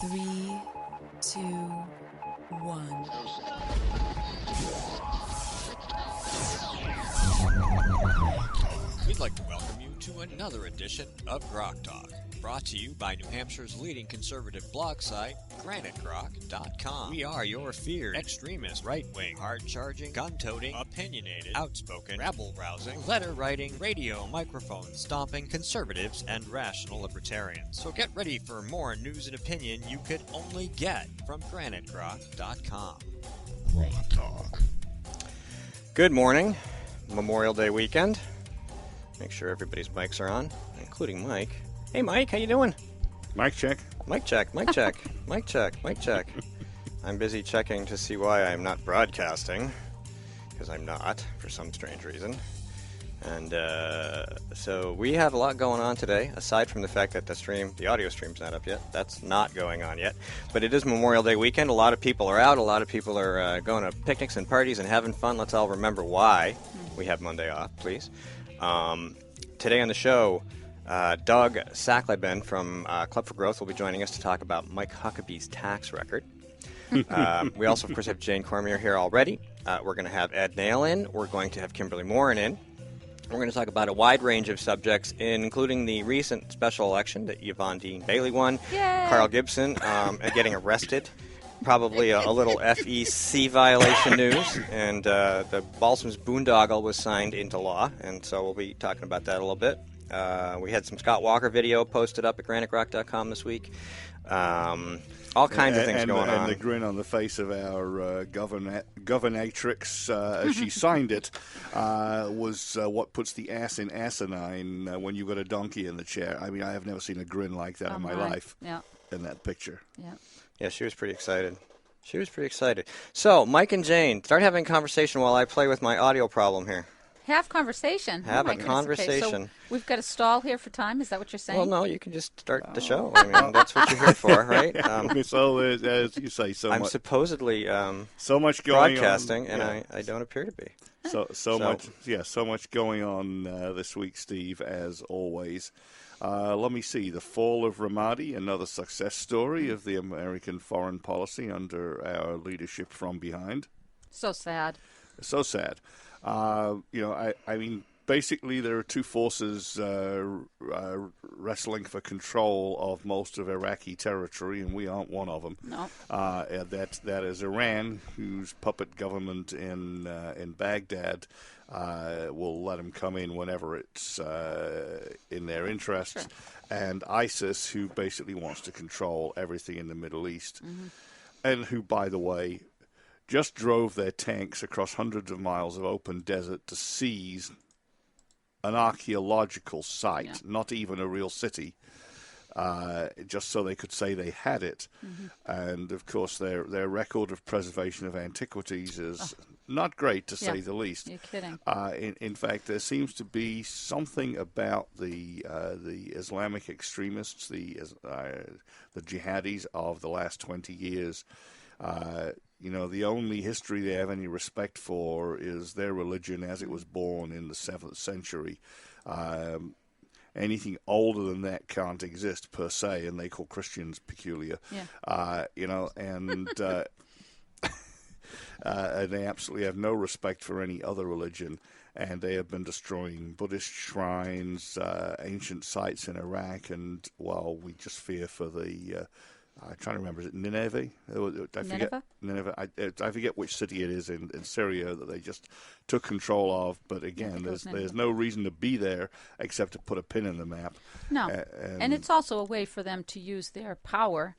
3, 2, 1. We'd like to welcome you to another edition of GrokTALK, brought to you by New Hampshire's leading conservative blog site, GrokTALK.com. We are your feared extremist, right-wing, hard-charging, gun-toting, opinionated, outspoken, rabble-rousing, letter-writing, radio microphone stomping conservatives and rational libertarians. So get ready for more news and opinion you could only get from GrokTALK.com. GrokTALK. Good morning. Memorial Day weekend. Make sure everybody's mics are on, including Mike. Hey, Mike, how you doing? Mic check. Mic check, mic check, mic check, mic check. I'm busy checking to see why I'm not broadcasting, because I'm not, for some strange reason. And so we have a lot going on today, aside from the fact that the audio stream's not up yet. That's not going on yet. But it is Memorial Day weekend. A lot of people are out. A lot of people are going to picnics and parties and having fun. Let's all remember why we have Monday off, please. Today on the show, Doug Sachletben from Club for Growth will be joining us to talk about Mike Huckabee's tax record. We also, of course, have Jane Cormier here already. We're going to have Ed Nail in. We're going to have Kimberly Morin in. We're going to talk about a wide range of subjects, including the recent special election that Yvonne Dean Bailey won. Yay! Carl Gibson getting arrested. Probably a little FEC violation news. And the Balsam's Boondoggle was signed into law. And so we'll be talking about that a little bit. We had some Scott Walker video posted up at GraniteRock.com this week. All kinds of things going on. And the grin on the face of our governatrix as she signed it was what puts the ass in asinine when you've got a donkey in the chair. I mean, I have never seen a grin like that in my life. Yeah. In that picture. Yeah. Yeah, she was pretty excited. So, Mike and Jane, start having a conversation while I play with my audio problem here. Have conversation. Have oh a conversation. Okay, so we've got a stall here for time. Is that what you're saying? Well, no, you can just start the show. I mean, that's what you're here for, right? So, as you say, I'm supposedly so much going broadcasting, on, and I don't appear to be. So much going on this week, Steve, as always. Let me see. The fall of Ramadi, another success story of the American foreign policy under our leadership from behind. So sad. So sad. I mean, basically there are two forces wrestling for control of most of Iraqi territory, and we aren't one of them. No. That is Iran, whose puppet government in Baghdad will let them come in whenever it's in their interests, and ISIS, who basically wants to control everything in the Middle East, and who, by the way, just drove their tanks across hundreds of miles of open desert to seize an archaeological site, not even a real city, just so they could say they had it. And, of course, their record of preservation of antiquities is not great, to say the least. You're kidding. In fact, there seems to be something about the Islamic extremists, the jihadis of the last 20 years. The only history they have any respect for is their religion as it was born in the 7th century. Anything older than that can't exist per se, and they call Christians peculiar. Yeah. And they absolutely have no respect for any other religion, and they have been destroying Buddhist shrines, ancient sites in Iraq, and, well, we just fear for the... I'm trying to remember, is it Nineveh? Nineveh. I forget which city it is in Syria that they just took control of. But again, there's no reason to be there except to put a pin in the map. No, and it's also a way for them to use their power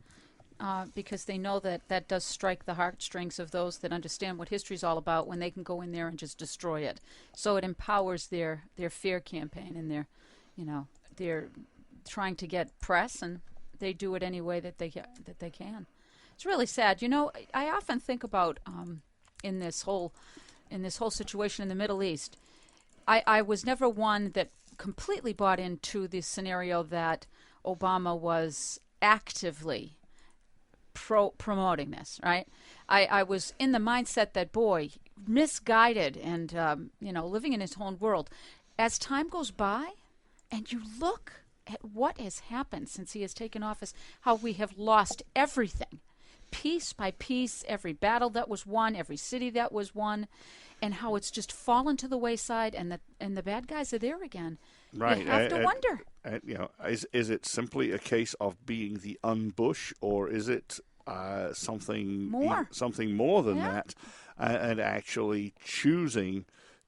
because they know that does strike the heartstrings of those that understand what history is all about when they can go in there and just destroy it. So it empowers their fear campaign, and they're trying to get press, and they do it any way that they can. It's really sad. I often think about in this whole situation in the Middle East. I was never one that completely bought into the scenario that Obama was actively promoting this. Right? I was in the mindset that, boy, misguided and living in his own world. As time goes by, and you look has happened since he has taken office, how we have lost everything. Piece by piece, every battle that was won, every city that was won, and how it's just fallen to the wayside, and the bad guys are there again. Right. You have to wonder. Is it simply a case of being the unbush, or is it something more than that, and actually choosing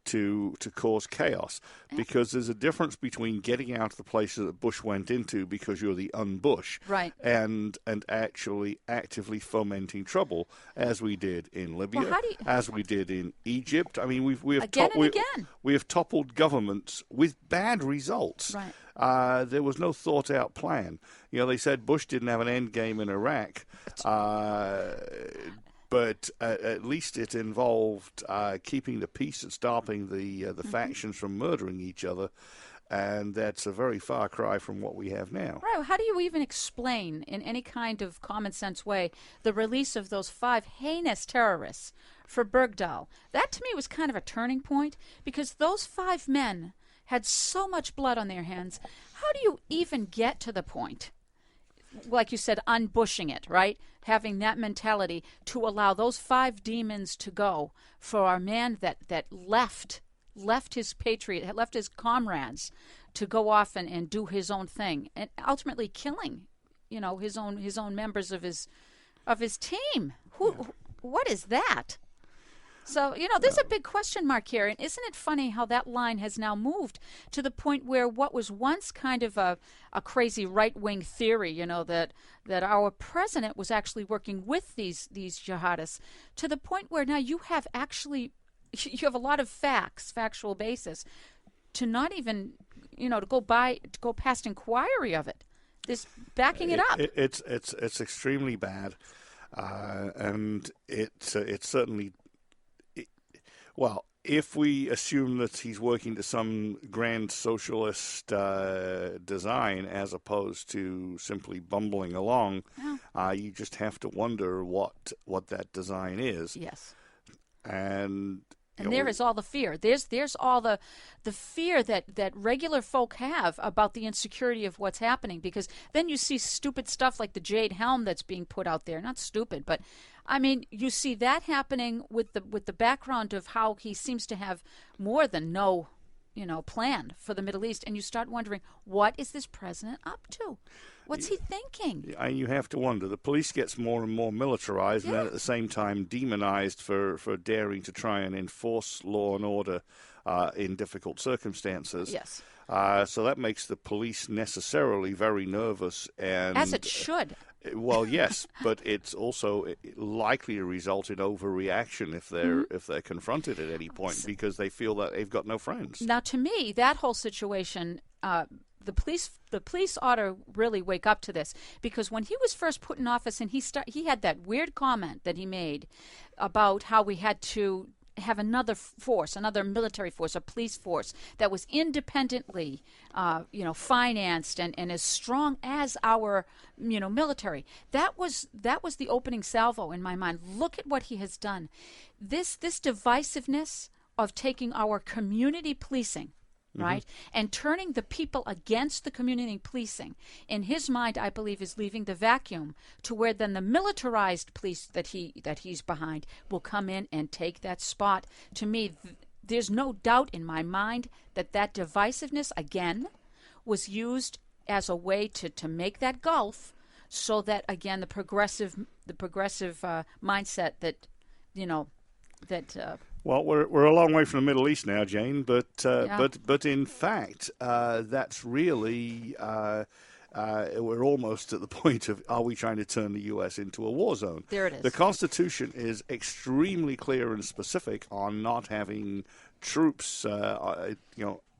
to cause chaos? Because there's a difference between getting out of the places that Bush went into because you're the unbush, right, and actually actively fomenting trouble, as we did in Libya, as we did in Egypt. I mean, we have toppled governments with bad results. Right. There was no thought-out plan. They said Bush didn't have an end game in Iraq. But at least it involved keeping the peace and stopping the factions from murdering each other, and that's a very far cry from what we have now. Right. Well, how do you even explain, in any kind of common sense way, the release of those 5 heinous terrorists for Boondoggle? That, to me, was kind of a turning point, because those 5 men had so much blood on their hands. How do you even get to the point, like you said, unbushing it, right? Having that mentality to allow those 5 demons to go for our man that left his patriot, left his comrades to go off and do his own thing, and ultimately killing, his own members of his team. What is that? So, there's a big question mark here. And isn't it funny how that line has now moved to the point where what was once kind of a crazy right-wing theory, that our president was actually working with these jihadists, to the point where now you have a lot of factual basis to not even, to go past inquiry of it. This backing it up. It's extremely bad. And it's certainly... Well, if we assume that he's working to some grand socialist design as opposed to simply bumbling along, you just have to wonder what that design is. Yes. And there is all the fear. There's all the fear that regular folk have about the insecurity of what's happening, because then you see stupid stuff like the Jade Helm that's being put out there. Not stupid, but I mean, you see that happening with the background of how he seems to have more than no plan for the Middle East, and you start wondering, what is this president up to? What's he thinking? And you have to wonder. The police gets more and more militarized, and then at the same time demonized for daring to try and enforce law and order in difficult circumstances. Yes. So that makes the police necessarily very nervous, and as it should. Well, yes, but it's also likely to result in overreaction if they're confronted at any point, because they feel that they've got no friends. Now, to me, that whole situation, the police ought to really wake up to this, because when he was first put in office, and he had that weird comment that he made about how we had to have another force, another military force, a police force that was independently, financed and as strong as our, military. That was the opening salvo in my mind. Look at what he has done. This divisiveness of taking our community policing, right, and turning the people against the community policing, in his mind, I believe, is leaving the vacuum to where then the militarized police that he's behind will come in and take that spot. To me, there's no doubt in my mind that divisiveness, again, was used as a way to make that gulf, so that, again, the progressive mindset that, Well, we're a long way from the Middle East now, Jane, but in fact, that's really we're almost at the point of, are we trying to turn the U.S. into a war zone? There it is. The Constitution is extremely clear and specific on not having troops,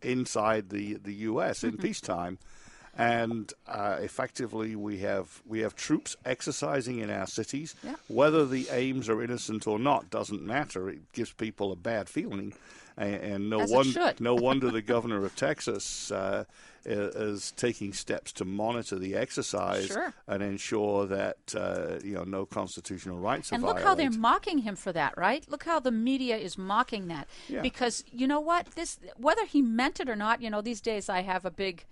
inside the U.S. in peacetime. And effectively, we have troops exercising in our cities. Yeah. Whether the aims are innocent or not doesn't matter. It gives people a bad feeling, and no wonder the governor of Texas is taking steps to monitor the exercise and ensure that no constitutional rights are violated. And look how they're mocking him for that, right? Look how the media is mocking that, because you know what? Whether he meant it or not, these days I have a big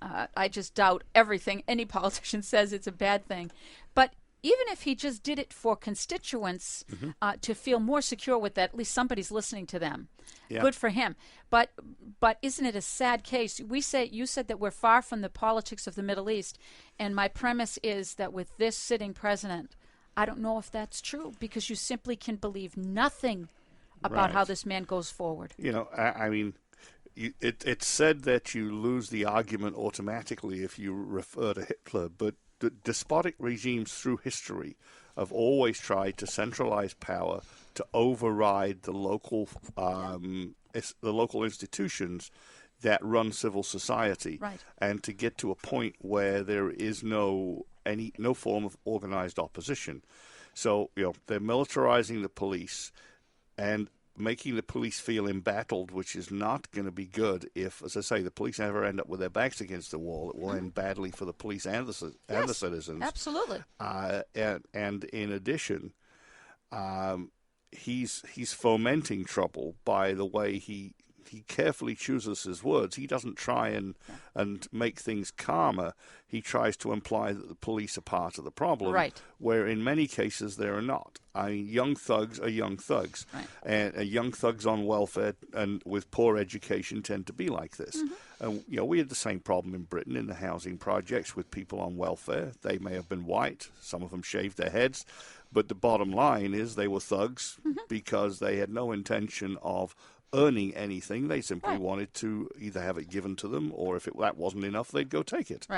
I just doubt everything any politician says it's a bad thing. But even if he just did it for constituents to feel more secure with that, at least somebody's listening to them. Yeah. Good for him. But isn't it a sad case? You said that we're far from the politics of the Middle East, and my premise is that with this sitting president, I don't know if that's true, because you simply can believe nothing about how this man goes forward. You know, I mean, it's said that you lose the argument automatically if you refer to Hitler, but despotic regimes through history have always tried to centralize power to override the local institutions that run civil society, and to get to a point where there is no form of organized opposition. So, you know, they're militarizing the police and making the police feel embattled, which is not going to be good if, as I say, the police ever end up with their backs against the wall. It will end badly for the police and the citizens. Absolutely. And in addition, he's fomenting trouble by the way he carefully chooses his words. He doesn't try and make things calmer. He tries to imply that the police are part of the problem, where in many cases they're not. I mean, young thugs are young thugs, and young thugs on welfare and with poor education tend to be like this. And you know, we had the same problem in Britain in the housing projects with people on welfare. They may have been white, some of them shaved their heads, but the bottom line is they were thugs because they had no intention of earning anything. They simply wanted to either have it given to them, or if that wasn't enough, they'd go take it.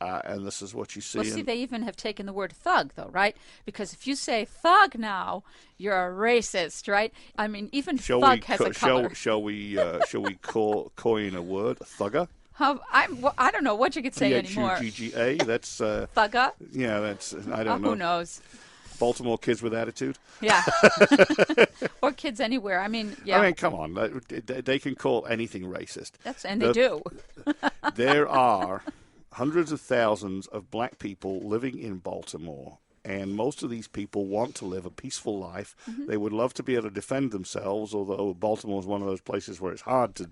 And this is what you see. Well, see, they even have taken the word thug, though, right? Because if you say thug now, you're a racist, right? I mean, even thug has a color. Shall we coin a word, thugger? I don't know what you could say anymore. Thugga. That's thugger. Yeah, that's I don't know. Who knows? Baltimore kids with attitude. Yeah. Or kids anywhere. I mean, yeah. I mean, come on. They can call anything racist. They do. There are hundreds of thousands of black people living in Baltimore, and most of these people want to live a peaceful life. They would love to be able to defend themselves, although Baltimore is one of those places where it's hard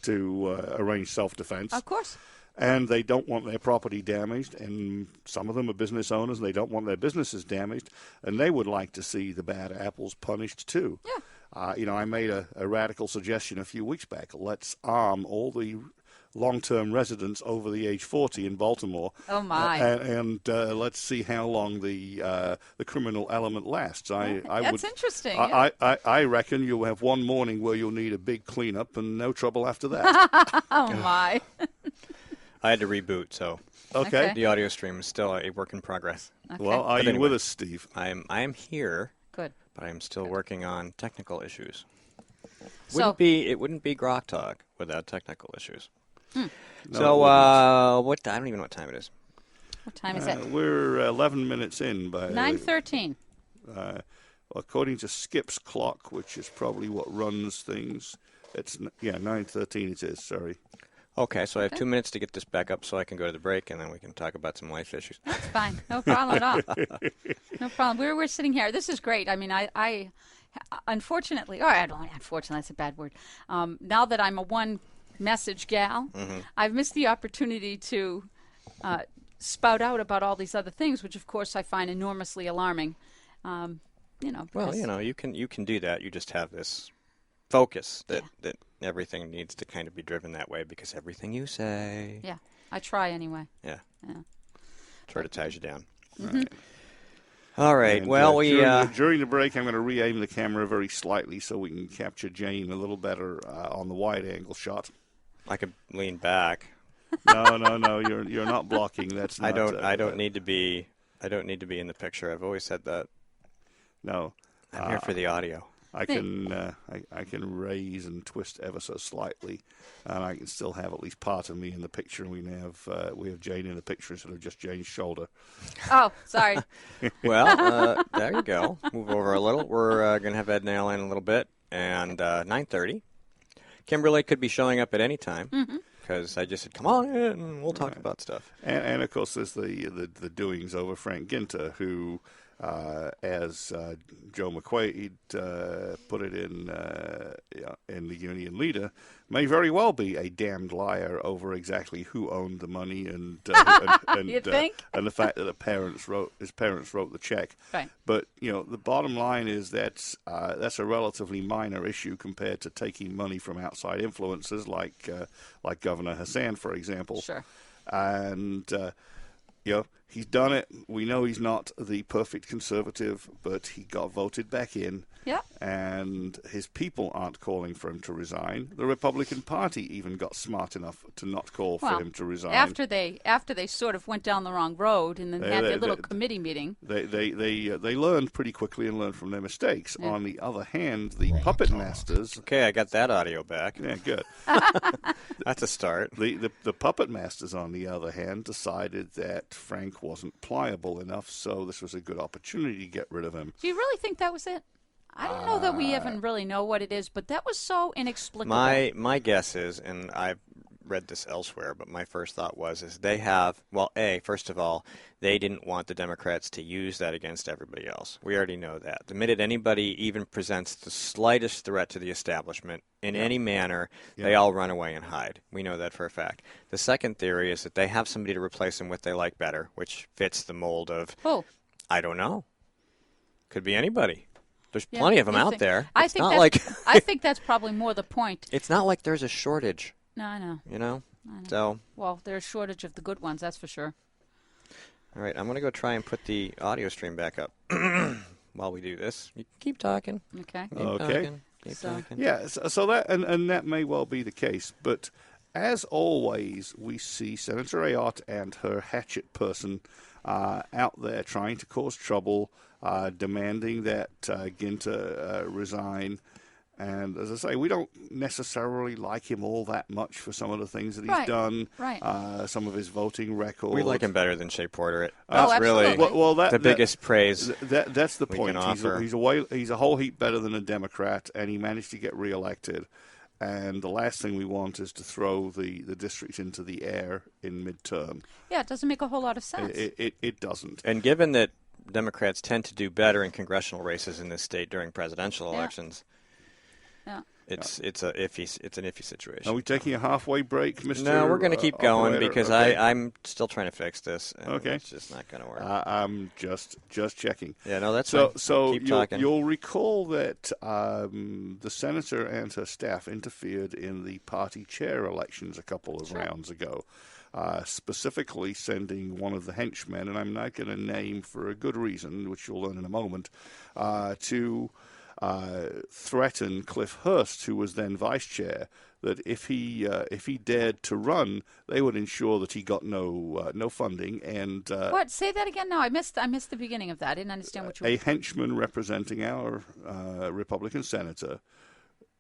to arrange self-defense. Of course. And they don't want their property damaged, and some of them are business owners, and they don't want their businesses damaged, and they would like to see the bad apples punished too. Yeah. You know, I made a radical suggestion a few weeks back. Let's arm all the long-term residents over the age 40 in Baltimore. Oh my! And let's see how long the criminal element lasts. That's interesting. I reckon you'll have one morning where you'll need a big cleanup and no trouble after that. Oh my! I had to reboot, so Okay. the audio stream is still a work in progress. Okay. Well, are you with us, Steve? I am here. Good. But I am still working on technical issues. So It wouldn't be GrokTALK without technical issues. No, So I don't even know what time it is. what time is it? We're 11 minutes in. 9:13. According to Skip's clock, which is probably what runs things, it's 9:13 it is, sorry. Okay, so I have 2 minutes to get this back up so I can go to the break, and then we can talk about some life issues. That's fine. No problem at all. No problem. We're sitting here. This is great. I mean, I unfortunately, that's a bad word. Now that I'm a one-message gal, I've missed the opportunity to spout out about all these other things, which, of course, I find enormously alarming. Well, you can do that. You just have this focus that everything needs to kind of be driven that way because everything you say. Yeah, I try anyway. Yeah. Sort of ties you down. All right. And, well, during the break, I'm going to re-aim the camera very slightly so we can capture Jane a little better on the wide-angle shot. I could lean back. No. You're not blocking. That's not. I don't need to be. I don't need to be in the picture. I've always said that. No. I'm here for the audio. I can raise and twist ever so slightly, and I can still have at least part of me in the picture. And we have Jane in the picture instead of just Jane's shoulder. Oh, sorry. Well, there you go. Move over a little. We're going to have Ed Nail in a little bit, and 9:30. Kimberly could be showing up at any time because I just said, "Come on in, and we'll talk about stuff." And of course, there's the doings over Frank Ginter, who as Joe McQuaid put it in the Union Leader, may very well be a damned liar over exactly who owned the money and You think? and the fact that his parents wrote the check. Right. But the bottom line is that's a relatively minor issue compared to taking money from outside influences like Governor Hassan, for example. Sure. And he's done it. We know he's not the perfect conservative, but he got voted back in. Yep. And his people aren't calling for him to resign. The Republican Party even got smart enough to not call for him to resign. After they sort of went down the wrong road and then had their little committee meeting. They learned pretty quickly and learned from their mistakes. Yeah. On the other hand, the puppet masters. Okay, I got that audio back. Yeah, good. That's a start. The puppet masters, on the other hand, decided that Frank wasn't pliable enough, so this was a good opportunity to get rid of him. Do you really think that was it? I don't know that we even really know what it is, but that was so inexplicable. My guess is, and I've read this elsewhere, but my first thought is they have, first of all, they didn't want the Democrats to use that against everybody else. We already know that. The minute anybody even presents the slightest threat to the establishment in any manner, they all run away and hide. We know that for a fact. The second theory is that they have somebody to replace them with they like better, which fits the mold of, I don't know. Could be anybody. There's plenty of them out there. I think that's probably more the point. It's not like there's a shortage. No, I know. I know. So. Well, there's a shortage of the good ones, that's for sure. All right, I'm going to go try and put the audio stream back up while we do this. You keep talking. Okay. Keep talking. Yeah, so that and that may well be the case, but as always, we see Senator Ayotte and her hatchet person out there trying to cause trouble, demanding that Ginter resign. And as I say, we don't necessarily like him all that much for some of the things that he's done. Right. Some of his voting record. We like him better than Shea Porter. That's really the biggest praise. That's the point. He's a whole heap better than a Democrat, and he managed to get reelected. And the last thing we want is to throw the district into the air in midterm. Yeah, it doesn't make a whole lot of sense. It doesn't. And given that Democrats tend to do better in congressional races in this state during presidential elections, it's an iffy situation. Are we taking a halfway break, Mr.? No, we're going to keep going operator? because I'm still trying to fix this. And it's just not going to work. I'm just checking. Yeah, no, that's fine. So keep talking. You'll recall that the senator and her staff interfered in the party chair elections a couple of rounds ago. Specifically sending one of the henchmen, and I'm not going to name for a good reason, which you'll learn in a moment, to threaten Cliff Hurst, who was then vice chair, that if he dared to run, they would ensure that he got no funding. And what? Say that again? No, I missed the beginning of that. I didn't understand what you were. A henchman representing our Republican senator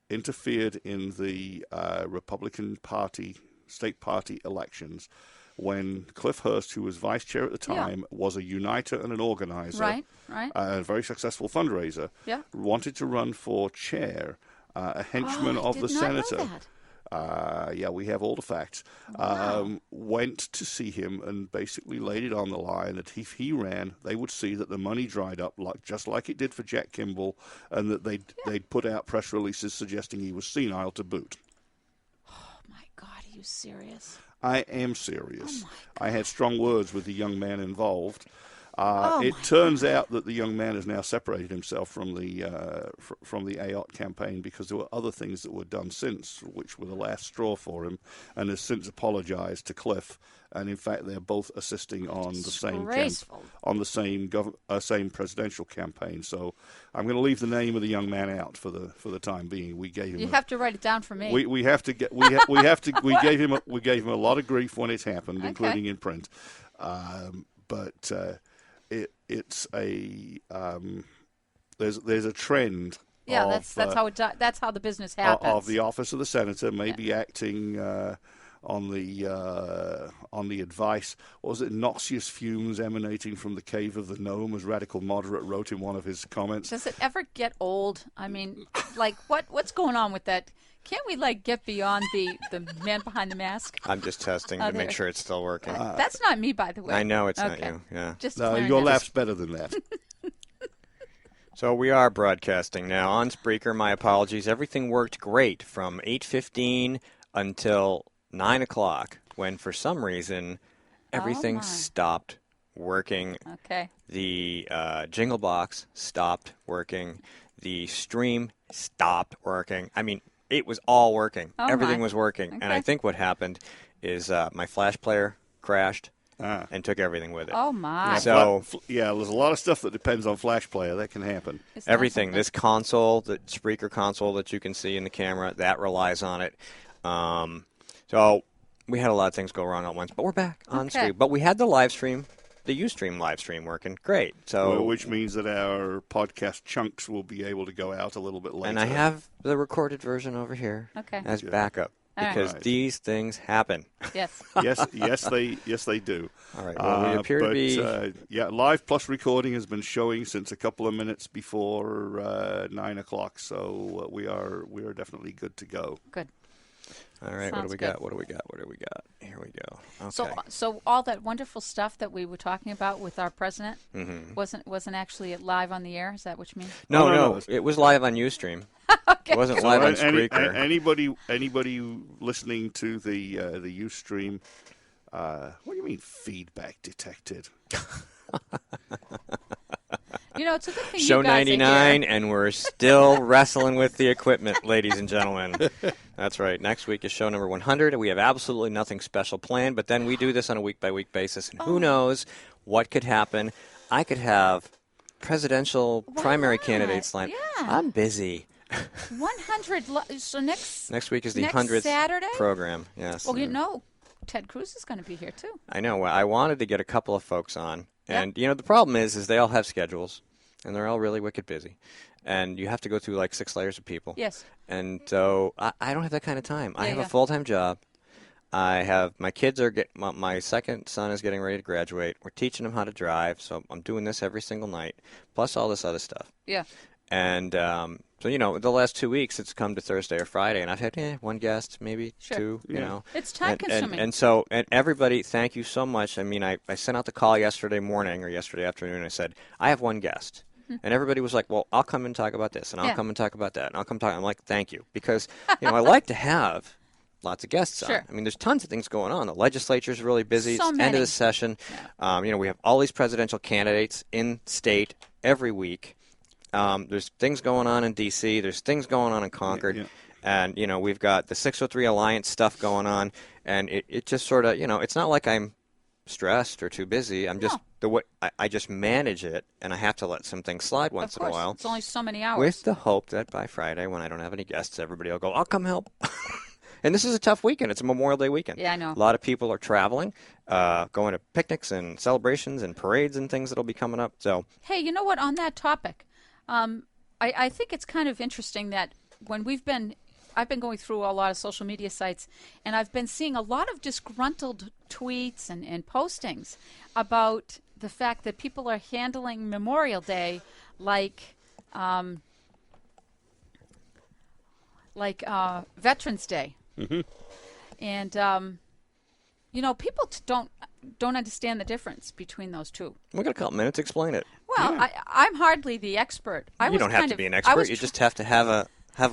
interfered in the Republican Party state party elections when Cliff Hurst, who was vice chair at the time, was a uniter and an organizer, a very successful fundraiser, wanted to run for chair, a henchman of the senator. We have all the facts. Wow. Went to see him and basically laid it on the line that if he ran, they would see that the money dried up, just like it did for Jack Kimball, and that they'd put out press releases suggesting he was senile to boot. God, are you serious? I am serious. I had strong words with the young man involved. It turns out that the young man has now separated himself from the Ayotte campaign because there were other things that were done since, which were the last straw for him, and has since apologized to Cliff. And in fact, they're both assisting on the same presidential campaign. So I'm going to leave the name of the young man out for the time being. We gave him. You have to write it down for me. We have to get. We gave him a lot of grief when it happened, including in print. But it's a there's a trend. Yeah, that's how the business happens. Of the office of the senator maybe acting on the advice, what was it, noxious fumes emanating from the cave of the gnome, as Radical Moderate wrote in one of his comments. Does it ever get old? I mean, what's going on with that? Can't we get beyond the man behind the mask? I'm just testing to make sure it's still working. That's not me, by the way. I know it's not you. Yeah. Just no, your laugh's better than that. So we are broadcasting now on Spreaker. My apologies. Everything worked great from 8:15 until 9 o'clock, when for some reason everything stopped working. Okay. The jingle box stopped working. The stream stopped working. I mean, it was all working. Everything was working. Okay. And I think what happened is my Flash player crashed and took everything with it. Oh, my. So, there's a lot of stuff that depends on Flash Player. That can happen. everything. This console, the Spreaker console that you can see in the camera, that relies on it. So we had a lot of things go wrong at once, but we're back on stream. But we had the live stream, the Ustream live stream working great. So, which means that our podcast chunks will be able to go out a little bit later. And I have the recorded version over here as backup. Because these things happen. Yes. yes, they do. All right. Well, we appear to be. Live plus recording has been showing since a couple of minutes before 9 o'clock. So we are definitely good to go. Good. All right. Sounds What do we good. got? What do we got? Here we go. Okay. So all that wonderful stuff that we were talking about with our president wasn't actually live on the air. Is that what you mean? No. It was live on Ustream. Okay. It wasn't live on Spreaker. Anybody listening to the Ustream, what do you mean feedback detected? It's a good thing Show you guys 99, and we're still wrestling with the equipment, ladies and gentlemen. That's right. Next week is show number 100. We have absolutely nothing special planned, but then we do this on a week-by-week basis, and who knows what could happen. I could have presidential primary candidates lined. Yeah. I'm busy. 100. So next week is the next 100th Saturday? program. Yes. Well, Ted Cruz is going to be here too. I know. I wanted to get a couple of folks on, and the problem is they all have schedules, and they're all really wicked busy, and you have to go through like 6 layers of people. Yes. And so I don't have that kind of time. I have a full-time job. I have my kids are my second son is getting ready to graduate. We're teaching him how to drive, so I'm doing this every single night, plus all this other stuff. Yeah. And so the last 2 weeks it's come to Thursday or Friday, and I've had one guest, maybe two. It's time consuming. And so everybody, thank you so much. I mean, I sent out the call yesterday morning or yesterday afternoon. And I said I have one guest. And everybody was like, well, I'll come and talk about this, and I'll come and talk about that, and I'll come talk. I'm like, thank you, because I like to have lots of guests on. I mean, there's tons of things going on. The legislature's really busy. So it's many. end of the session. Yeah. We have all these presidential candidates in state every week. There's things going on in D.C. There's things going on in Concord. Yeah. And, we've got the 603 Alliance stuff going on. And it just sort of, it's not like I'm stressed or too busy. I'm just I just manage it, and I have to let some things slide once in a while. It's only so many hours. With the hope that by Friday, when I don't have any guests, everybody will go, I'll come help. And this is a tough weekend. It's a Memorial Day weekend. Yeah, I know. A lot of people are traveling, going to picnics and celebrations and parades and things that will be coming up. So, hey, you know what? On that topic, I think it's kind of interesting that when I've been going through a lot of social media sites, and I've been seeing a lot of disgruntled tweets and postings about the fact that people are handling Memorial Day like Veterans Day. Mm-hmm. And people don't understand the difference between those two. we got a couple minutes to explain it. Well, I'm hardly the expert. You don't have to be an expert. You just have to have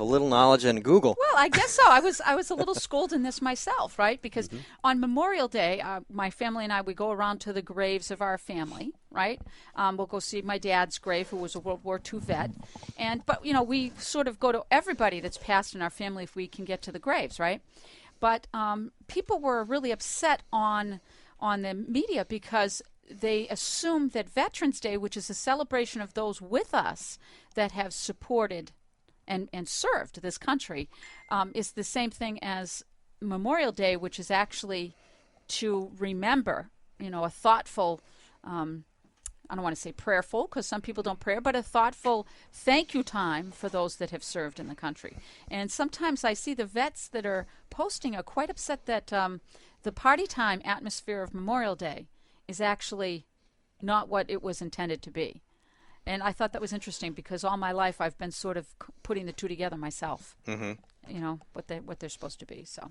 a little knowledge in Google. Well, I guess so. I was a little schooled in this myself, right? Because on Memorial Day, my family and we go around to the graves of our family, right? We'll go see my dad's grave, who was a World War II vet, but we sort of go to everybody that's passed in our family if we can get to the graves, right? But people were really upset on the media because they assumed that Veterans Day, which is a celebration of those with us that have supported and served this country, is the same thing as Memorial Day, which is actually to remember, a thoughtful, I don't want to say prayerful, because some people don't pray, but a thoughtful thank you time for those that have served in the country. And sometimes I see the vets that are posting are quite upset that the party time atmosphere of Memorial Day is actually not what it was intended to be. And I thought that was interesting because all my life I've been sort of putting the two together myself. Mm-hmm. What they're supposed to be. So.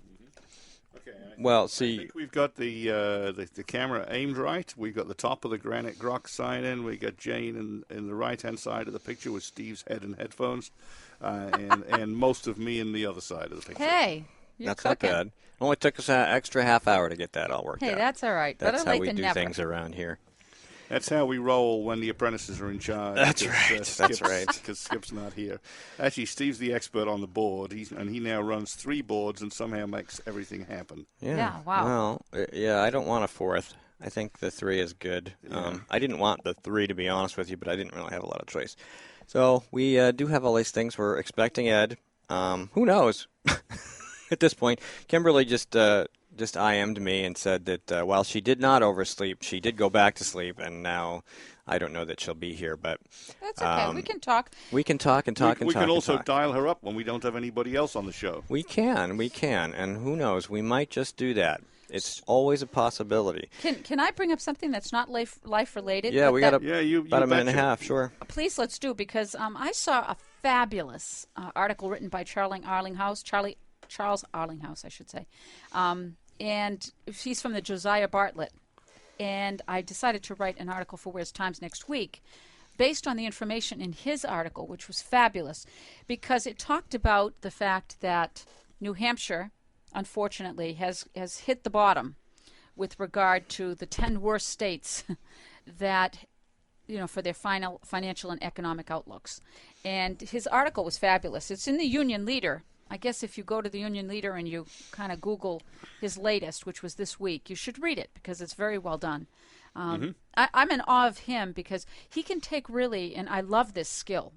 Okay. Well, I see, think we've got the camera aimed right. We've got the top of the Granite Grok sign in. We got Jane in the right-hand side of the picture with Steve's head and headphones, and most of me in the other side of the picture. Hey, you're that's cooking. not bad. Only took us an extra half hour to get that all worked out. Hey, that's all right. That's Better how late we than do never. things around here. That's how we roll when the apprentices are in charge. That's right. That's right. Because Skip's not here. Actually, Steve's the expert on the board, and he now runs 3 boards and somehow makes everything happen. Yeah, wow. Well, yeah, I don't want a 4th. I think the 3 is good. Yeah. I didn't want the 3, to be honest with you, but I didn't really have a lot of choice. So we do have all these things. We're expecting Ed. Who knows? At this point, Kimberly just IM'd me and said that while she did not oversleep, she did go back to sleep, and now I don't know that she'll be here. But That's okay. We can talk. We can talk and talk and we talk. can and also talk. dial her up when we don't have anybody else on the show. We can, and who knows? We might just do that. It's always a possibility. Can I bring up something that's not life related? Yeah, we got that, about a minute and a half. Sure. Please, let's do, because I saw a fabulous article written by Charles Arlinghouse, I should say. And he's from the Josiah Bartlett. And I decided to write an article for Where's Times next week based on the information in his article, which was fabulous, because it talked about the fact that New Hampshire, unfortunately, has hit the bottom with regard to the 10 worst states that, for their financial and economic outlooks. And his article was fabulous. It's in the Union Leader. I guess if you go to the Union Leader and you kind of Google his latest, which was this week, you should read it because it's very well done. I'm in awe of him because he can take really, and I love this skill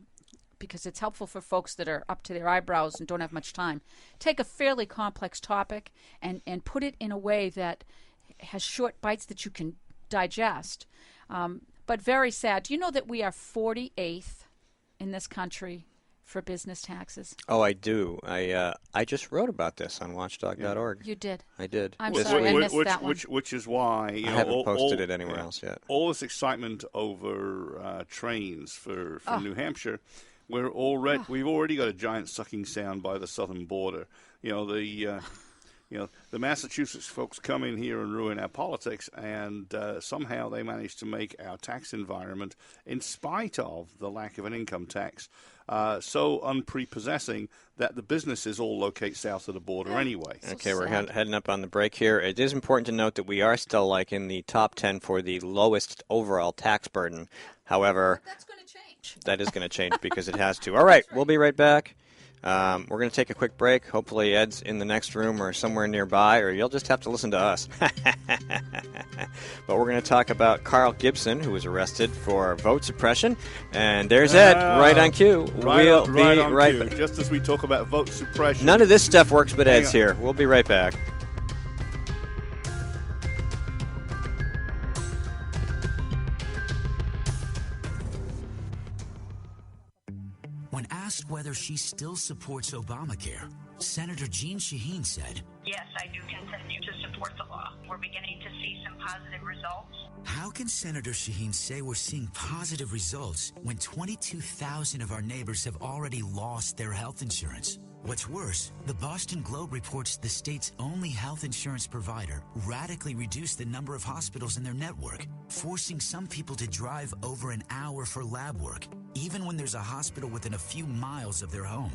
because it's helpful for folks that are up to their eyebrows and don't have much time, take a fairly complex topic and put it in a way that has short bites that you can digest. But very sad. Do you know that we are 48th in this country for business taxes? Oh, I do. I just wrote about this on watchdog.org. You did? I did. I'm sorry, I missed that one. Which is why I haven't posted it anywhere else yet. All this excitement over trains for New Hampshire, we've already got a giant sucking sound by the southern border. The Massachusetts folks come in here and ruin our politics, and somehow they manage to make our tax environment, in spite of the lack of an income tax, so unprepossessing that the businesses all locate south of the border anyway. Okay, we're heading up on the break here. It is important to note that we are still in the top 10 for the lowest overall tax burden. However, That's going to change. that is going to change because it has to. All right, we'll be right back. We're going to take a quick break. Hopefully Ed's in the next room or somewhere nearby, or you'll just have to listen to us. But we're going to talk about Carl Gibson, who was arrested for vote suppression. And there's Ed, right on cue. We'll be right back. Just as we talk about vote suppression. None of this stuff works, but Ed's here. We'll be right back. When asked whether she still supports Obamacare, Senator Jeanne Shaheen said, "Yes, I do continue to support the law. We're beginning to see some positive results." How can Senator Shaheen say we're seeing positive results when 22,000 of our neighbors have already lost their health insurance? What's worse, the Boston Globe reports the state's only health insurance provider radically reduced the number of hospitals in their network, forcing some people to drive over an hour for lab work, even when there's a hospital within a few miles of their home.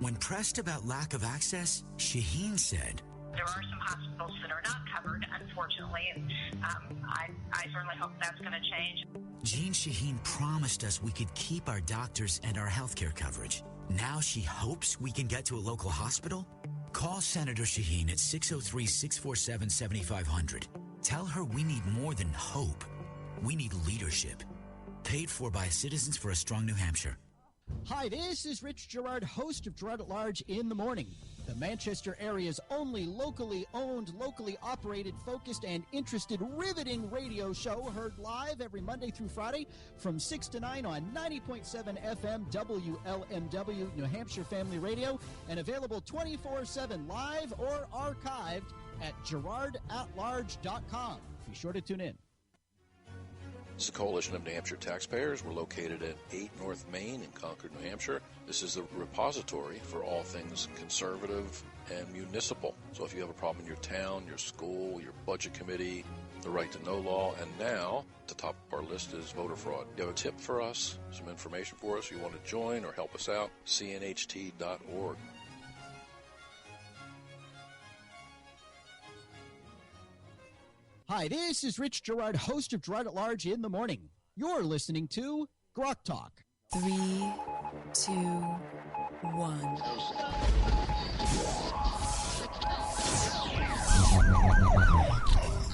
When pressed about lack of access, Shaheen said, "There are some hospitals that are not covered, unfortunately, and I certainly hope that's going to change." Jeanne Shaheen promised us we could keep our doctors and our healthcare coverage. Now she hopes we can get to a local hospital? Call Senator Shaheen at 603-647-7500. Tell her we need more than hope. We need leadership. Paid for by Citizens for a Strong New Hampshire. Hi, this is Rich Gerard, host of Gerard at Large in the Morning, the Manchester area's only locally owned, locally operated, focused, and interested, riveting radio show, heard live every Monday through Friday from 6 to 9 on 90.7 FM WLMW, New Hampshire Family Radio, and available 24/7 live or archived at GerardAtLarge.com. Be sure to tune in. This is a coalition of New Hampshire taxpayers. We're located at 8 North Main in Concord, New Hampshire. This is the repository for all things conservative and municipal. So if you have a problem in your town, your school, your budget committee, the right to know law, and now at the top of our list is voter fraud. You have a tip for us, some information for us, you want to join or help us out, cnht.org. Hi, this is Rich Gerard, host of Gerard at Large in the Morning. You're listening to GrokTALK. 3, 2, 1.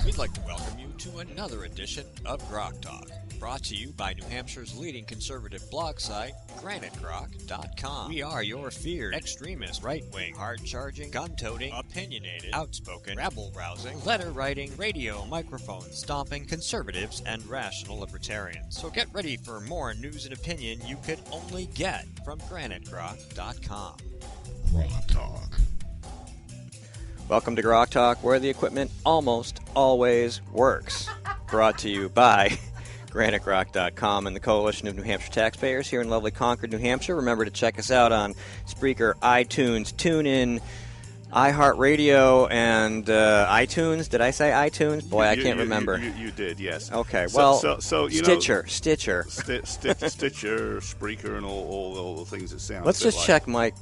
We'd like to welcome you to another edition of GrokTALK, brought to you by New Hampshire's leading conservative blog site, GraniteGrok.com. We are your feared extremist, right-wing, hard-charging, gun-toting, opinionated, outspoken, rabble-rousing, letter-writing, radio microphone stomping conservatives and rational libertarians. So get ready for more news and opinion you could only get from GraniteGrok.com. GrokTALk. Welcome to GrokTALK, where the equipment almost always works. Brought to you by GraniteGrok.com and the Coalition of New Hampshire Taxpayers here in lovely Concord, New Hampshire. Remember to check us out on Spreaker, iTunes, TuneIn, iHeartRadio, and iTunes. Did I say iTunes? Boy, I can't remember. You did, yes. Okay, well, so you Stitcher. know, Stitcher, Spreaker, and all the things that sound. Let's just like. check Mike,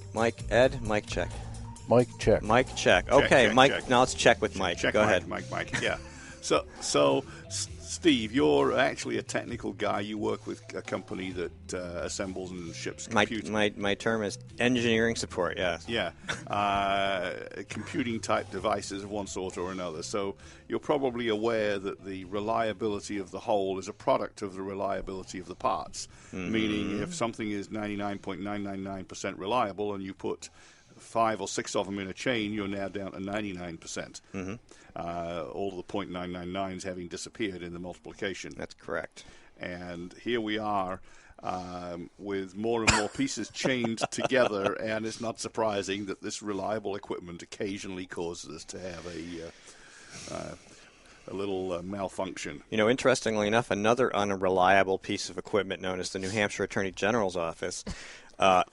Ed, Mike check. Mike check. Mike check. Okay, check, Mike. check. Now let's check with Mike. Check Go Mike, ahead. Mike. Yeah. So, Steve, you're actually a technical guy. You work with a company that assembles and ships computers. My term is engineering support. Yes. Yeah. Computing type devices of one sort or another. So you're probably aware that the reliability of the whole is a product of the reliability of the parts. Mm-hmm. Meaning, if something is 99.999% reliable and you put 5 or 6 of them in a chain, you're now down to 99%. Mm-hmm. All of the .999s having disappeared in the multiplication. That's correct. And here we are with more and more pieces chained together, and it's not surprising that this reliable equipment occasionally causes us to have a little malfunction. You know, interestingly enough, another unreliable piece of equipment known as the New Hampshire Attorney General's office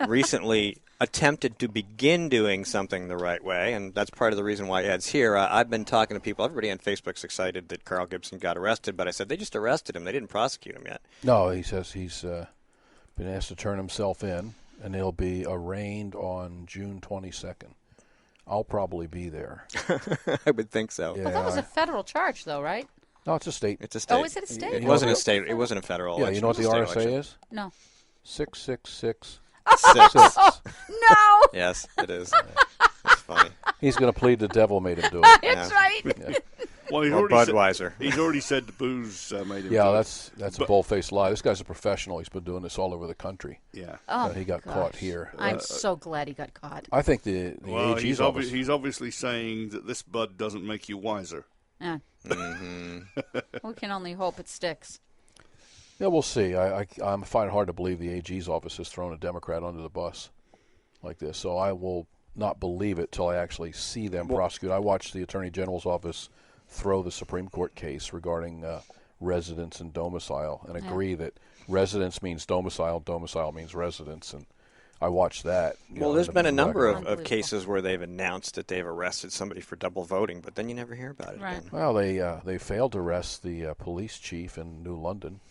recently attempted to begin doing something the right way, and that's part of the reason why Ed's here. I've been talking to people. Everybody on Facebook's excited that Carl Gibson got arrested, but I said they just arrested him. They didn't prosecute him yet. No, he says he's been asked to turn himself in, and he'll be arraigned on June 22nd. I'll probably be there. I would think so. Yeah, Well, that was a federal charge, though, right? No, it's a state. It's a state. Oh, is it a state? It wasn't a state. It wasn't a federal Yeah, election. you know what the It was a state RSA election. is? No. 666. 6. No! Yes, it is. It's funny. He's going to plead the devil made him do it. That's right. Yeah. Well, Or Budweiser. He's already said the booze made him do Yeah, it. that's a bull-faced lie. This guy's a professional. He's been doing this all over the country. Yeah. Oh, He got gosh. caught here. I'm so glad he got caught. I think the Well, AG's office. he's obviously saying that this bud doesn't make you wiser. Yeah. Mm-hmm. We can only hope it sticks. Yeah, we'll see. I find it hard to believe the AG's office has thrown a Democrat under the bus like this. So I will not believe it till I actually see them prosecute. I watched the Attorney General's office throw the Supreme Court case regarding residence and domicile and agree that residence means domicile, domicile means residence. And I watched that. Well, there's been a number of Unbelievable. cases where they've announced that they've arrested somebody for double voting, but then you never hear about it Right. again. Well, they failed to arrest the police chief in New London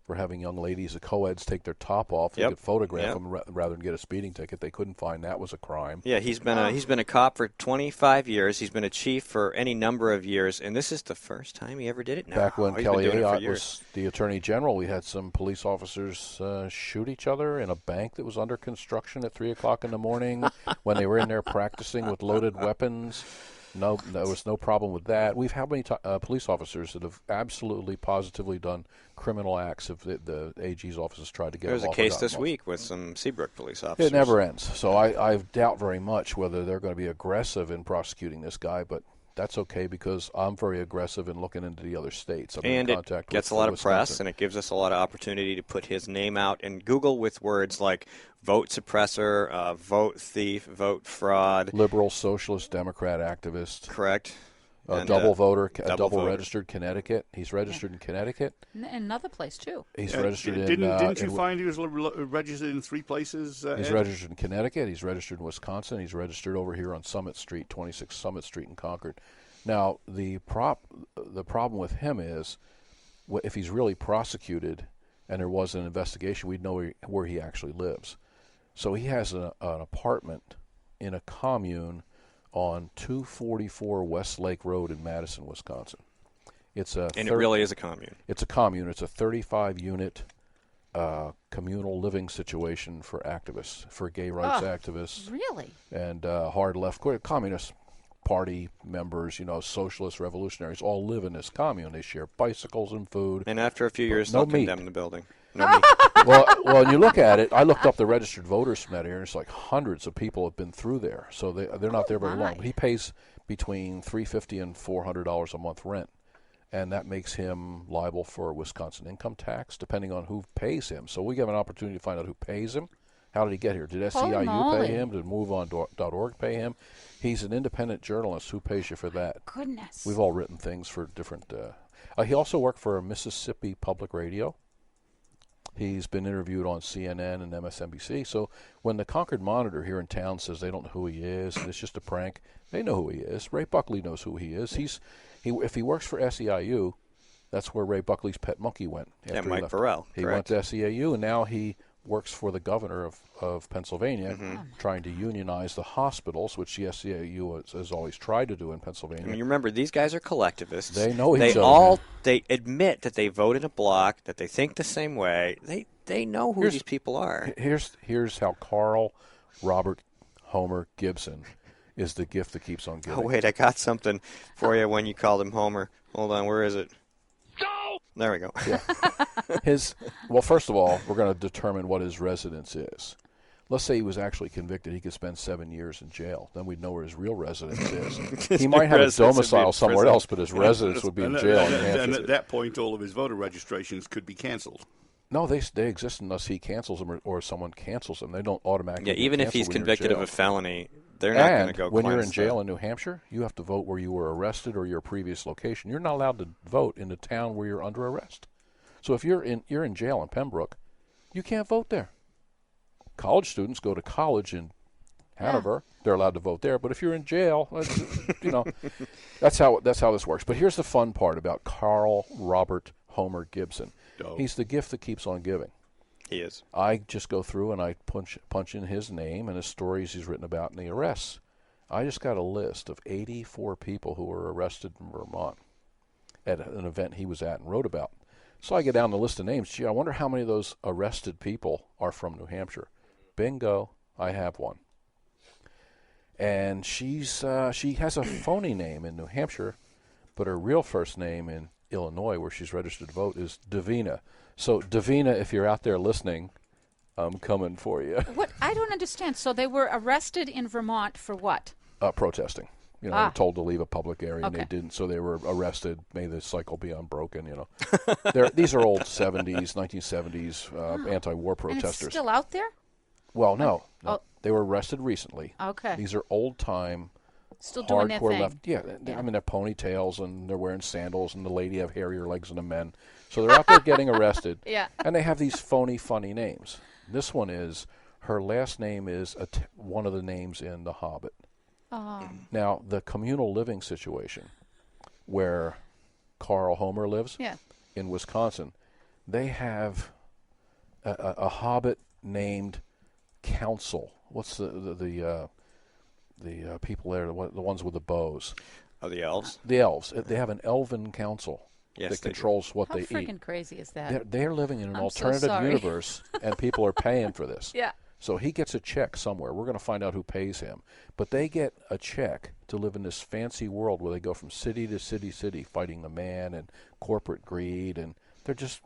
for having young ladies, the co-eds, take their top off. They Yep. could photograph Yep. them rather than get a speeding ticket. They couldn't find that was a crime. Yeah, he's been a cop for 25 years. He's been a chief for any number of years, and this is the first time he ever did it. No, Back when he's Kelly been doing it for Ayotte years. was the attorney general, we had some police officers shoot each other in a bank that was under construction at 3 o'clock in the morning when they were in there practicing with loaded weapons. No, there was no problem with that. We've had many police officers that have absolutely, positively done criminal acts if the AG's office has tried to get There was them a off case and this gotten them week with some Seabrook police off. officers. It never ends. So I doubt very much whether they're going to be aggressive in prosecuting this guy, but that's okay because I'm very aggressive in looking into the other states. I'm And in it contact gets a with lot of press, Wisconsin. and it gives us a lot of opportunity to put his name out in Google with words like vote suppressor, vote thief, vote fraud. Liberal, socialist, Democrat activist. Correct. And, double voter, double voter. registered Connecticut. He's registered in Connecticut. And another place, too. He's registered in... Didn't you find he was registered in 3 places, He's Ed? registered in Connecticut. He's registered in Wisconsin. He's registered over here on Summit Street, 26 Summit Street in Concord. Now, the problem with him is, if he's really prosecuted and there was an investigation, we'd know where he actually lives. So he has an apartment in a commune on 244 Westlake Road in Madison, Wisconsin. It really is a commune. It's a commune. It's a 35-unit communal living situation for activists, for gay rights activists. Really? And hard left communist party members, socialist revolutionaries, all live in this commune. They share bicycles and food. And after a few years, they'll condemn the building. No meat. Well, when you look at it, I looked up the registered voters from that area, and it's like hundreds of people have been through there. So they're not there very long. But he pays between $350 and $400 a month rent, and that makes him liable for Wisconsin income tax, depending on who pays him. So we have an opportunity to find out who pays him. How did he get here? Did SEIU pay him? Did MoveOn.org pay him? He's an independent journalist. Who pays you for that? Goodness. We've all written things for different... he also worked for Mississippi Public Radio. He's been interviewed on CNN and MSNBC. So when the Concord Monitor here in town says they don't know who he is and it's just a prank, they know who he is. Ray Buckley knows who he is. If he works for SEIU, that's where Ray Buckley's pet monkey went. Mike Burrell. He went to SEIU, and now he works for the governor of Pennsylvania, trying to unionize the hospitals, which the SEIU has always tried to do in Pennsylvania. I mean, you remember, these guys are collectivists. They know each other. They admit that they vote in a block, that they think the same way. They know who these people are. Here's how Carl Robert Homer Gibson is the gift that keeps on giving. Oh, wait, I got something for you when you called him Homer. Hold on, where is it? No! There we go. Yeah. Well, first of all, we're going to determine what his residence is. Let's say he was actually convicted. He could spend 7 years in jail. Then we'd know where his real residence is. He might have a domicile somewhere else, but his residence would be in jail. And at that point, all of his voter registrations could be canceled. No, they exist unless he cancels them or someone cancels them. They don't automatically. Yeah, even if he's convicted of a felony, they're not going to go. When you're in jail in New Hampshire, you have to vote where you were arrested or your previous location. You're not allowed to vote in the town where you're under arrest. So if you're in jail in Pembroke, you can't vote there. College students go to college in Hanover; they're allowed to vote there. But if you're in jail, that's how this works. But here's the fun part about Carl Robert Homer Gibson. He's the gift that keeps on giving. He is. I just go through and I punch in his name and the stories he's written about and the arrests. I just got a list of 84 people who were arrested in Vermont at an event he was at and wrote about. So I get down the list of names. Gee, I wonder how many of those arrested people are from New Hampshire. Bingo, I have one. And she has a phony name in New Hampshire, but her real first name in Illinois, where she's registered to vote, is Davina. So, Davina, if you're out there listening, I'm coming for you. What? I don't understand. So they were arrested in Vermont for what? Protesting. They were told to leave a public area, and they didn't, so they were arrested. May the cycle be unbroken, These are old 70s, 1970s anti-war protesters. And it's still out there? Well, no. They were arrested recently. Okay. These are old-time, still doing their thing. left. Yeah, I mean, they're ponytails, and they're wearing sandals, and the lady have hairier legs than the men. So they're out there getting arrested. Yeah. And they have these phony, funny names. This one is, her last name is one of the names in The Hobbit. Oh. Now, the communal living situation where Carl Homer lives in Wisconsin, they have a Hobbit named Council. What's the people there, the ones with the bows? Oh, the elves? The elves. They have an elven council that controls what they eat. How freaking crazy is that? They're living in an alternative universe, and people are paying for this. Yeah. So he gets a check somewhere. We're going to find out who pays him. But they get a check to live in this fancy world where they go from city to city, fighting the man and corporate greed, and they're just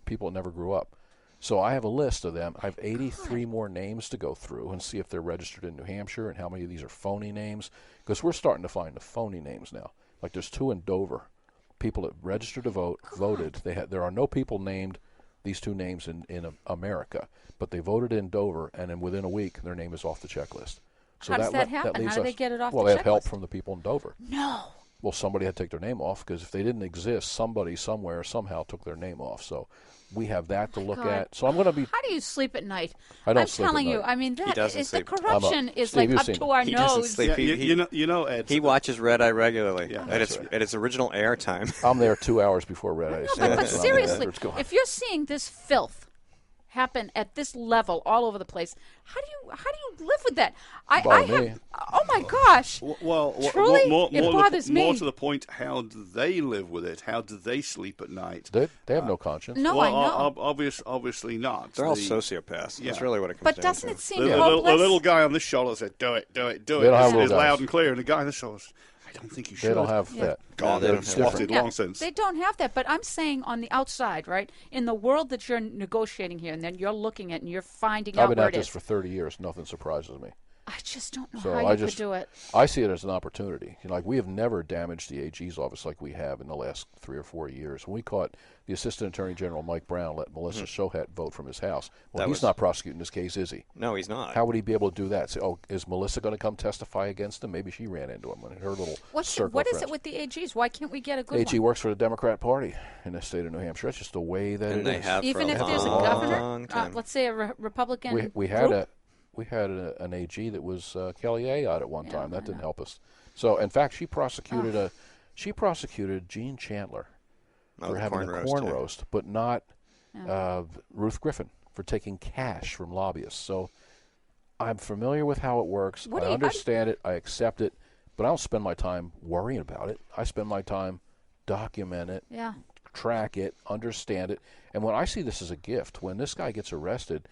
people that never grew up. So I have a list of them. I have 83 more names to go through and see if they're registered in New Hampshire and how many of these are phony names, because we're starting to find the phony names now. Like there's 2 in Dover. People that registered to vote, voted. There are no people named these 2 names in America, but they voted in Dover, and then within a week, their name is off the checklist. So how does that happen? How do they get it off the checklist? Well, they have help from the people in Dover. No. Well, somebody had to take their name off, because if they didn't exist, somebody somewhere somehow took their name off. So we have that to look at. So I'm going to be. How do you sleep at night? I don't I'm sleep at telling you. night. I mean, He that doesn't is the sleep. corruption is Steve, like you've up seen to it. our He doesn't nose. sleep. Yeah, you know, Ed. He watches Red Eye regularly. Yeah, at its original air time. I'm there 2 hours before Red Eye. No, but seriously, It's going. if you're seeing this filth happen at this level all over the place, how do you live with that? I Bother me. have. Oh my gosh! Well, Truly, more it bothers me. More to the point, how do they live with it? How do they sleep at night? They have no conscience. No, well, I know. Obviously not. They're all sociopaths. Yeah. That's really what it comes But down doesn't to. it seem The hopeless? little guy on this shoulder said, "Do it, do it, do They it." don't have It's little loud guys. and clear, and the guy on the shoulder says, "I don't think you should." They don't have that. God, they they're don't have swatted Yeah, long since. they don't have that. But I'm saying on the outside, right, in the world that you're negotiating here, and then you're looking at and you're finding I've out been where at it this is. for 30 years. Nothing surprises me. I just don't know So how I you just could do it. I see it as an opportunity. Like, we have never damaged the AG's office like we have in the last 3 or 4 years. When we caught the Assistant Attorney General Mike Brown let Melissa Shohat vote from his house, well, he's not prosecuting this case, is he? No, he's not. How would he be able to do that? Say, oh, is Melissa going to come testify against him? Maybe she ran into him in her little circle. What of is friends. it with the AGs? Why can't we get a good AG one? works for the Democrat Party in the state of New Hampshire. That's just the way that And it they is. have Even for if a there's a long governor, time. let's say a Republican We had group? an AG that was Kelly Ayotte at one time. That didn't help us. So, in fact, she prosecuted Gene Chandler for having a corn roast, but not Ruth Griffin for taking cash from lobbyists. So, I'm familiar with how it works. I understand it. I accept it, but I don't spend my time worrying about it. I spend my time document it, track it, understand it, and when I see this as a gift, when this guy gets arrested,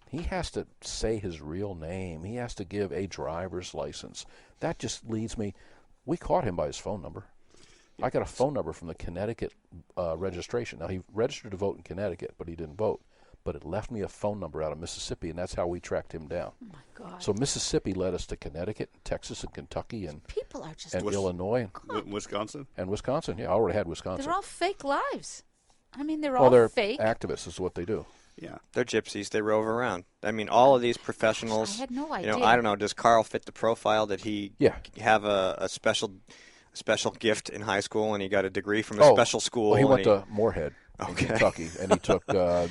he has to say his real name. He has to give a driver's license. That just leads me. We caught him by his phone number. I got a phone number from the Connecticut registration. Now, he registered to vote in Connecticut, but he didn't vote. But it left me a phone number out of Mississippi, and that's how we tracked him down. Oh, my God. So Mississippi led us to Connecticut, and Texas, and Kentucky, and people are just Illinois. Wisconsin? And Wisconsin. Yeah, I already had Wisconsin. They're all fake lives. I mean, they're well, all they're fake. activists is what they do. Yeah, they're gypsies. They rove around. I mean, all of these professionals. I had no idea. I don't know. Does Carl fit the profile? Did he have a special gift in high school, and he got a degree from a special school? Well, he went to Moorhead in Okay. Kentucky, and he took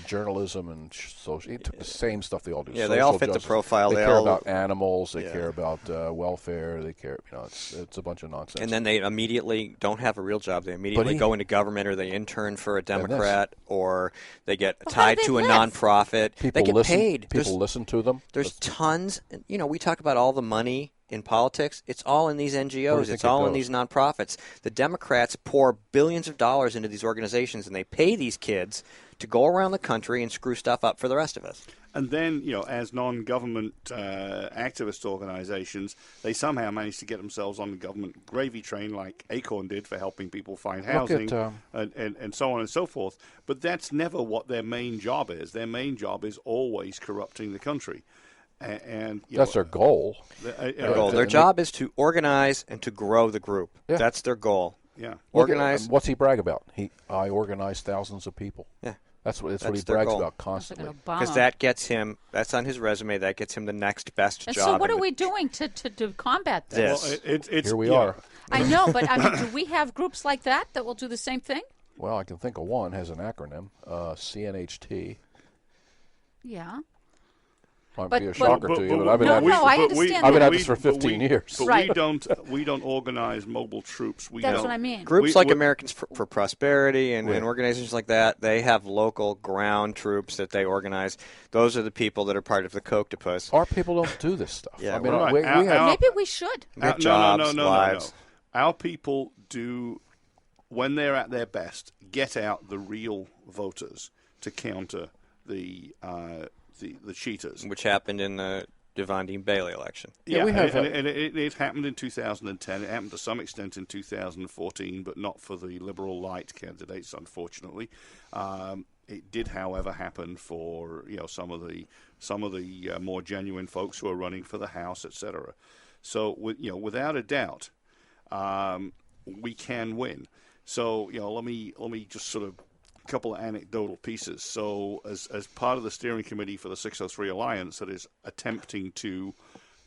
journalism and social. He took the same stuff they all do. Yeah, they all fit the justice. profile. They They care all- about animals. They Yeah. care about welfare. They care. It's a bunch of nonsense. And then they immediately don't have a real job. They immediately he- go into government, or they intern for a Democrat, or they get Well, how tied do they to a live? nonprofit. people They get listen. paid. People listen to them. There's tons. We talk about all the money in politics. It's all in these Where do you NGOs. think It's it all in goes? these nonprofits. The Democrats pour billions of dollars into these organizations, and they pay these kids to go around the country and screw stuff up for the rest of us. And then, as non-government activist organizations, they somehow manage to get themselves on the government gravy train like Acorn did for helping people find housing and so on and so forth. But that's never what their main job is. Their main job is always corrupting the country. And that's their goal. Their job is to organize and to grow the group. Yeah. That's their goal. Yeah. Organize. What's he brag about? I organized thousands of people. Yeah. That's what he their brags goal. about constantly. Because that gets him. That's on his resume. That gets him the next best And job. so what in are the- we doing to combat this? Well, Here we are. I know, but I mean, do we have groups like that will do the same thing? Well, I can think of one. Has an acronym, CNHT. Yeah. Might be a shocker to you, but I've been I I've understand been that. at this for 15 years. But Right. we don't organize mobile troops. That's what I mean. Groups like Americans for Prosperity and organizations like that, they have local ground troops that they organize. Those are the people that are part of the Coctopus. Our people don't do this stuff. Yeah, I mean, right. we have, Maybe we should. Get jobs, no. lives. Our people do, when they're at their best, get out the real voters to counter the cheaters. Which happened in the Devon Dean Bailey election. Yeah, we have and it happened in 2010. It happened to some extent in 2014, but not for the liberal light candidates, unfortunately. It did, however, happen for some of the more genuine folks who are running for the House, etc. So without a doubt, we can win. So let me just sort of couple of anecdotal pieces. So as part of the steering committee for the 603 Alliance that is attempting to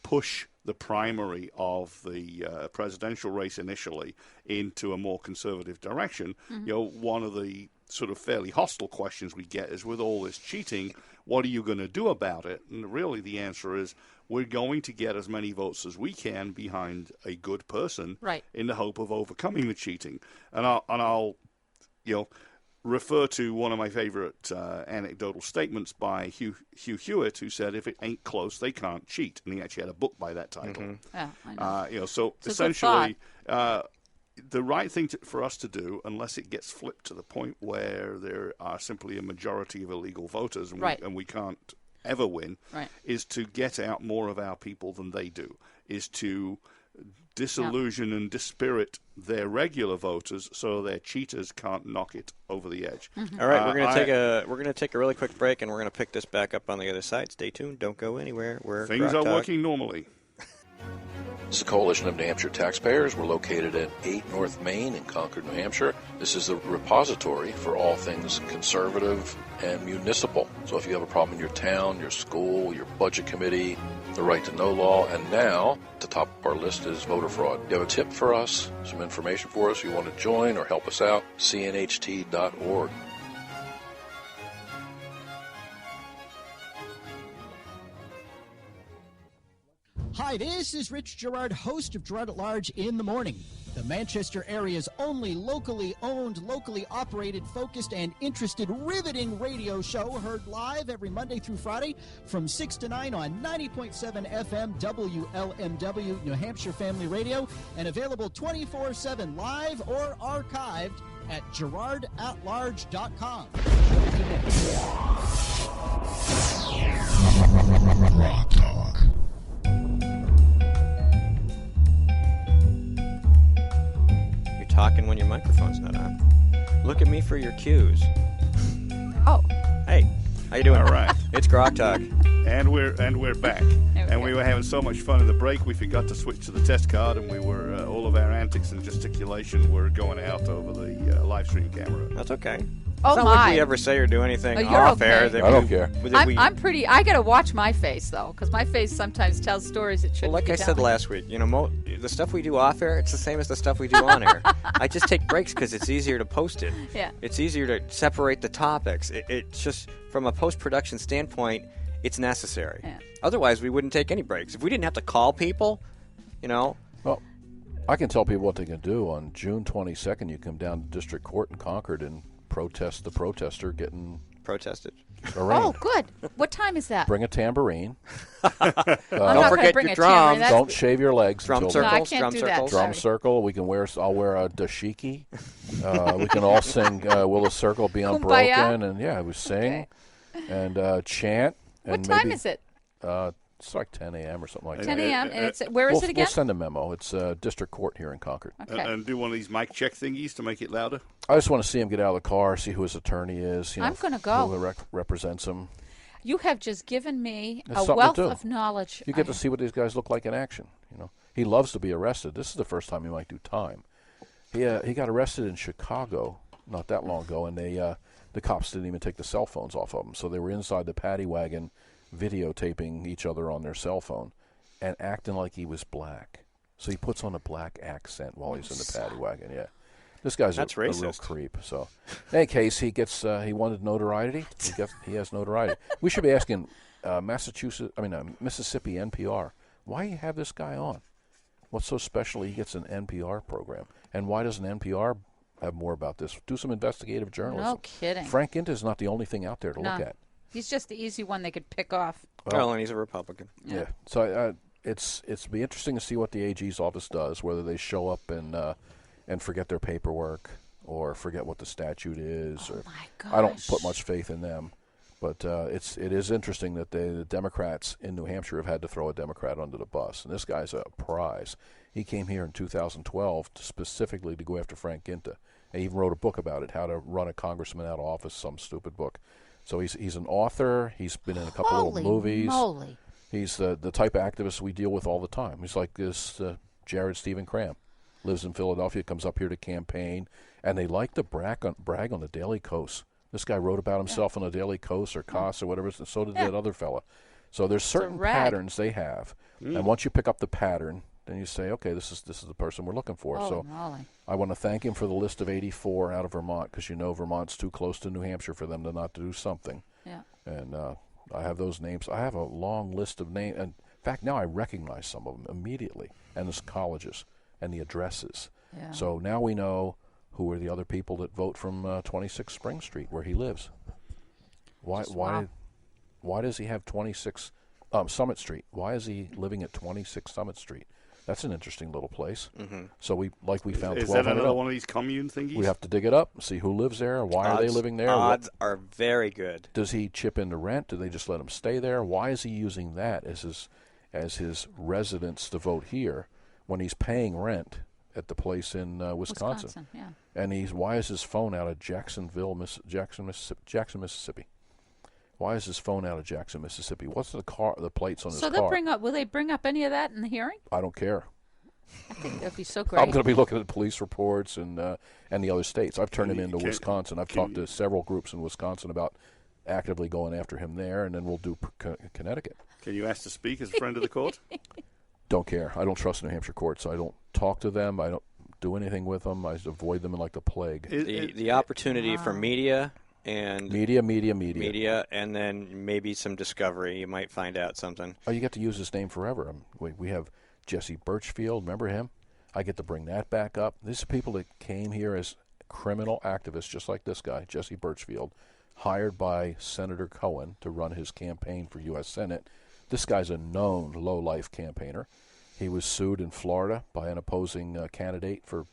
push the primary of the presidential race initially into a more conservative direction, one of the sort of fairly hostile questions we get is, with all this cheating, what are you going to do about it? And really the answer is, we're going to get as many votes as we can behind a good person, right, in the hope of overcoming the cheating. And I'll refer to one of my favorite anecdotal statements by Hugh Hewitt, who said, "If it ain't close, they can't cheat." And he actually had a book by that title. Yeah, I know. So essentially, the right thing for us to do, unless it gets flipped to the point where there are simply a majority of illegal voters and we can't ever win, is to get out more of our people than they do, is to disillusion and dispirit their regular voters so their cheaters can't knock it over the edge. All right, we're gonna take a really quick break, and we're gonna pick this back up on the other side. Stay tuned. Don't go anywhere. Things are working normally. This is a coalition of New Hampshire taxpayers. We're located at 8 North Main in Concord, New Hampshire. This is the repository for all things conservative and municipal. So if you have a problem in your town, your school, your budget committee, the right to know law, and now at the top of our list is voter fraud. You have a tip for us, some information for us, you want to join or help us out, cnht.org. Hi, this is Rich Gerard, host of Gerard at Large in the Morning, the Manchester area's only locally owned, locally operated, focused, and interested riveting radio show, heard live every Monday through Friday from 6 to 9 on 90.7 FM WLMW New Hampshire Family Radio, and available 24/7 live or archived at GerardAtLarge.com. GrokTALK. Talking when your microphone's not on. Look at me for your cues. Oh. Hey, how you doing? All right. It's GrokTALK. And we're back. We were having so much fun in the break, we forgot to switch to the test card, and we were all of our antics and gesticulation were going out over the live stream camera. That's okay. Oh, it's not like we ever say or do anything off air. Okay. I don't care. I'm pretty. I gotta watch my face though, because my face sometimes tells stories it shouldn't. Well, like be I said last week, the stuff we do off air, it's the same as the stuff we do on air. I just take breaks because it's easier to post it. Yeah. It's easier to separate the topics. It's just from a post-production standpoint, it's necessary. Yeah. Otherwise, we wouldn't take any breaks. If we didn't have to call people, Well, I can tell people what they can do. On June 22nd, you come down to District Court in Concord and protest the protester getting protested. arraigned. Oh, good. What time is that? Bring a tambourine. Don't forget your drums. Don't shave your legs. Drum circles. No, I can't do that. Drum circle. We can I'll wear a dashiki. We can all sing "Will the Circle Be Unbroken?" And we sing and chant. What time is it? It's like 10 a.m. or something like 10 that. a.m. And it's where is it again? We'll send a memo. It's District Court here in Concord. Okay. And do one of these mic check thingies to make it louder. I just want to see him get out of the car, see who his attorney is. I'm going to go. Who represents him. You have just given me It's a something wealth to do. of knowledge. You get to see what these guys look like in action. He loves to be arrested. This is the first time he might do time. He got arrested in Chicago not that long ago, and the cops didn't even take the cell phones off of him. So they were inside the paddy wagon, videotaping each other on their cell phone and acting like he was black. So he puts on a black accent while he's in the paddy wagon. Yeah, this guy's a real creep. So, in any case, he wanted notoriety. He has notoriety. We should be asking Mississippi NPR, why you have this guy on? What's so special he gets an NPR program? And why doesn't NPR have more about this? Do some investigative journalism. No kidding. Frank Ginta is not the only thing out there to look at. He's just the easy one they could pick off. Well, and he's a Republican. Yeah. So it's be interesting to see what the AG's office does, whether they show up and forget their paperwork or forget what the statute is. Oh my gosh. I don't put much faith in them. But it is interesting that the Democrats in New Hampshire have had to throw a Democrat under the bus. And this guy's a prize. He came here in 2012 specifically to go after Frank Ginta. He even wrote a book about it, how to run a congressman out of office, some stupid book. So he's an author. He's been in a couple little movies. Moly. He's the type of activist we deal with all the time. He's like this Jared Stephen Cram. Lives in Philadelphia, comes up here to campaign. And they like to brag on the Daily Kos. This guy wrote about himself on the Daily Kos or Kos or whatever, and so did that other fella. So there's certain rag. patterns they have, and once you pick up the pattern, then you say, okay, this is the person we're looking for. Holy so moly. I want to thank him for the list of 84 out of Vermont, because Vermont's too close to New Hampshire for them to not do something. Yeah. And I have those names. I have a long list of names. And in fact, now I recognize some of them immediately, and the colleges and the addresses. Yeah. So now we know who are the other people that vote from 26 Spring Street, where he lives. Why does he have 26 Summit Street? Why is he living at 26 Summit Street? That's an interesting little place. Mm-hmm. So we found. Is that another one of these commune thingies? We have to dig it up, see who lives there, why are they living there. Odds are very good. Does he chip into rent? Do they just let him stay there? Why is he using that as his residence to vote here when he's paying rent at the place in Wisconsin? Yeah. And why is his phone out of Jackson, Mississippi? Why is his phone out of Jackson, Mississippi? What's the plates on his car? So will they bring up any of that in the hearing? I don't care. I think that'd be so great. I'm going to be looking at police reports and the other states. I've turned him into Wisconsin. I've talked to several groups in Wisconsin about actively going after him there, and then we'll do Connecticut. Can you ask to speak as a friend of the court? Don't care. I don't trust New Hampshire courts. I don't talk to them. I don't do anything with them. I avoid them like the plague. The opportunity for media. And media, and then maybe some discovery. You might find out something. Oh, you get to use his name forever. We have Jesse Birchfield. Remember him? I get to bring that back up. These are people that came here as criminal activists, just like this guy, Jesse Birchfield, hired by Senator Cohen to run his campaign for U.S. Senate. This guy's a known low-life campaigner. He was sued in Florida by an opposing candidate for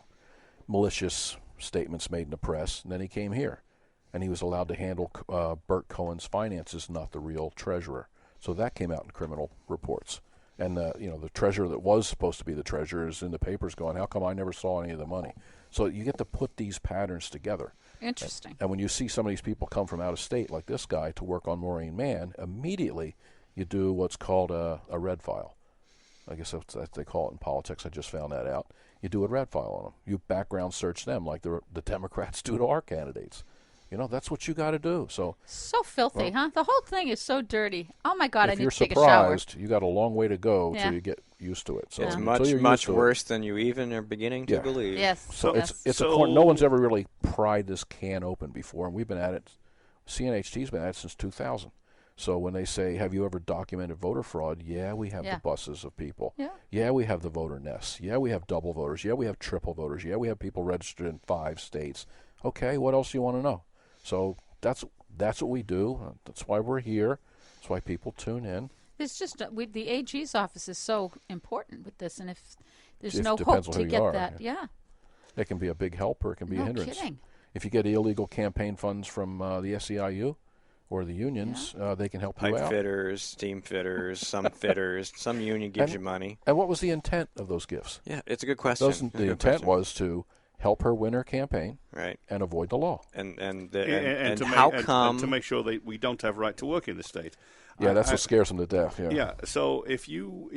malicious statements made in the press, and then he came here. And he was allowed to handle Burt Cohen's finances, not the real treasurer. So that came out in criminal reports. And the treasurer that was supposed to be the treasurer is in the papers going, how come I never saw any of the money? So you get to put these patterns together. Interesting. And when you see some of these people come from out of state, like this guy, to work on Maureen Mann, immediately you do what's called a red file. I guess that's what they call it in politics. I just found that out. You do a red file on them. You background search them like the Democrats do to our candidates. That's what you got to do. So filthy, huh? The whole thing is so dirty. Oh my God, I need to take a shower. If you're surprised, you got a long way to go till you get used to it. So it's much worse than you even are beginning to believe. Yes. So it's no one's ever really pried this can open before, and we've been at it. CNHT's been at it since 2000. So when they say, have you ever documented voter fraud? Yeah, we have the buses of people. Yeah, we have the voter nests. Yeah, we have double voters. Yeah, we have triple voters. Yeah, we have people registered in 5 states. Okay, what else do you want to know? So that's what we do. That's why we're here. That's why people tune in. It's just the AG's office is so important with this, and if there's no hope to get that, it can be a big help or it can be a hindrance. Kidding. If you get illegal campaign funds from the SEIU or the unions, they can help you out. Pipe fitters, steam fitters, some fitters, some union gives you money. And what was the intent of those gifts? Yeah, it's a good question. The intent was to help her win her campaign, right, and avoid the law, and to make sure that we don't have right to work in the state. Yeah, that's what scares them to death. Yeah. Yeah. So if you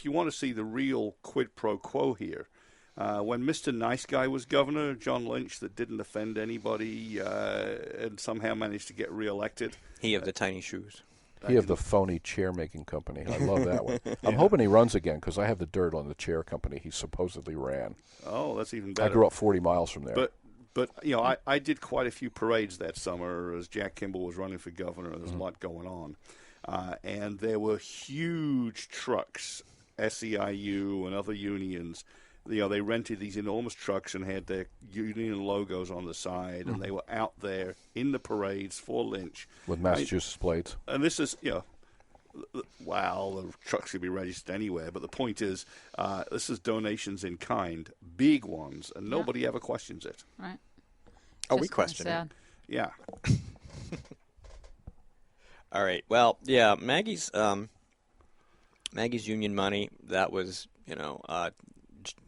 want to see the real quid pro quo here, when Mr. Nice Guy was governor, John Lynch, that didn't offend anybody and somehow managed to get reelected. He of the tiny shoes. He of the phony chair-making company. I love that one. I'm hoping he runs again because I have the dirt on the chair company he supposedly ran. Oh, that's even better. I grew up 40 miles from there. But I did quite a few parades that summer as Jack Kimball was running for governor. There's a lot going on. And there were huge trucks, SEIU and other unions. They rented these enormous trucks and had their union logos on the side, and they were out there in the parades for Lynch. With Massachusetts plates. And this is, the trucks could be registered anywhere, but the point is, this is donations in kind, big ones, and nobody ever questions it. Right. Oh, we question it. Yeah. All right. Well, yeah, Maggie's union money, that was,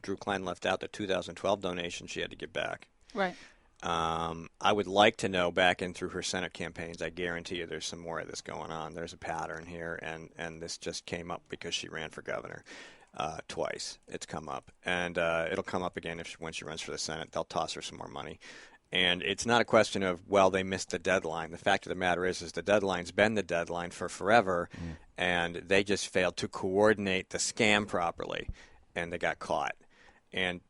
Drew Klein left out the 2012 donation she had to give back. Right. I would like to know back in through her Senate campaigns. I guarantee you there's some more of this going on. There's a pattern here, and this just came up because she ran for governor twice. It's come up, and it'll come up again when she runs for the Senate. They'll toss her some more money. And it's not a question of, well, they missed the deadline. The fact of the matter is the deadline's been the deadline for forever, and they just failed to coordinate the scam properly, and they got caught. And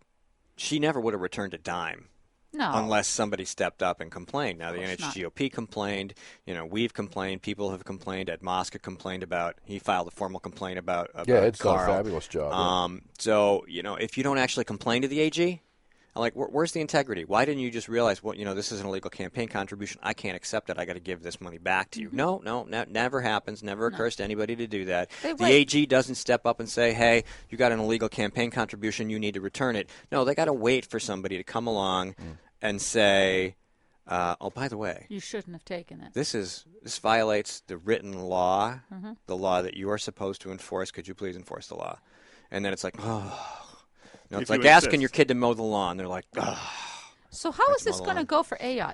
she never would have returned a dime. No. Unless somebody stepped up and complained. Now, the course not. NHGOP complained. We've complained. People have complained. Ed Mosca complained about. He filed a formal complaint about Ed's Carl. done a fabulous job. So, if you don't actually complain to the AG, I'm like, where's the integrity? Why didn't you just realize, this is an illegal campaign contribution. I can't accept it. I got to give this money back to you. No, never happens. Never occurs to anybody to do that. The AG doesn't step up and say, hey, you got an illegal campaign contribution. You need to return it. No, they got to wait for somebody to come along and say, oh, by the way, you shouldn't have taken it. This violates the written law, the law that you are supposed to enforce. Could you please enforce the law? And then it's like, oh. It's like asking your kid to mow the lawn. They're like, oh. So how is this going to go for Ayotte?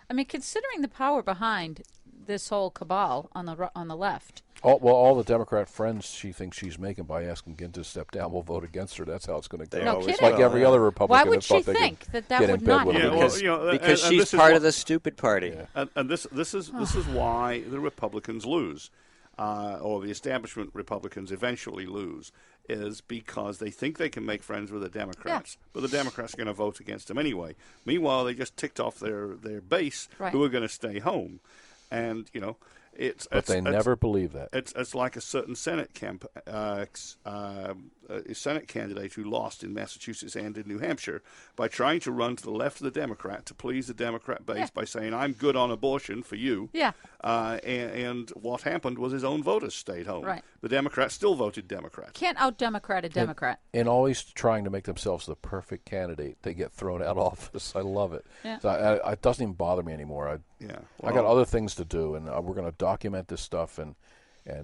I mean, considering the power behind this whole cabal on the left. All the Democrat friends she thinks she's making by asking Ginn to step down will vote against her. That's how it's going to go. No kidding. It's like every other Republican. Why would she think that would not happen? Because she's part of the stupid party. Yeah. And this is why the Republicans lose, or the establishment Republicans eventually lose, is because they think they can make friends with the Democrats, but the Democrats are going to vote against them anyway. Meanwhile, they just ticked off their base, who are going to stay home, and they never believe that. It's like a certain Senate Senate candidate who lost in Massachusetts and in New Hampshire by trying to run to the left of the Democrat to please the Democrat base by saying, I'm good on abortion for you. Yeah. And what happened was his own voters stayed home. Right. The Democrats still voted Democrat. Can't out-Democrat a Democrat. And always trying to make themselves the perfect candidate, they get thrown out of office. I love it. Yeah. So it doesn't even bother me anymore. I got other things to do, and we're going to document this stuff, and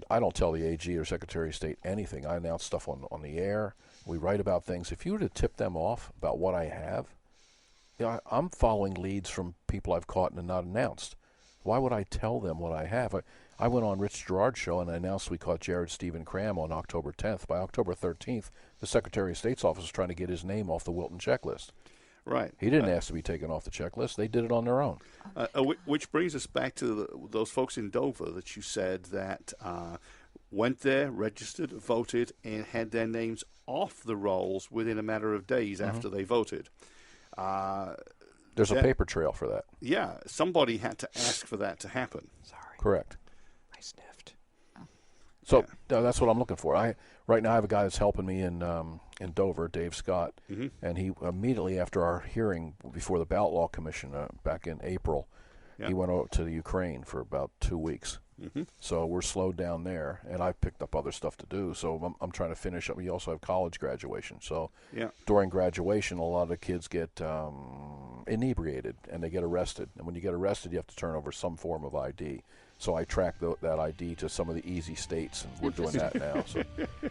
I don't tell the AG or Secretary of State anything. I announce stuff on the air. We write about things. If you were to tip them off about what I have, I'm following leads from people I've caught and not announced. Why would I tell them what I have? I went on Rich Girard's show and I announced we caught Jared Stephen Cram on October 10th. By October 13th, the Secretary of State's office was trying to get his name off the Wilton checklist. Right. He didn't ask to be taken off the checklist. They did it on their own. Which brings us back to those folks in Dover that you said that went there, registered, voted, and had their names off the rolls within a matter of days after they voted. There's a paper trail for that. Yeah. Somebody had to ask for that to happen. Sorry. Correct. I sniffed. So that's what I'm looking for. Right now I have a guy that's helping me in Dover, Dave Scott, and he immediately after our hearing before the Ballot Law Commission back in April, he went out to the Ukraine for about 2 weeks. So we're slowed down there, and I've picked up other stuff to do. So I'm trying to finish up. We also have college graduation. So during graduation, a lot of the kids get inebriated, and they get arrested. And when you get arrested, you have to turn over some form of ID. So I track that ID to some of the easy states, and we're doing that now. So,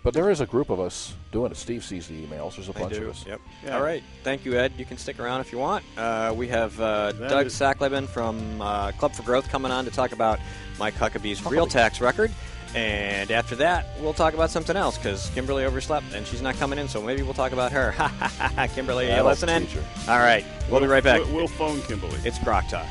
but there is a group of us doing it. Steve sees the emails. There's a bunch of us. Yep. Yeah. All right. Thank you, Ed. You can stick around if you want. We have Doug Sachletben from Club for Growth coming on to talk about Mike Huckabee's real tax record. And after that, we'll talk about something else because Kimberly overslept and she's not coming in, so maybe we'll talk about her. Kimberly, you listening? All right. We'll be right back. We'll phone Kimberly. It's GrokTALK.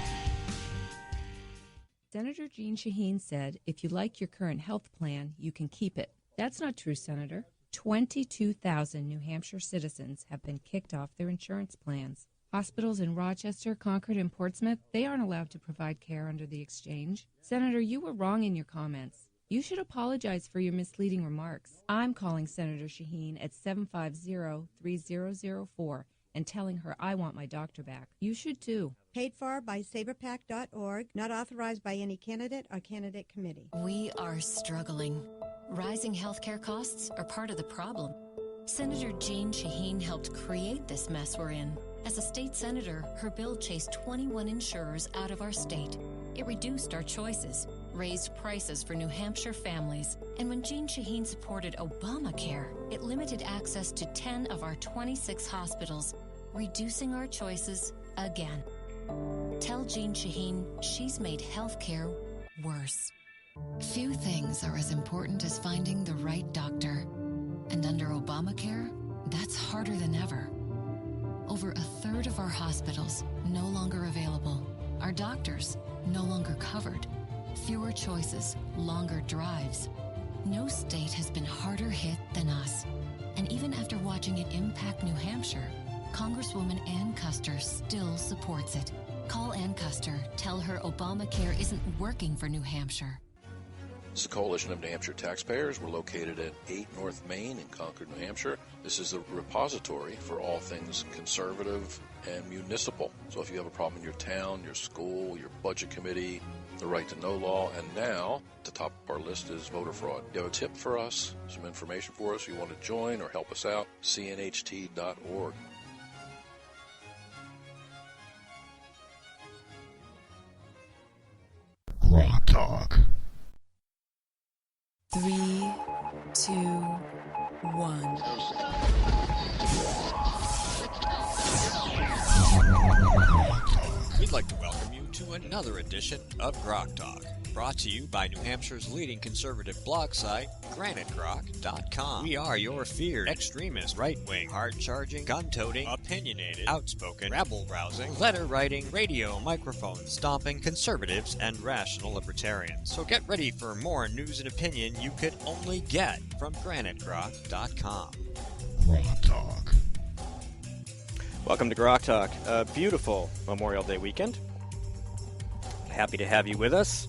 Senator Jeanne Shaheen said, if you like your current health plan, you can keep it. That's not true, Senator. 22,000 New Hampshire citizens have been kicked off their insurance plans. Hospitals in Rochester, Concord, and Portsmouth, they aren't allowed to provide care under the exchange. Senator, you were wrong in your comments. You should apologize for your misleading remarks. I'm calling Senator Shaheen at 750-3004 and telling her I want my doctor back. You should too. Paid for by SaberPac.org, not authorized by any candidate or candidate committee. We are struggling. Rising healthcare costs are part of the problem. Senator Jeanne Shaheen helped create this mess we're in. As a state senator, her bill chased 21 insurers out of our state. It reduced our choices, raised prices for New Hampshire families, and when Jeanne Shaheen supported Obamacare, it limited access to 10 of our 26 hospitals, reducing our choices again. Tell Jeanne Shaheen she's made healthcare worse. Few things are as important as finding the right doctor. And under Obamacare, that's harder than ever. Over a third of our hospitals no longer available. Our doctors no longer covered. Fewer choices, longer drives. No state has been harder hit than us. And even after watching it impact New Hampshire, Congresswoman Ann Custer still supports it. Call Ann Custer. Tell her Obamacare isn't working for New Hampshire. This is the Coalition of New Hampshire Taxpayers. We're located at 8 North Main in Concord, New Hampshire. This is the repository for all things conservative and municipal. So if you have a problem in your town, your school, your budget committee, the right to know law, and now the top of our list is voter fraud. You have a tip for us, some information for us, you want to join or help us out, cnht.org. GrokTALK. 3, 2, 1. We'd like to welcome you to another edition of GrokTALK, brought to you by New Hampshire's leading conservative blog site, GraniteGrok.com. We are your feared extremist, right-wing, hard-charging, gun-toting, opinionated, outspoken, rabble-rousing, letter-writing, radio microphone stomping conservatives and rational libertarians. So get ready for more news and opinion you could only get from GraniteGrok.com. GrokTALK. Welcome to GrokTALK. A beautiful Memorial Day weekend. Happy to have you with us.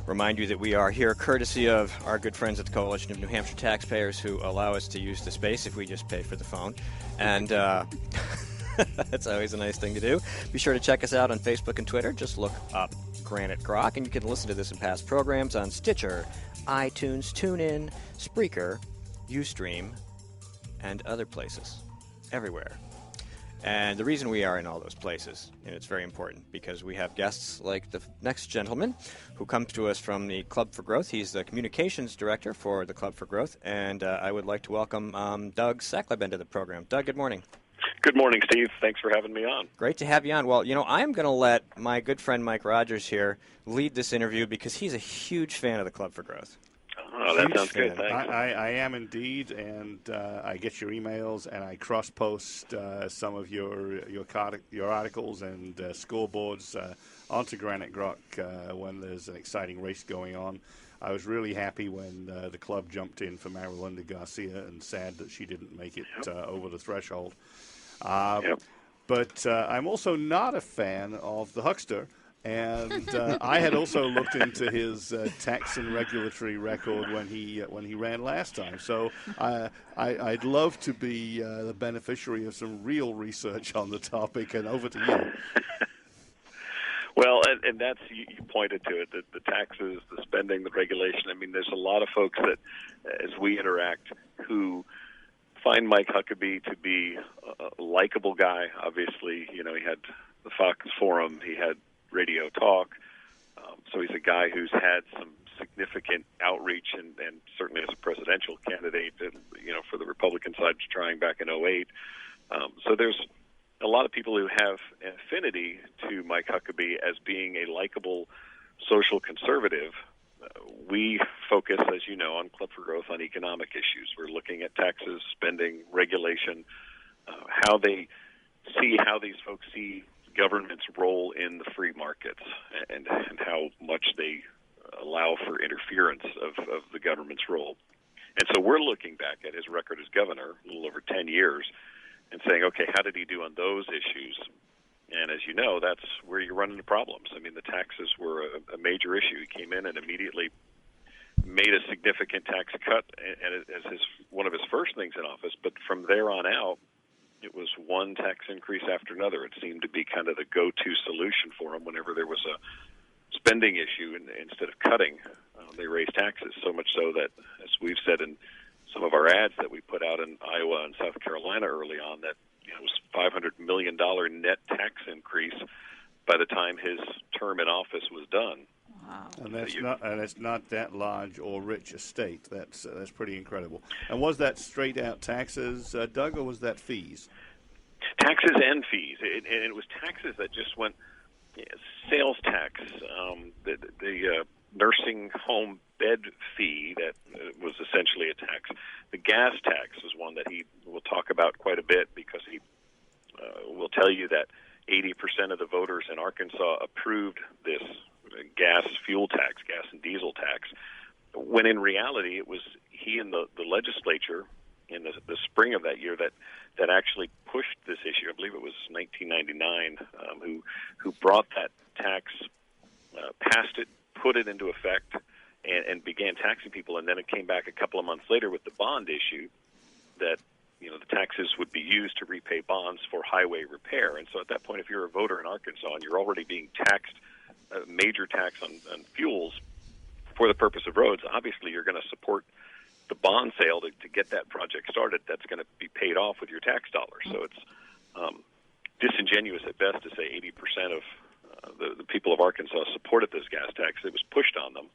Remind you that we are here courtesy of our good friends at the Coalition of New Hampshire Taxpayers who allow us to use the space if we just pay for the phone. And that's always a nice thing to do. Be sure to check us out on Facebook and Twitter. Just look up Granite Grok, and you can listen to this in past programs on Stitcher, iTunes, TuneIn, Spreaker, Ustream, and other places. Everywhere. And the reason we are in all those places, and it's very important, because we have guests like the next gentleman who comes to us from the Club for Growth. He's the communications director for the Club for Growth, and I would like to welcome Doug Sachletben to the program. Doug, good morning. Good morning, Steve. Thanks for having me on. Great to have you on. Well, I'm going to let my good friend Mike Rogers here lead this interview because he's a huge fan of the Club for Growth. Oh, that sounds good. Thanks. I am indeed, and I get your emails, and I cross-post some of your articles and scoreboards onto Granite Grok when there's an exciting race going on. I was really happy when the club jumped in for Marilinda Garcia, and sad that she didn't make it over the threshold. But I'm also not a fan of the huckster. And I had also looked into his tax and regulatory record when he ran last time. So I'd love to be the beneficiary of some real research on the topic. And over to you. Well, and that's you pointed to it, the taxes, the spending, the regulation. I mean, there's a lot of folks that, as we interact, who find Mike Huckabee to be a likable guy. Obviously, he had the Fox Forum. He had Radio Talk. So he's a guy who's had some significant outreach and certainly as a presidential candidate, for the Republican side trying back in 2008. So there's a lot of people who have an affinity to Mike Huckabee as being a likable social conservative. We focus, as you know, on Club for Growth on economic issues. We're looking at taxes, spending, regulation, how these folks see government's role in the free markets and how much they allow for interference of the government's role. And so we're looking back at his record as governor, a little over 10 years, and saying, okay, how did he do on those issues? And as you know, that's where you run into problems. I mean, the taxes were a major issue. He came in and immediately made a significant tax cut as one of his first things in office. But from there on out, it was one tax increase after another. It seemed to be kind of the go-to solution for him whenever there was a spending issue. And instead of cutting, they raised taxes, so much so that, as we've said in some of our ads that we put out in Iowa and South Carolina early on, that it was $500 million net tax increase by the time his term in office was done. Wow. And it's not that large or rich a state. That's pretty incredible. And was that straight out taxes, Doug, or was that fees? Taxes and fees, and it was taxes that just went sales tax, the nursing home bed fee that was essentially a tax. The gas tax was one that he will talk about quite a bit because he will tell you that 80% of the voters in Arkansas approved this gas fuel tax, gas and diesel tax, when in reality it was he and the legislature in the spring of that year that actually pushed this issue. I believe it was 1999 who brought that tax, passed it, put it into effect, and began taxing people. And then it came back a couple of months later with the bond issue that the taxes would be used to repay bonds for highway repair. And so at that point, if you're a voter in Arkansas and you're already being taxed, a major tax on fuels for the purpose of roads, obviously you're going to support the bond sale to get that project started. That's going to be paid off with your tax dollars. So it's disingenuous at best to say 80% of the people of Arkansas supported this gas tax. It was pushed on them.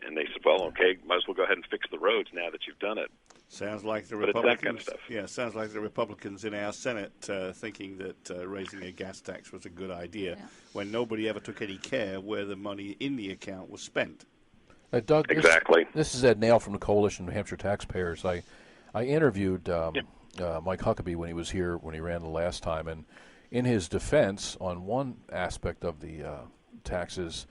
And they said, well, okay, might as well go ahead and fix the roads now that you've done it. Sounds like the But it's Republicans. that kind of stuff. Yeah, sounds like the Republicans in our Senate thinking that raising a gas tax was a good idea when nobody ever took any care where the money in the account was spent. Doug, exactly. This is Ed Nail from the Coalition of New Hampshire Taxpayers. I interviewed Mike Huckabee when he was here when he ran the last time, and in his defense on one aspect of the taxes,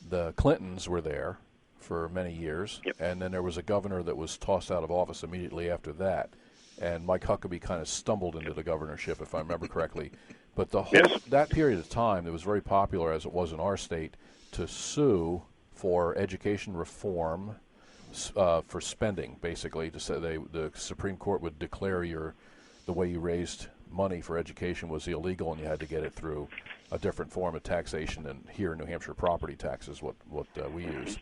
the Clintons were there for many years, and then there was a governor that was tossed out of office immediately after that, and Mike Huckabee kind of stumbled into the governorship, if I remember correctly. But the whole that period of time, it was very popular, as it was in our state, to sue for education reform for spending, basically, to say the Supreme Court would declare the way you raised money for education was illegal, and you had to get it through a different form of taxation. And here in New Hampshire, property tax is what we use.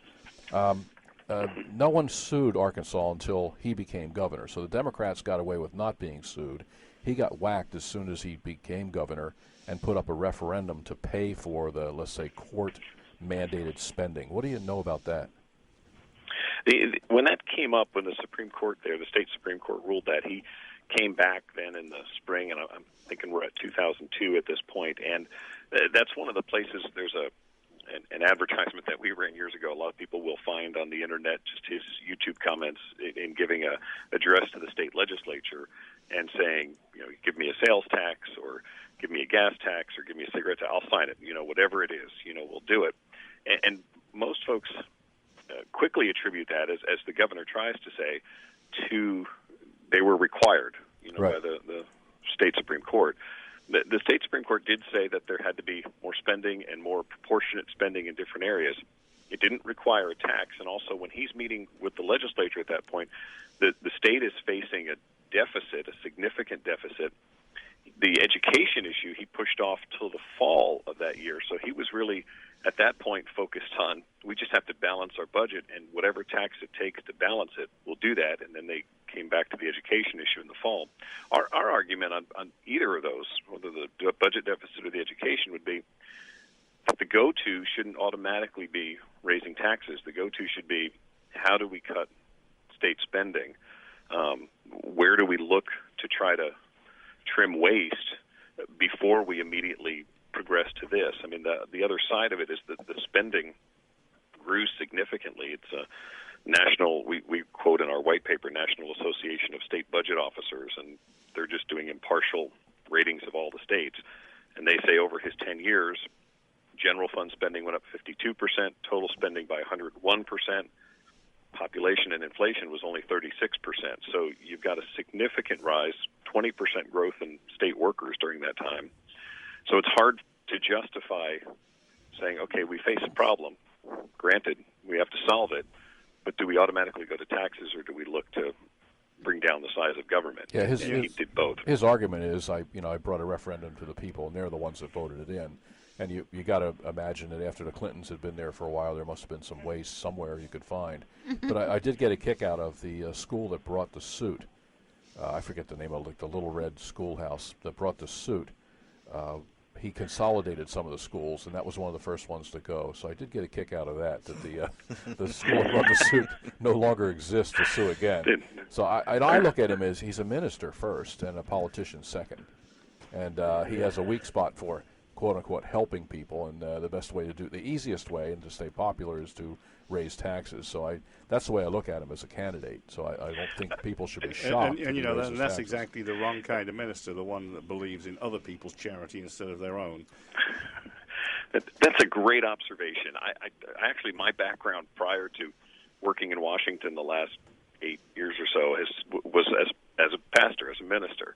No one sued Arkansas until he became governor. So the Democrats got away with not being sued. He got whacked as soon as he became governor and put up a referendum to pay for the, let's say, court-mandated spending. What do you know about that? When that came up, when the Supreme Court there, the state Supreme Court ruled that, he came back then in the spring, and I'm thinking we're at 2002 at this point, and that's one of the places there's an advertisement that we ran years ago. A lot of people will find on the internet just his YouTube comments in giving a address to the state legislature and saying, give me a sales tax or give me a gas tax or give me a cigarette tax. I'll sign it. Whatever it is, we'll do it. And most folks quickly attribute that, as the governor tries to say, to they were required, by the state Supreme Court. The state Supreme Court did say that there had to be more spending and more proportionate spending in different areas. It didn't require a tax, and also when he's meeting with the legislature at that point, the state is facing a deficit, a significant deficit. The education issue he pushed off till the fall of that year, so he was really at that point focused on, we just have to balance our budget, and whatever tax it takes to balance it, we'll do that. And then they came back to the education issue in the fall. Our argument on either of those, whether the budget deficit or the education, would be that the go-to shouldn't automatically be raising taxes. The go-to should be, how do we cut state spending? Where do we look to try to trim waste before we immediately progress to this? I mean, the other side of it is that the spending grew significantly. It's a national, we quote in our white paper, National Association of State Budget Officers, and they're just doing impartial ratings of all the states. And they say over his 10 years, general fund spending went up 52%, total spending by 101%, population and inflation was only 36%. So you've got a significant rise, 20% growth in state workers during that time. So it's hard to justify saying, okay, we face a problem. Granted, we have to solve it, but do we automatically go to taxes, or do we look to bring down the size of government? Yeah, he did both. His argument is, I brought a referendum to the people, and they're the ones that voted it in. And you got to imagine that after the Clintons had been there for a while, there must have been some waste somewhere you could find. But I did get a kick out of the school that brought the suit. I forget the name of it, like the Little Red Schoolhouse that brought the suit. He consolidated some of the schools, and that was one of the first ones to go. So I did get a kick out of that the school that brought the suit no longer exists to sue again. So I look at him as he's a minister first and a politician second. And he has a weak spot for, quote-unquote, helping people, and the best way to do the easiest way and to stay popular is to raise taxes. So that's the way I look at him as a candidate. So I don't think people should be shocked. And that's exactly the wrong kind of minister, the one that believes in other people's charity instead of their own. That's a great observation. I actually, my background prior to working in Washington the last 8 years or so was as a pastor, as a minister.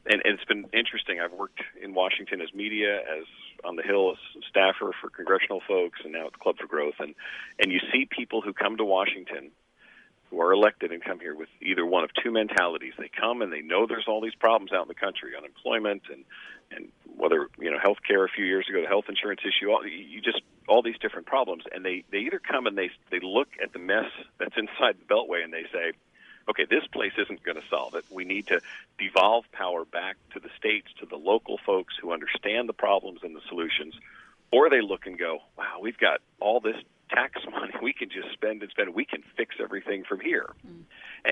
And it's been interesting. I've worked in Washington as media, as on the Hill as staffer for congressional folks, and now at the Club for Growth. And you see people who come to Washington who are elected and come here with either one of two mentalities. They come and they know there's all these problems out in the country, unemployment and whether, health care a few years ago, the health insurance issue, all these different problems. And they either come and they look at the mess that's inside the Beltway and they say, okay, this place isn't going to solve it. We need to devolve power back to the states, to the local folks who understand the problems and the solutions. Or they look and go, wow, we've got all this tax money. We can just spend and spend. We can fix everything from here.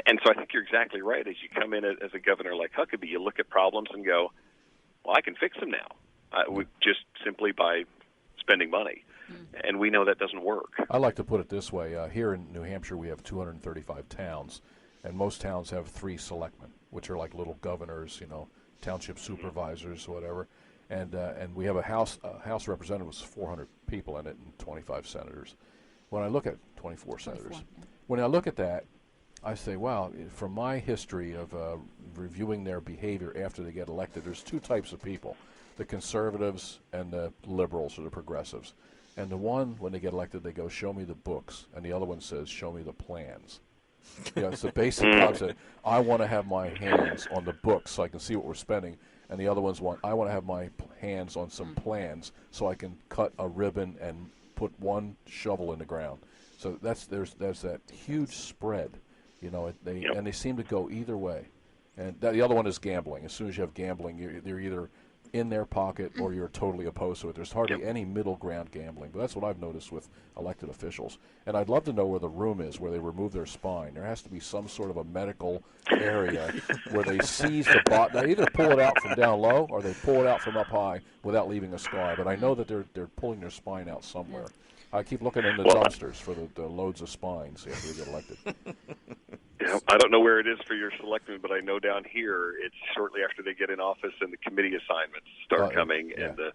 And so I think you're exactly right. As you come in as a governor like Huckabee, you look at problems and go, well, I can fix them now, just simply by spending money. And we know that doesn't work. I like to put it this way. Here in New Hampshire, we have 235 towns. And most towns have 3 selectmen, which are like little governors, township supervisors, whatever. And we have a House representative with 400 people in it and 25 senators. When I look at 24 senators, when I look at that, I say, wow, from my history of reviewing their behavior after they get elected, there's 2 types of people, the conservatives and the liberals or the progressives. And the one, when they get elected, they go, show me the books. And the other one says, show me the plans. It's the basic concept. I want to have my hands on the books so I can see what we're spending, and the other ones I want to have my hands on some plans so I can cut a ribbon and put one shovel in the ground. So there's that huge spread, and they seem to go either way. And the other one is gambling. As soon as you have gambling, they're either in their pocket or you're totally opposed to it. There's hardly any middle ground gambling. But that's what I've noticed with elected officials. And I'd love to know where the room is where they remove their spine. There has to be some sort of a medical area where they seize the bot. They either pull it out from down low or they pull it out from up high without leaving a scar. But I know that they're pulling their spine out somewhere. I keep looking in the dumpsters for the loads of spines after they get elected. I don't know where it is for your selectmen, but I know down here it's shortly after they get in office and the committee assignments start coming, and the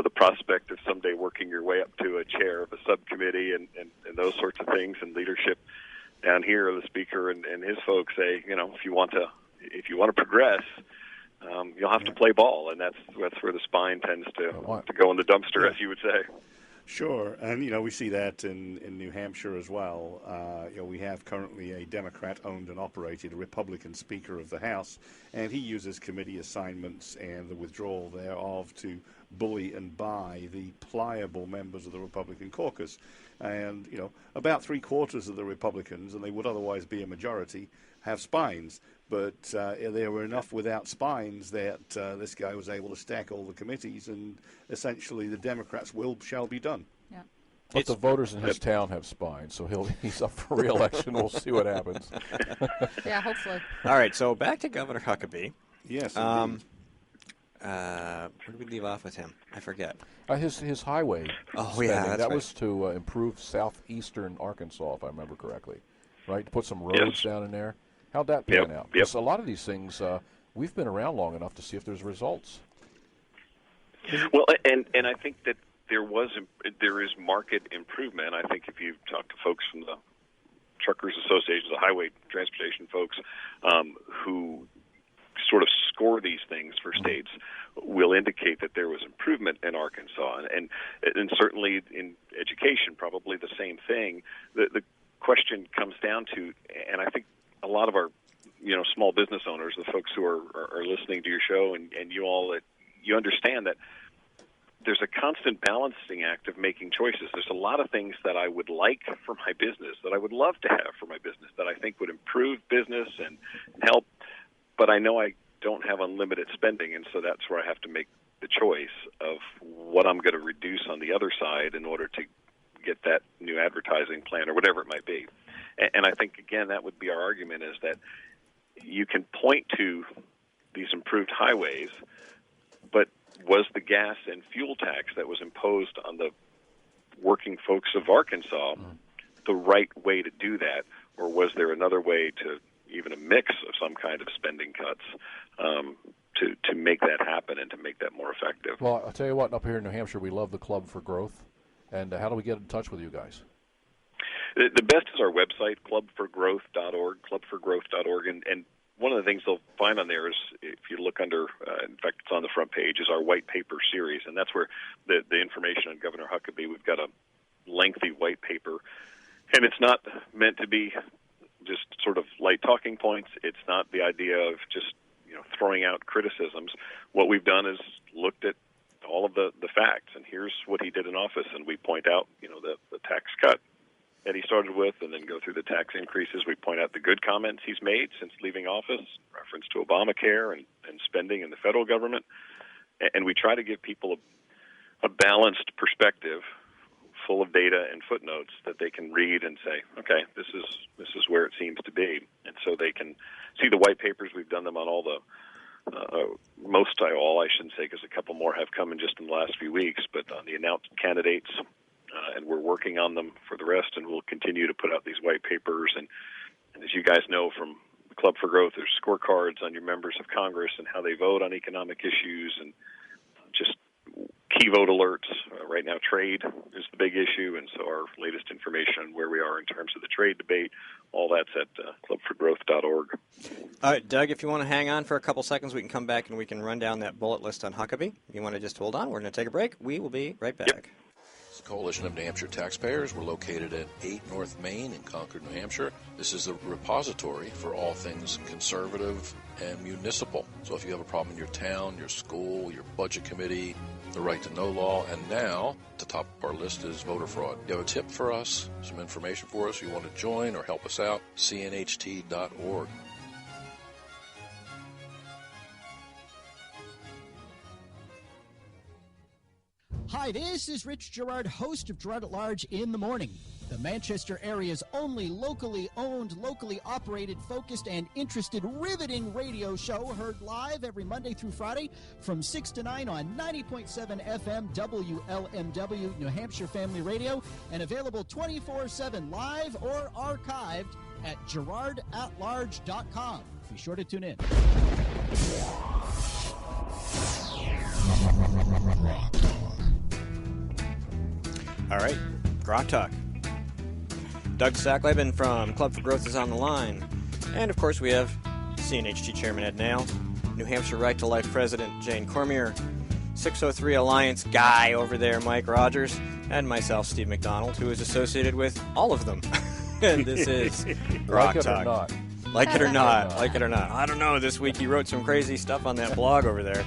prospect of someday working your way up to a chair of a subcommittee and those sorts of things, and leadership down here. The speaker and his folks say, if you want to progress, you'll have to play ball, and that's where the spine tends to go in the dumpster, as you would say. Sure, and we see that in New Hampshire as well. We have currently a Democrat-owned and operated Republican Speaker of the House, and he uses committee assignments and the withdrawal thereof to bully and buy the pliable members of the Republican caucus. And about 3/4 of the Republicans, and they would otherwise be a majority, have spines. But there were enough without spines that this guy was able to stack all the committees, and essentially the Democrats' will shall be done. Yeah. But the voters in his town have spines, so he's up for re-election. We'll see what happens. Yeah, hopefully. All right, so back to Governor Huckabee. Yes, where did we leave off with him? I forget. His highway spending, that's that right. was to improve southeastern Arkansas, if I remember correctly, right? To put some roads down in there. How'd that pan out? Because a lot of these things, we've been around long enough to see if there's results. Well, and I think that there is market improvement. I think if you talk to folks from the Truckers Association, the highway transportation folks, who sort of score these things for states, will indicate that there was improvement in Arkansas, and certainly in education, probably the same thing. The question comes down to, and I think a lot of our, small business owners, the folks who are listening to your show, and you all, you understand that there's a constant balancing act of making choices. There's a lot of things that I would like for my business, that I would love to have for my business, that I think would improve business and help, but I know I don't have unlimited spending, and so that's where I have to make the choice of what I'm going to reduce on the other side in order to get that new advertising plan or whatever it might be. And I think, again, that would be our argument, is that you can point to these improved highways, but was the gas and fuel tax that was imposed on the working folks of Arkansas the right way to do that, or was there another way to even a mix of some kind of spending cuts to make that happen and to make that more effective? Well, I'll tell you what, up here in New Hampshire, we love the Club for Growth. And how do we get in touch with you guys? The best is our website, clubforgrowth.org, clubforgrowth.org. And one of the things they'll find on there is, if you look under, in fact, it's on the front page, is our white paper series. And that's where the information on Governor Huckabee, we've got a lengthy white paper. And it's not meant to be just sort of light talking points. It's not the idea of just, throwing out criticisms. What we've done is looked at all of the facts, and here's what he did in office. And we point out, the tax cut that he started with, and then go through the tax increases. We point out the good comments he's made since leaving office, reference to Obamacare and spending in the federal government. And we try to give people a balanced perspective, full of data and footnotes that they can read and say, okay, this is where it seems to be. And so they can see the white papers. We've done them on all the all, I shouldn't say, because a couple more have come in just in the last few weeks, but on the announced candidates, and we're working on them for the rest, and we'll continue to put out these white papers. And as you guys know from the Club for Growth, there's scorecards on your members of Congress and how they vote on economic issues, and just key vote alerts. Right now, trade is the big issue, and so our latest information on where we are in terms of the trade debate, all that's at clubforgrowth.org. All right, Doug, if you want to hang on for a couple seconds, we can come back and we can run down that bullet list on Huckabee. If you want to just hold on, we're going to take a break. We will be right back. Yep. It's the Coalition of New Hampshire Taxpayers. We're located at 8 North Main in Concord, New Hampshire. This is a repository for all things conservative and municipal. So if you have a problem in your town, your school, your budget committee, the right to know law, and now at the top of our list is voter fraud. You have a tip for us, some information for us, you want to join or help us out, cnht.org. Hi, this is Rich Gerard, host of Gerard at Large in the Morning, the Manchester area's only locally owned, locally operated, focused, and interested, riveting radio show, heard live every Monday through Friday from 6 to 9 on 90.7 FM WLMW, New Hampshire Family Radio, and available 24/7 live or archived at GerardAtLarge.com. Be sure to tune in. All right, GrokTALK. Doug Sachletben from Club for Growth is on the line. And, of course, we have CNHT Chairman Ed Nail, New Hampshire Right to Life President Jane Cormier, 603 Alliance guy over there, Mike Rogers, and myself, Steve McDonald, who is associated with all of them. And this is GrokTALK. Like it or not. Like it or not. I don't know. This week he wrote some crazy stuff on that blog over there.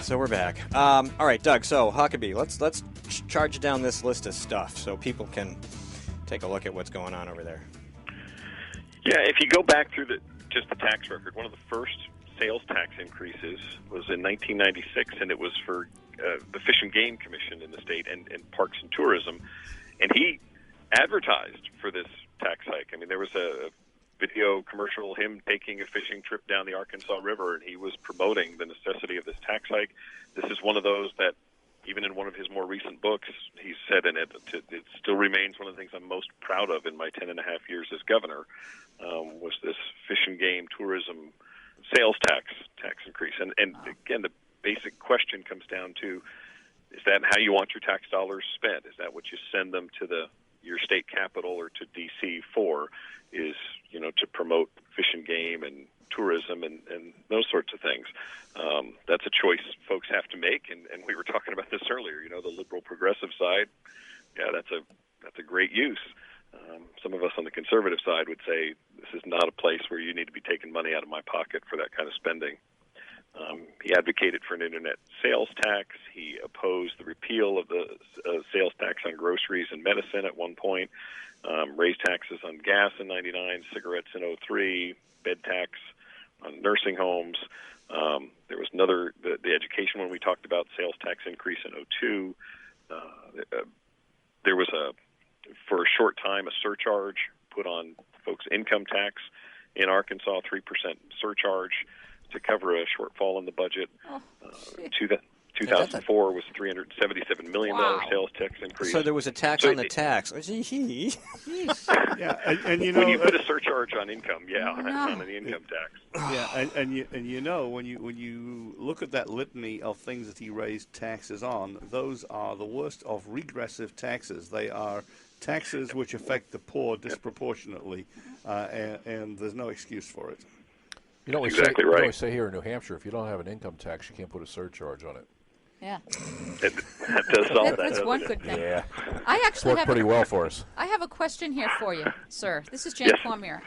So we're back. All right, Doug. So Huckabee, let's charge down this list of stuff so people can take a look at what's going on over there. Yeah, if you go back through just the tax record, one of the first sales tax increases was in 1996, and it was for the Fish and Game Commission in the state and Parks and Tourism, and he advertised for this tax hike. I mean, there was a video commercial, him taking a fishing trip down the Arkansas River, and he was promoting the necessity of this tax hike. This is one of those that, even in one of his more recent books, he said in it, it still remains one of the things I'm most proud of in my 10 and a half years as governor, was this fish and game tourism sales tax increase. And again, the basic question comes down to, is that how you want your tax dollars spent? Is that what you send them to your state capital or to D.C. for, is, to promote fish and game and tourism and those sorts of things? That's a choice folks have to make, and we were talking about this earlier. The liberal progressive side, yeah, that's a great use. Some of us on the conservative side would say this is not a place where you need to be taking money out of my pocket for that kind of spending. He advocated for an internet sales tax. He opposed the repeal of the sales tax on groceries and medicine at one point, raised taxes on gas in 99, cigarettes in 03, bed tax on nursing homes. There was the education one we talked about, sales tax increase in 02. There was for a short time, a surcharge put on folks' income tax in Arkansas, 3% surcharge to cover a shortfall in the budget. 2004 was $377 million sales tax increase. So there was a tax on the tax. Yeah, and you know, when you put a surcharge on income, on an income tax. Yeah, and you know, when you look at that litany of things that he raised taxes on, those are the worst of regressive taxes. They are taxes which affect the poor disproportionately, and there's no excuse for it. You know, exactly right. You always say here in New Hampshire, if you don't have an income tax, you can't put a surcharge on it. Yeah. That does solve that. That's one good thing. Yeah. I actually worked pretty well for us. I have a question here for you, sir. This is Jane Cormier.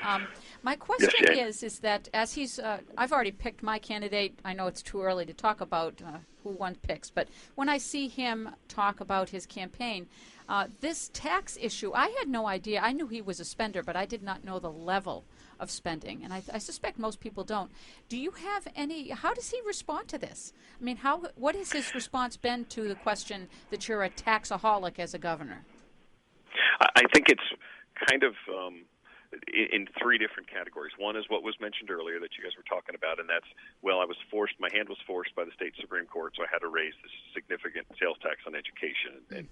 My question is that as he's, I've already picked my candidate. I know it's too early to talk about who one picks, but when I see him talk about his campaign, this tax issue, I had no idea. I knew he was a spender, but I did not know the level of spending, and I suspect most people don't. Do you have any? How does he respond to this? I mean, what has his response been to the question that you're a taxaholic as a governor? I think it's kind of in three different categories. One is what was mentioned earlier that you guys were talking about, and that's, well, my hand was forced by the state Supreme Court, so I had to raise this significant sales tax on education, and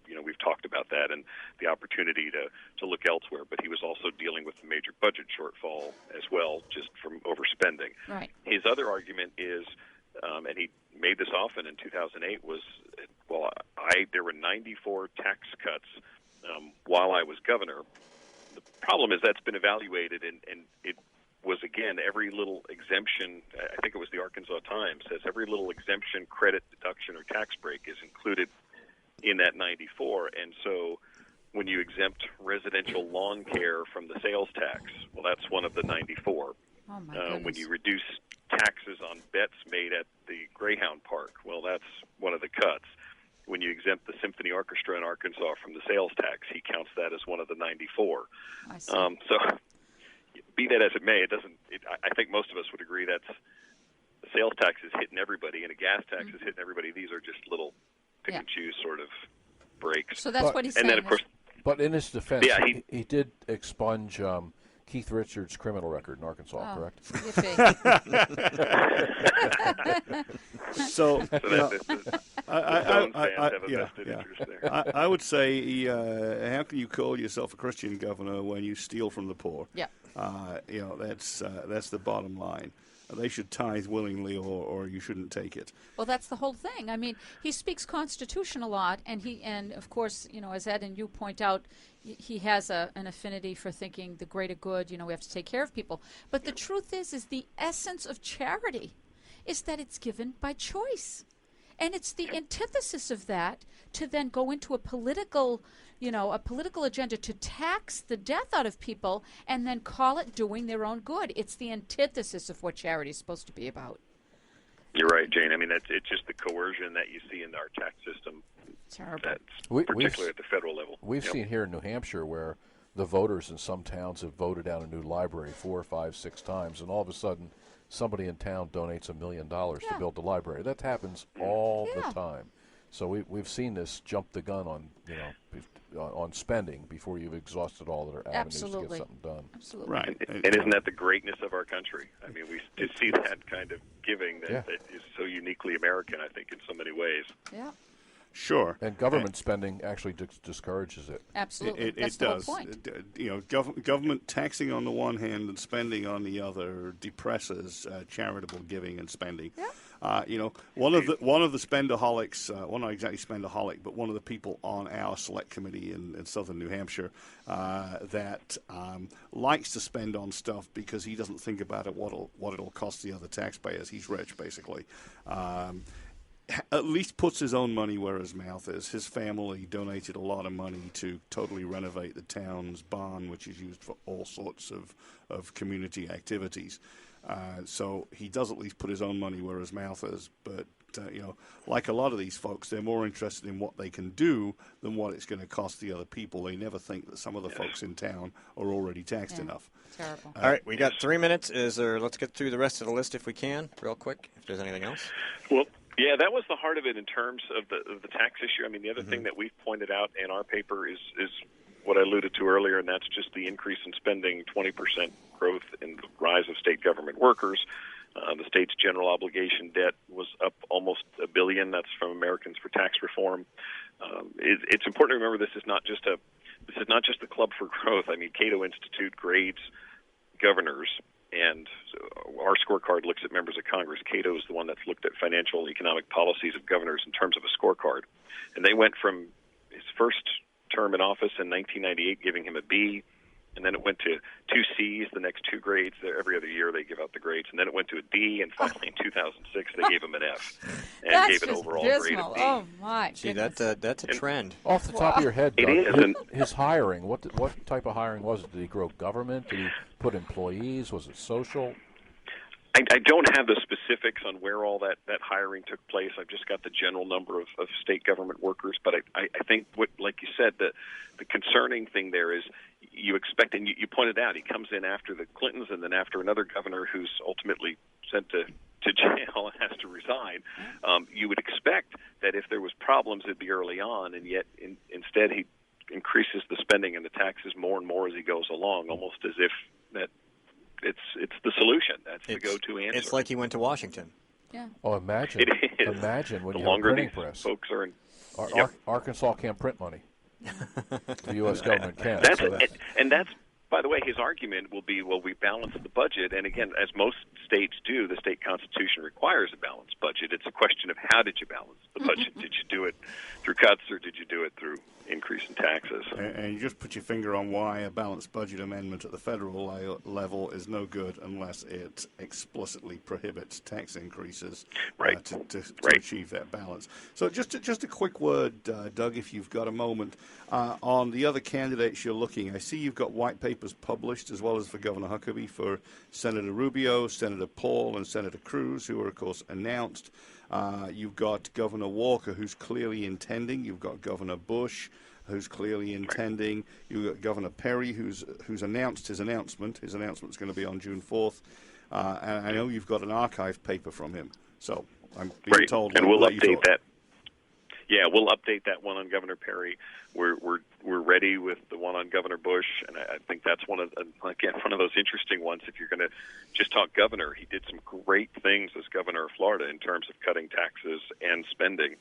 you know, we've talked about that and the opportunity to look elsewhere, but he was also dealing with a major budget shortfall as well, just from overspending. Right. His other argument is, and he made this often in 2008, was, well, there were 94 tax cuts while I was governor. The problem is that's been evaluated, and it was, again, every little exemption, I think it was the Arkansas Times, says every little exemption, credit, deduction, or tax break is included in that 94, and so when you exempt residential lawn care from the sales tax, well, that's one of the 94. Oh my goodness. When you reduce taxes on bets made at the Greyhound Park, well, that's one of the cuts. When you exempt the Symphony Orchestra in Arkansas from the sales tax, he counts that as one of the 94. I see. So, be that as it may, I think most of us would agree that the sales tax is hitting everybody, and a gas tax is hitting everybody. These are just little pick-and-choose sort of breaks. So that's what he's saying. And then, of course, but in his defense, yeah, he did expunge Keith Richards' criminal record in Arkansas, correct? I would say, how can you call yourself a Christian governor when you steal from the poor? Yeah. You know, that's the bottom line. They should tithe willingly, or you shouldn't take it. Well, that's the whole thing. I mean, he speaks Constitution a lot, and of course, you know, as Ed and you point out, he has an affinity for thinking the greater good. You know, we have to take care of people. But the truth is the essence of charity is that it's given by choice, and it's the antithesis of that to then go into a political agenda to tax the death out of people and then call it doing their own good. It's the antithesis of what charity is supposed to be about. You're right, Jane. I mean, it's just the coercion that you see in our tax system. Terrible. Particularly at the federal level. We've seen here in New Hampshire where the voters in some towns have voted down a new library 4, 5, 6 times, and all of a sudden somebody in town donates $1 million to build the library. That happens all the time. So we've seen this jump the gun on spending before you've exhausted all their avenues to get something done. Absolutely. Right. And isn't that the greatness of our country? I mean, we just see that kind of giving that is so uniquely American, I think, in so many ways. Yeah. Sure. And government spending actually discourages it. Absolutely. That's the whole point. Government taxing on the one hand and spending on the other depresses charitable giving and spending. Yeah. One of the spendaholics, well, not exactly spendaholic, but one of the people on our select committee in southern New Hampshire that likes to spend on stuff because he doesn't think about it what it'll cost the other taxpayers. He's rich, basically. At least puts his own money where his mouth is. His family donated a lot of money to totally renovate the town's barn, which is used for all sorts of community activities. So he does at least put his own money where his mouth is. But, like a lot of these folks, they're more interested in what they can do than what it's going to cost the other people. They never think that some of the folks in town are already taxed enough. Terrible. All right, we got 3 minutes. Let's get through the rest of the list if we can, real quick, if there's anything else. Well, yeah, that was the heart of it in terms of the tax issue. I mean, the other thing that we've pointed out in our paper is what I alluded to earlier, and that's just the increase in spending, 20% growth in the rise of state government workers. The state's general obligation debt was up almost $1 billion. That's from Americans for Tax Reform. It's important to remember this is not just the Club for Growth. I mean, Cato Institute grades governors, and so our scorecard looks at members of Congress. Cato is the one that's looked at financial economic policies of governors in terms of a scorecard. And they went from his first term in office in 1998, giving him a B, and then it went to 2 C's, the next 2 grades. Every other year they give out the grades. And then it went to a D, and finally in 2006 they gave him an F and gave an overall grade of B. Oh, my See, goodness. that's a trend. Off the top of your head, Doug, It is. his hiring, what type of hiring was it? Did he grow government? Did he put employees? Was it social? I don't have the specifics on where all that hiring took place. I've just got the general number of state government workers. But I think, like you said, the concerning thing there is you expect, and you pointed out, he comes in after the Clintons and then after another governor who's ultimately sent to jail and has to resign. You would expect that if there was problems, it'd be early on, and yet instead he increases the spending and the taxes more and more as he goes along, almost as if that it's the solution. That's the go-to answer. It's like he went to Washington. Yeah. Oh, imagine. It is. Imagine when the you have a longer printing these press. folks are in. Arkansas can't print money. The U.S. government can. And that's, by the way, his argument will be, well, we balance the budget. And again, as most states do, the state constitution requires a balanced budget. It's a question of how did you balance the budget? Did you do it through cuts, or did you do it through increase in taxes? And you just put your finger on why a balanced budget amendment at the federal level is no good unless it explicitly prohibits tax increases to achieve that balance. So just a quick word, Doug, if you've got a moment, on the other candidates you're looking. I see you've got white papers published, as well as for Governor Huckabee, for Senator Rubio, Senator Paul, and Senator Cruz, who are, of course, announced. You've got Governor Walker, who's clearly intending. You've got Governor Bush, who's clearly intending. You've got Governor Perry, who's announced his announcement. His announcement's going to be on June 4th. And I know you've got an archive paper from him. So I'm being told. And we'll update that. Yeah, we'll update that one on Governor Perry. We're ready with the one on Governor Bush, and I think that's one of those interesting ones. If you're going to just talk governor, he did some great things as governor of Florida in terms of cutting taxes and spending.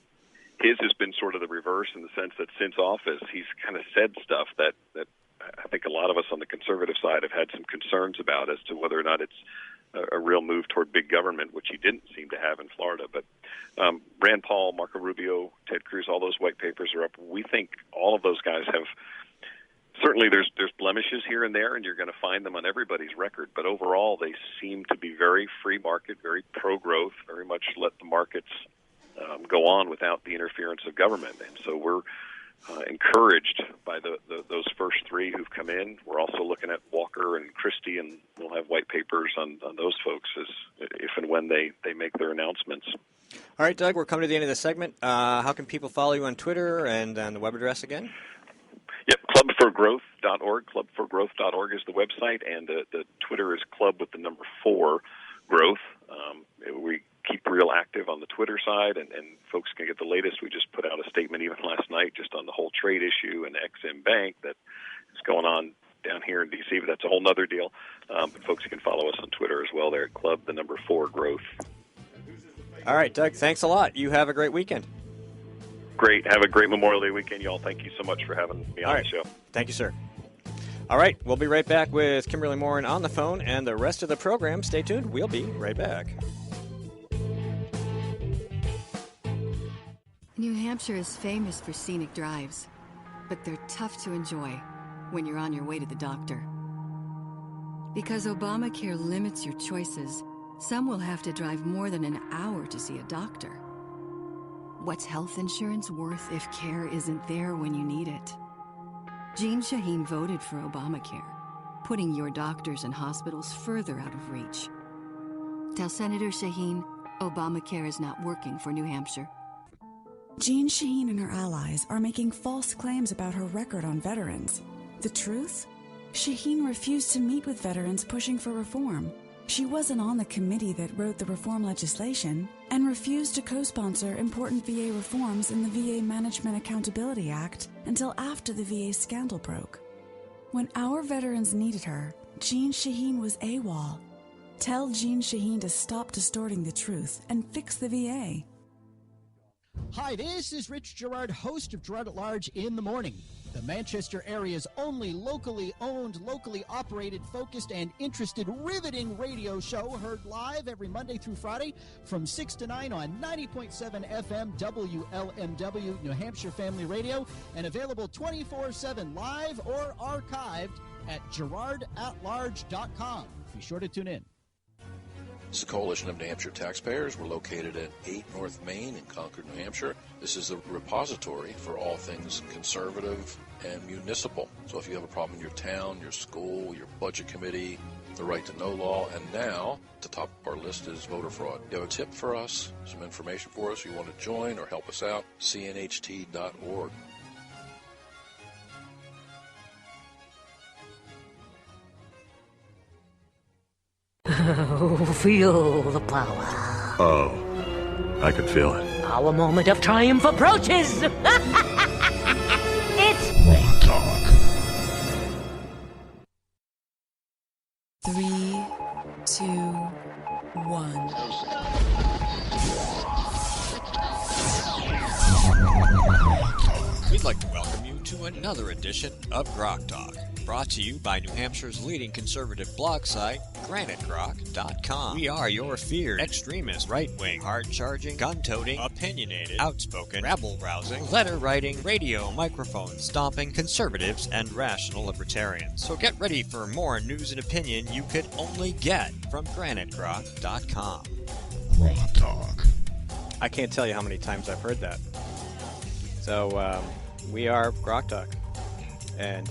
His has been sort of the reverse in the sense that since office, he's kind of said stuff that I think a lot of us on the conservative side have had some concerns about as to whether or not it's a real move toward big government, which he didn't seem to have in Florida. But Rand Paul, Marco Rubio, Ted Cruz, all those white papers are up. We think all of those guys have – certainly there's blemishes here and there, and you're going to find them on everybody's record. But overall, they seem to be very free market, very pro-growth, very much let the markets go on without the interference of government. And so we're encouraged by those first 3 who've come in. We're also looking at Walker and Christie, and we'll have white papers on those folks if and when they make their announcements. All right, Doug, we're coming to the end of the segment. How can people follow you on Twitter and on the web address again? Yep, clubforgrowth.org. Clubforgrowth.org is the website, and the Twitter is club with the number 4 growth. We keep real active on the Twitter side, and folks can get the latest. We just put out a statement even last night just on the whole trade issue and Ex-Im Bank that is going on down here in D.C., but that's a whole other deal. But folks can follow us on Twitter as well there at club, the number 4 growth. All right, Doug, thanks a lot. You have a great weekend. Great. Have a great Memorial Day weekend, y'all. Thank you so much for having me on the show. Thank you, sir. All right, we'll be right back with Kimberly Morin on the phone and the rest of the program. Stay tuned. We'll be right back. New Hampshire is famous for scenic drives, but they're tough to enjoy when you're on your way to the doctor. Because Obamacare limits your choices, some will have to drive more than an hour to see a doctor. What's health insurance worth if care isn't there when you need it? Jean Shaheen voted for Obamacare, putting your doctors and hospitals further out of reach. Tell Senator Shaheen Obamacare is not working for New Hampshire. Jean Shaheen and her allies are making false claims about her record on veterans. The truth? Shaheen refused to meet with veterans pushing for reform. She wasn't on the committee that wrote the reform legislation and refused to co-sponsor important VA reforms in the VA Management Accountability Act until after the VA scandal broke. When our veterans needed her, Jean Shaheen was AWOL. Tell Jean Shaheen to stop distorting the truth and fix the VA. Hi, this is Rich Gerard, host of Gerard at Large in the Morning, the Manchester area's only locally owned, locally operated, focused, and interested riveting radio show, heard live every Monday through Friday from 6 to 9 on 90.7 FM WLMW, New Hampshire Family Radio, and available 24/7 live or archived at gerardatlarge.com. Be sure to tune in. This is a coalition of New Hampshire taxpayers. We're located at 8 North Main in Concord, New Hampshire. This is a repository for all things conservative and municipal. So if you have a problem in your town, your school, your budget committee, the right to know law, and now the top of our list is voter fraud. You have a tip for us, some information for us, you want to join or help us out, cnht.org. Feel the power. Oh, I can feel it. Our moment of triumph approaches. It's Rock Talk. 3, 2, 1. We'd like to welcome you to another edition of GrokTALK, brought to you by New Hampshire's leading conservative blog site, GraniteGrok.com. We are your feared extremist, right-wing, hard-charging, gun-toting, opinionated, outspoken, rabble-rousing, letter-writing, radio microphone stomping conservatives and rational libertarians. So get ready for more news and opinion you could only get from GraniteGrok.com. Rock Talk. I can't tell you how many times I've heard that. So, we are GrokTALK. And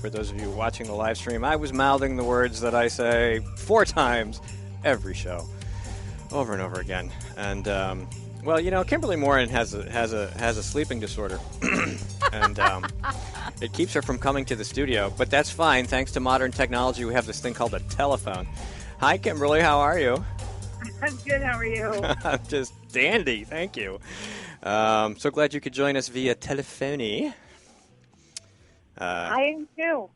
for those of you watching the live stream, I was mouthing the words that I say 4 times every show, over and over again. And well, you know, Kimberly Moran has a sleeping disorder, and it keeps her from coming to the studio. But that's fine. Thanks to modern technology, we have this thing called a telephone. Hi, Kimberly. How are you? I'm good. How are you? I'm just dandy. Thank you. So glad you could join us via telephony. I am too.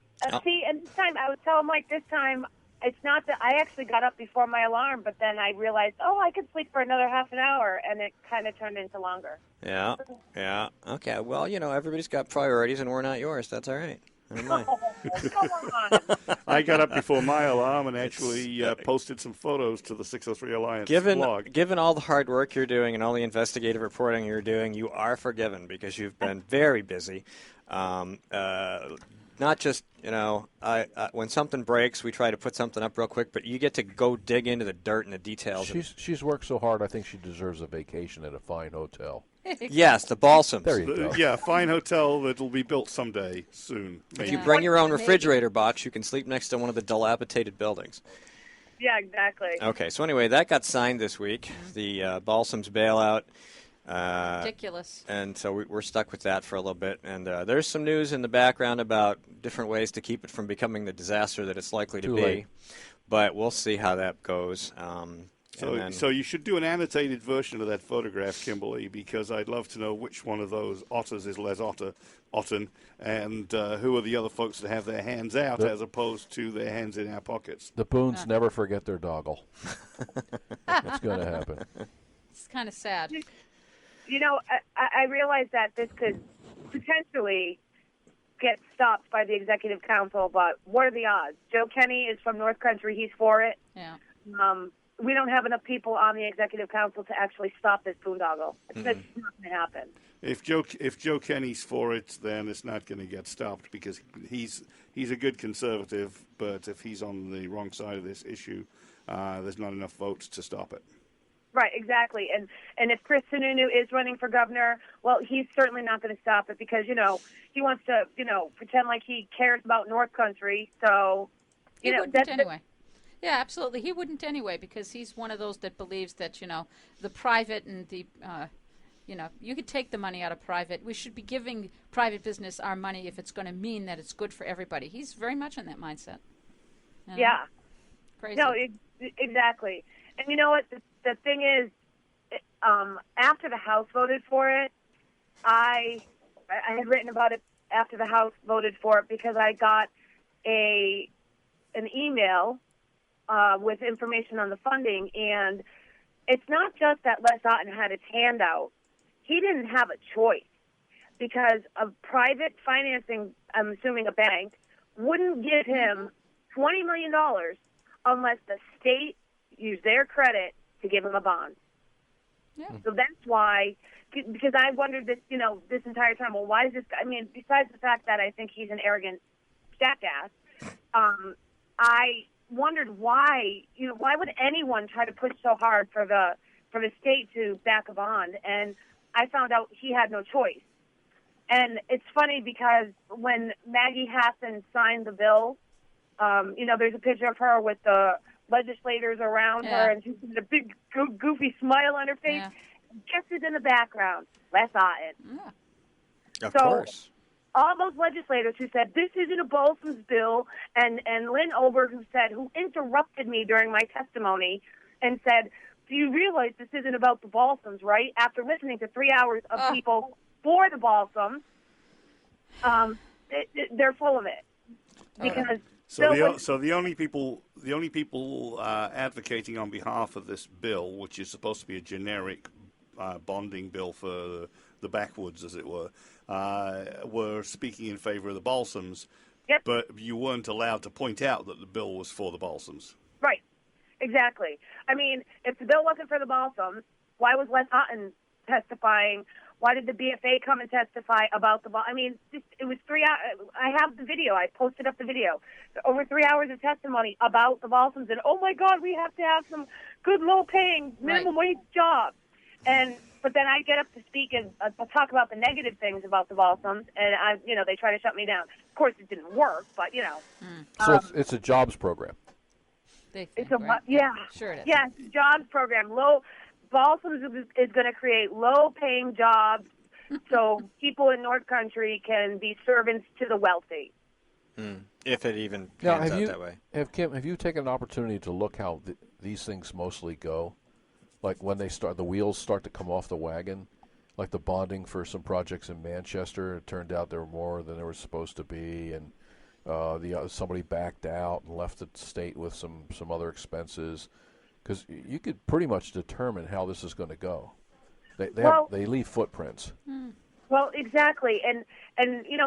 See, and this time I was telling Mike, this time it's not that I actually got up before my alarm, but then I realized, I could sleep for another half an hour, and it kind of turned into longer. Yeah. Okay. Well, you know, everybody's got priorities, and we're not yours. That's all right. I don't mind. Come on. I got up before my alarm and actually posted some photos to the 603 Alliance blog. Given all the hard work you're doing and all the investigative reporting you're doing, you are forgiven because you've been very busy. Not just, you know, when something breaks, we try to put something up real quick, but you get to go dig into the dirt and the details. She's worked so hard, I think she deserves a vacation at a fine hotel. Yes, the Balsams. There you go. Yeah, fine hotel that will be built someday soon. If you bring your own refrigerator box, you can sleep next to one of the dilapidated buildings. Yeah, exactly. Okay, so anyway, that got signed this week, the Balsams bailout. Ridiculous. And so we're stuck with that for a little bit. And there's some news in the background about different ways to keep it from becoming the disaster that it's likely to Too be. late. But we'll see how that goes. So you should do an annotated version of that photograph, Kimberly, because I'd love to know which one of those otters is Les Otten, and who are the other folks that have their hands out as opposed to their hands in our pockets. The Boons never forget their doggle. It's going to happen. It's kind of sad. You know, I realize that this could potentially get stopped by the executive council, but what are the odds? Joe Kenny is from North Country. He's for it. Yeah. We don't have enough people on the executive council to actually stop this boondoggle. It's not going to happen. If Joe Kenny's for it, then it's not going to get stopped because he's a good conservative. But if he's on the wrong side of this issue, there's not enough votes to stop it. Right, exactly. And if Chris Sununu is running for governor, well, he's certainly not going to stop it because, you know, he wants to, you know, pretend like he cares about North Country. So, He wouldn't anyway. Yeah, absolutely. He wouldn't anyway because he's one of those that believes that, you know, the private and the, you know, you could take the money out of private. We should be giving private business our money if it's going to mean that it's good for everybody. He's very much in that mindset. You know? Yeah. Crazy. No, exactly. And you know what? The thing is, after the House voted for it, I had written about it after the House voted for it because I got an email with information on the funding, and it's not just that Les Otten had his hand out. He didn't have a choice because of private financing, I'm assuming a bank, wouldn't give him $20 million unless the state used their credit to give him a bond. Yeah. So that's why, because I wondered this, this entire time, well, why is this guy, besides the fact that I think he's an arrogant jackass, I wondered why would anyone try to push so hard for the state to back a bond? And I found out he had no choice. And it's funny because when Maggie Hassan signed the bill, there's a picture of her with the legislators around her, and she's got a big goofy smile on her face. Yeah. Guess who's in the background? Les Otten. Yeah. Of course. All those legislators who said, this isn't a Balsams bill, and Lynn Oberg, who interrupted me during my testimony and said, do you realize this isn't about the Balsams, right? After listening to 3 hours of people for the Balsams, they're full of it. Because So the only people advocating on behalf of this bill, which is supposed to be a generic bonding bill for the backwoods, as it were speaking in favor of the Balsams. Yep. But you weren't allowed to point out that the bill was for the Balsams. Right. Exactly. If the bill wasn't for the Balsams, why was Les Otten testifying? Why did the BFA come and testify about the Balsams? It was 3 hours. I have the video. I posted up the video. Over 3 hours of testimony about the Balsams. And, oh, my God, we have to have some good, low-paying, minimum wage jobs. But then I get up to speak and talk about the negative things about the Balsams, and they try to shut me down. Of course, it didn't work, but So it's a jobs program. Sure it is. Yes, jobs program. Balsams is going to create low-paying jobs, so people in North Country can be servants to the wealthy. If it even pans out that way. Have you taken an opportunity to look how these things mostly go? Like when the wheels start to come off the wagon, like the bonding for some projects in Manchester, it turned out there were more than there was supposed to be, and somebody backed out and left the state with some other expenses, because you could pretty much determine how this is going to go. They leave footprints. Well, exactly, and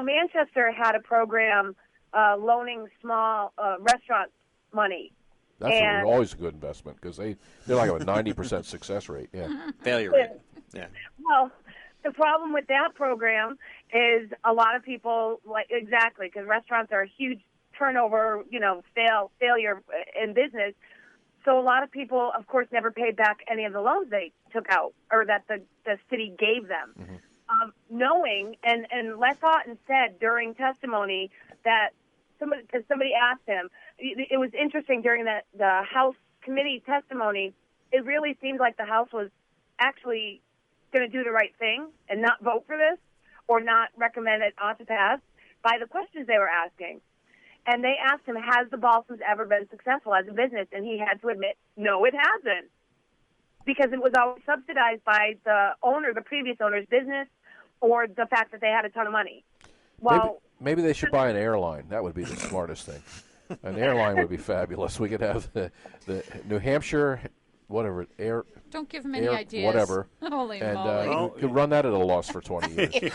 Manchester had a program loaning small restaurants money. That's always a good investment because they're like a 90% success rate. Yeah, failure rate. Yeah. Well, the problem with that program is a lot of people because restaurants are a huge turnover, failure in business. So a lot of people, of course, never paid back any of the loans they took out or that the city gave them. Mm-hmm. Knowing, and Les Otten said during testimony that somebody asked him, it was interesting during the House committee testimony, it really seemed like the House was actually going to do the right thing and not vote for this or not recommend it ought to pass by the questions they were asking. And they asked him, has the Balsams ever been successful as a business? And he had to admit, no, it hasn't. Because it was always subsidized by the previous owner's business or the fact that they had a ton of money. Well, maybe they should buy an airline. That would be the smartest thing. An airline would be fabulous. We could have the New Hampshire, whatever, air. Don't give them any ideas. Whatever. Holy and moly. you could run that at a loss for 20 years.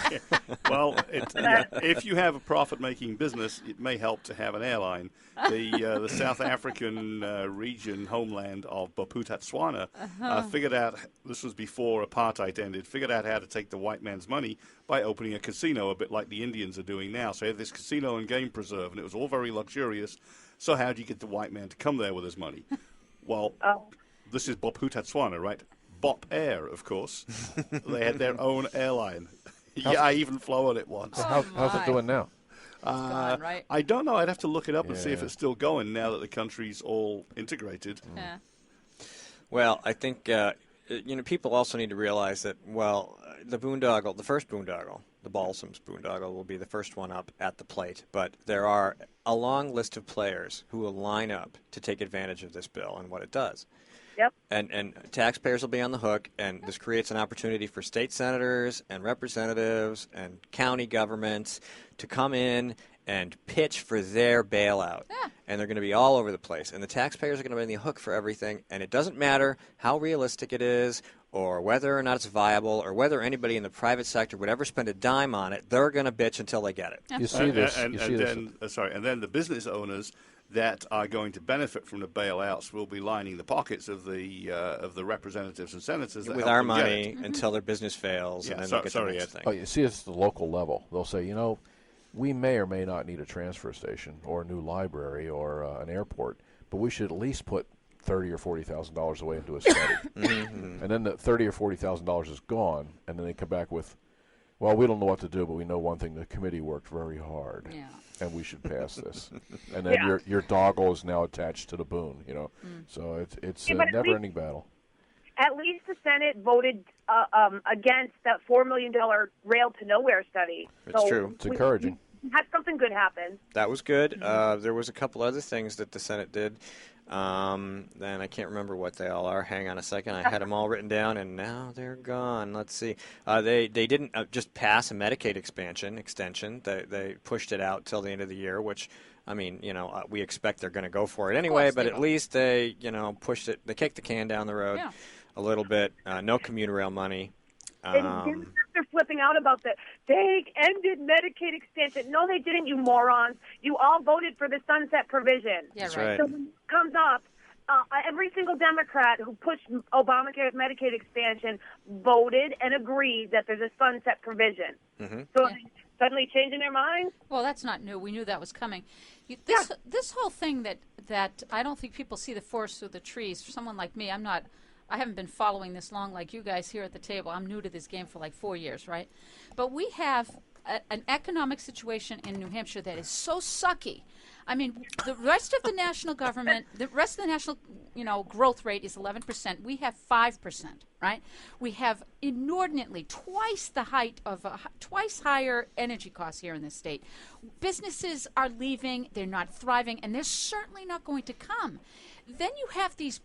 Well, if you have a profit-making business, it may help to have an airline. The South African region, homeland of Bophuthatswana, figured out, this was before apartheid ended, figured out how to take the white man's money by opening a casino, a bit like the Indians are doing now. So they had this casino and game preserve, and it was all very luxurious. So how do you get the white man to come there with his money? Well, this is Bophuthatswana, right? Bop Air, of course. They had their own airline. I even flew on it once. How's it doing now? Gone, right? I don't know. I'd have to look it up and see if it's still going now that the country's all integrated. Yeah. Well, I think people also need to realize that the Boondoggle, the first Boondoggle, the Balsams Boondoggle, will be the first one up at the plate. But there are a long list of players who will line up to take advantage of this bill and what it does. Yep. And taxpayers will be on the hook, and this creates an opportunity for state senators and representatives and county governments to come in and pitch for their bailout. And they're going to be all over the place. And the taxpayers are going to be on the hook for everything. And it doesn't matter how realistic it is or whether or not it's viable or whether anybody in the private sector would ever spend a dime on it. They're going to bitch until they get it. You see this. And then the business owners that are going to benefit from the bailouts will be lining the pockets of the representatives and senators that with help our them money get it. until their business fails. And then look at the next thing. Oh, you see, it's the local level. They'll say, you know, we may or may not need a transfer station or a new library or an airport, but we should at least put $30,000 or $40,000 away into a study. And then the $30,000 or $40,000 is gone, and then they come back with, well, we don't know what to do, but we know one thing: the committee worked very hard, and we should pass this. And then your doggle is now attached to the Boone, you know. So it's a never-ending battle. At least the Senate voted against that $4 million rail to nowhere study. It's true. It's encouraging. Had something good happen. That was good. There was a couple other things that the Senate did. Then I can't remember what they all are. Hang on a second. I had them all written down, and now they're gone. Let's see. They didn't just pass a Medicaid extension. They pushed it out till the end of the year, which, I mean, you know, we expect they're going to go for it anyway. But at least they, you know, pushed it. They kicked the can down the road a little bit. No commuter rail money. They're flipping out about that. They ended Medicaid extension. No, they didn't, you morons. You all voted for the sunset provision. That's right. So when it comes up, every single Democrat who pushed Obamacare's Medicaid expansion voted and agreed that there's a sunset provision. So suddenly changing their minds? Well, that's not new. We knew that was coming. This whole thing that I don't think people see the forest through the trees. For someone like me, I haven't been following this long like you guys here at the table. I'm new to this game for like 4 years, right? But we have an economic situation in New Hampshire that is so sucky. I mean, the rest of the national government, the rest of the national, you know, growth rate is 11%. We have 5%, right? We have inordinately twice the height of twice higher energy costs here in this state. Businesses are leaving, they're not thriving, and they're certainly not going to come. Then you have these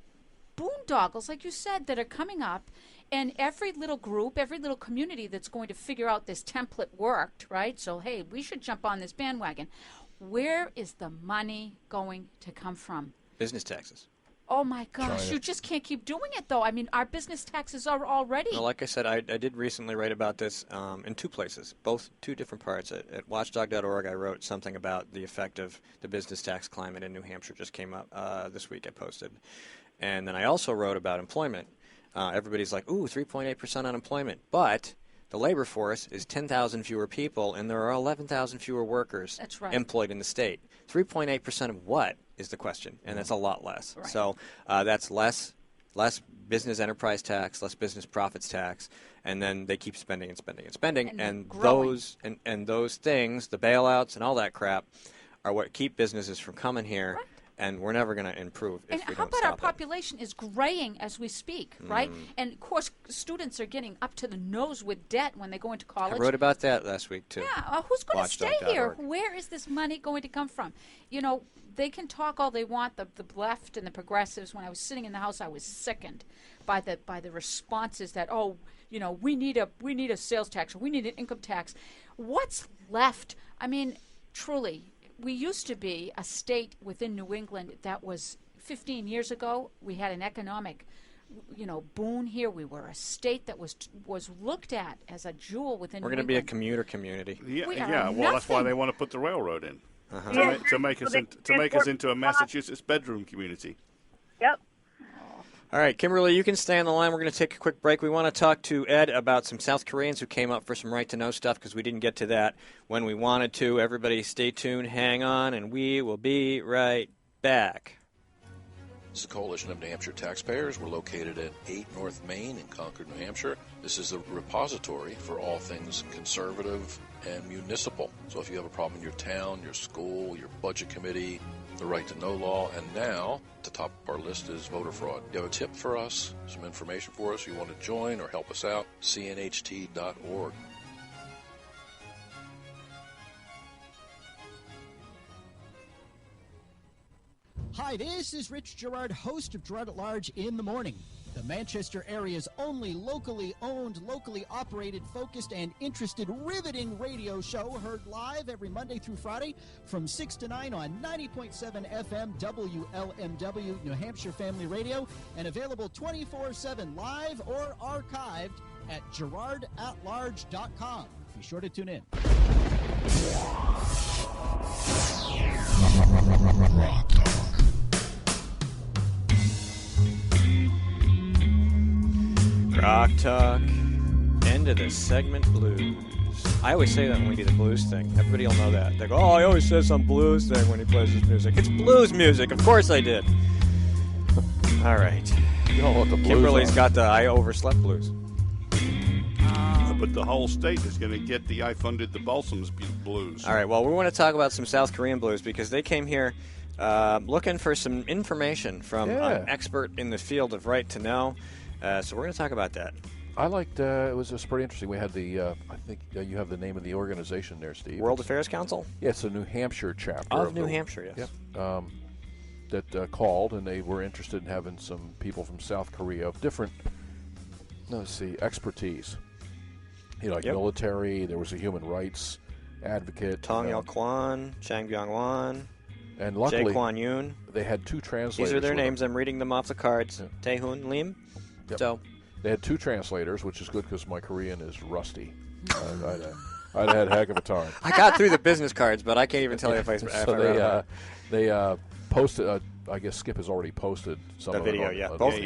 boondoggles, like you said, that are coming up, and every little group, every little community that's going to figure out this template worked, right? So, hey, we should jump on this bandwagon. Where is the money going to come from? Business taxes. Oh, my gosh. You just can't keep doing it, though. I mean, our business taxes are already. Well, like I said, I did recently write about this in two places, two different parts. At watchdog.org, I wrote something about the effect of the business tax climate in New Hampshire. Just came up this week. I posted. And then I also wrote about employment. Everybody's like, ooh, 3.8% unemployment. But the labor force is 10,000 fewer people, and there are 11,000 fewer workers employed in the state. 3.8% of what is the question? And that's a lot less. Right. So that's less business enterprise tax, less business profits tax, and then they keep spending and spending and spending. And those things, the bailouts and all that crap, are what keep businesses from coming here. Right. And we're never going to improve if we don't stop it. And how about our population is graying as we speak, right? And, of course, students are getting up to the nose with debt when they go into college. I wrote about that last week, too. Yeah, who's going to stay here? Where is this money going to come from? You know, they can talk all they want, the left and the progressives. When I was sitting in the House, I was sickened by the responses that, oh, you know, we need a sales tax or we need an income tax. What's left? I mean, truly. We used to be a state within New England that was 15 years ago. We had an economic, you know, boon here. We were a state that was looked at as a jewel within New England. We're going to be a commuter community. Yeah. Well, that's why they want to put the railroad in to make us into a Massachusetts bedroom community. Yep. All right, Kimberly, you can stay on the line. We're going to take a quick break. We want to talk to Ed about some South Koreans who came up for some right-to-know stuff because we didn't get to that when we wanted to. Everybody stay tuned, hang on, and we will be right back. This is the Coalition of New Hampshire Taxpayers. We're located at 8 North Main in Concord, New Hampshire. This is the repository for all things conservative and municipal. So if you have a problem in your town, your school, your budget committee, the right to know law, and now at the top of our list is voter fraud. You have a tip for us, some information for us, you want to join or help us out, cnht.org. Hi, this is Rich Gerard, host of Gerard at Large in the Morning. The Manchester area's only locally owned, locally operated, focused, and interested riveting radio show, heard live every Monday through Friday from 6 to 9 on 90.7 FM WLMW, New Hampshire Family Radio, and available 24/7 live or archived at GerardAtLarge.com. Be sure to tune in. Rock Talk, end of the segment blues. I always say that when we do the blues thing. Everybody will know that. They go, oh, he always says some blues thing when he plays his music. It's blues music. Of course I did. All right. You don't know what the blues Kimberly's are. got the I overslept blues. But the whole state is going to get the I funded the Balsams blues. All right, well, we want to talk about some South Korean blues because they came here looking for some information from an expert in the field of right to know. So we're going to talk about that. I liked it was pretty interesting. We had the I think you have the name of the organization there, Steve. World Affairs Council? Yeah, it's a New Hampshire chapter of New Hampshire, yes. Yep. That called, and they were interested in having some people from South Korea of different, expertise. You know, like military. There was a human rights advocate, Tong Il Kwan, Chang Byung-won, and luckily Jae Kwan Yoon. They had two translators. These are their names. I'm reading them off the cards. Tae-hoon Lim. Yep. So they had two translators, which is good because my Korean is rusty. I'd had a heck of a time. I got through the business cards, but I can't even tell you if I. So they posted. I guess Skip has already posted some of the video.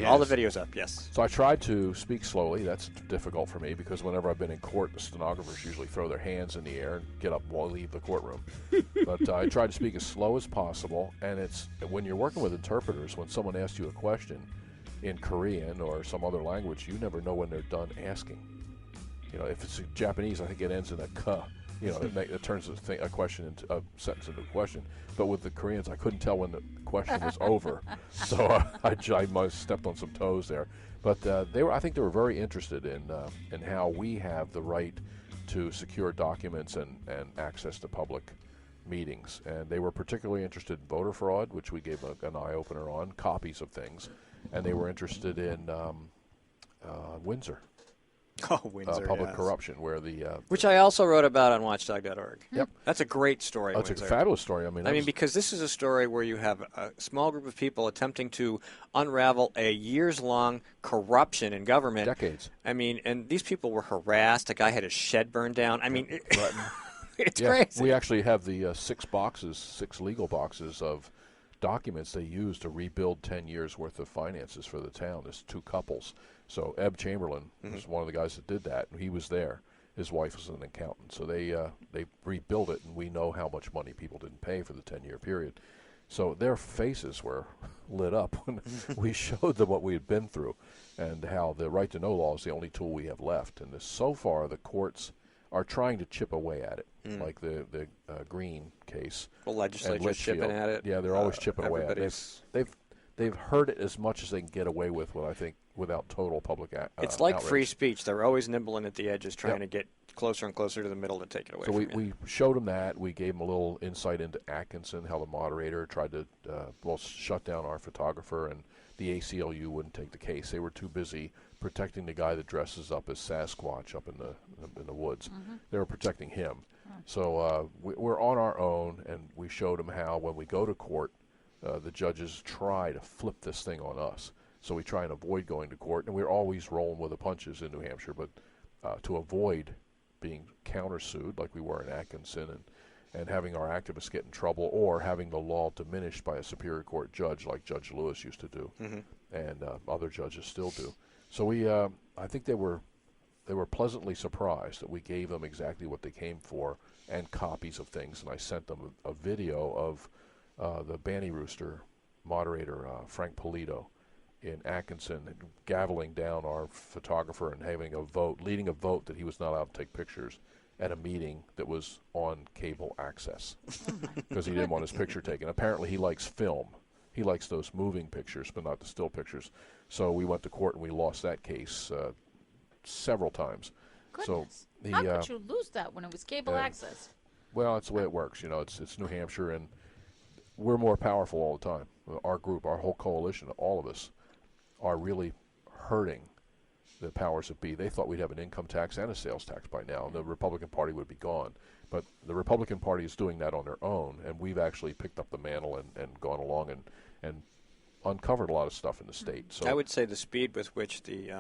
All the videos up. Yes. So I tried to speak slowly. That's difficult for me because whenever I've been in court, the stenographers usually throw their hands in the air and get up while leave the courtroom. But I tried to speak as slow as possible. And it's when you're working with interpreters, when someone asks you a question in Korean or some other language, you never know when they're done asking. You know, if it's Japanese, I think it ends in a ka. You know, it turns a question into a sentence into a question. But with the Koreans, I couldn't tell when the question was over, so I might have stepped on some toes there. But I think they were very interested in how we have the right to secure documents and access to public meetings. And they were particularly interested in voter fraud, which we gave an eye opener on, copies of things, and they were interested in Windsor. Oh, Windsor, public corruption, where which I also wrote about on watchdog.org. Yep. That's a great story. It's a fabulous story. I mean, because this is a story where you have a small group of people attempting to unravel a years-long corruption in government. Decades. I mean, and these people were harassed. A guy had his shed burned down. I mean, it's crazy. We actually have the 6 legal boxes of documents they used to rebuild 10 years worth of finances for the town. There's 2 couples. So Ebb Chamberlain was one of the guys that did that. He was there. His wife was an accountant. So they rebuilt it, and we know how much money people didn't pay for the 10-year period. So their faces were lit up when we showed them what we had been through and how the right to know law is the only tool we have left. And so far, the courts are trying to chip away at it, like the Green case. The legislature's chipping at it. Yeah, they're always chipping away at it. They've heard it as much as they can get away with, I think, without total public it's like outrage. Free speech. They're always nibbling at the edges, trying to get closer and closer to the middle to take it away so from we showed them that. We gave them a little insight into Atkinson, how the moderator tried to shut down our photographer, and the ACLU wouldn't take the case. They were too busy protecting the guy that dresses up as Sasquatch up in the woods. They were protecting him. So we're on our own, and we showed them how when we go to court, the judges try to flip this thing on us. So we try and avoid going to court, and we're always rolling with the punches in New Hampshire, but to avoid being countersued like we were in Atkinson and having our activists get in trouble or having the law diminished by a Superior Court judge like Judge Lewis used to do and other judges still do. So I think they were pleasantly surprised that we gave them exactly what they came for and copies of things, and I sent them a video of the Banny Rooster moderator, Frank Polito, in Atkinson, gaveling down our photographer and leading a vote that he was not allowed to take pictures at a meeting that was on cable access because he didn't want his picture taken. Apparently he likes film. He likes those moving pictures, but not the still pictures. So we went to court and we lost that case several times. Goodness. So how could you lose that when it was cable access? Well, that's the way it works. You know, it's New Hampshire, and we're more powerful all the time. Our group, our whole coalition, all of us, are really hurting the powers that be. They thought we'd have an income tax and a sales tax by now, and the Republican Party would be gone. But the Republican Party is doing that on their own, and we've actually picked up the mantle and gone along and uncovered a lot of stuff in the state. So I would say the speed with which the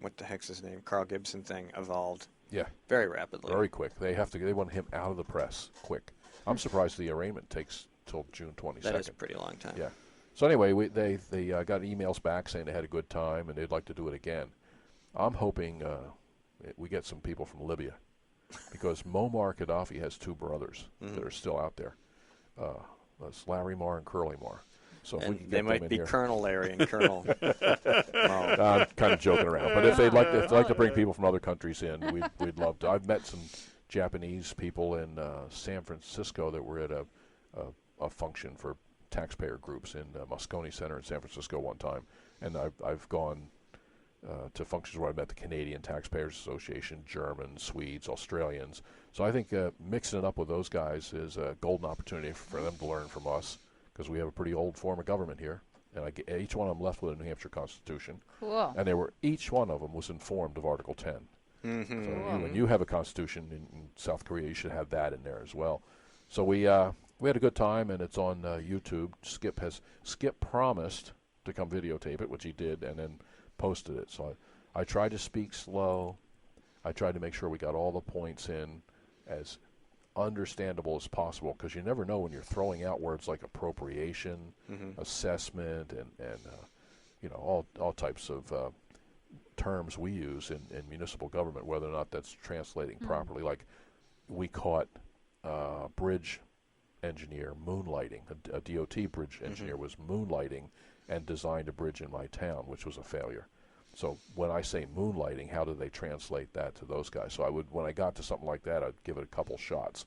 what the heck's his name, Carl Gibson thing evolved. Yeah, very rapidly, very quick. They want him out of the press quick. I'm surprised the arraignment takes till June 22nd. That is a pretty long time. Yeah. So anyway, they got emails back saying they had a good time and they'd like to do it again. I'm hoping we get some people from Libya, because Muammar Gaddafi has two brothers that are still out there. That's Larry Marr and Curly Marr. So if we can they get might them in be here. Colonel Larry and Colonel. I'm kind of joking around, but if they'd like to bring people from other countries in, we'd love to. I've met some Japanese people in San Francisco that were at a function for taxpayer groups in Moscone Center in San Francisco one time, and I've gone to functions where I met the Canadian Taxpayers Association, Germans, Swedes, Australians. So I think mixing it up with those guys is a golden opportunity for them to learn from us, because we have a pretty old form of government here, and each one of them left with a New Hampshire Constitution. Cool. And each one of them was informed of Article 10. Mm-hmm. So when you have a Constitution in South Korea, you should have that in there as well. So we had a good time, and it's on YouTube. Skip promised to come videotape it, which he did, and then posted it. So I tried to speak slow. I tried to make sure we got all the points in as understandable as possible, because you never know when you're throwing out words like appropriation, assessment, and all types of terms we use in municipal government, whether or not that's translating properly. Like we caught bridge engineer moonlighting. A DOT bridge engineer was moonlighting and designed a bridge in my town, which was a failure. So when I say moonlighting, how do they translate that to those guys? So when I got to something like that, I'd give it a couple shots,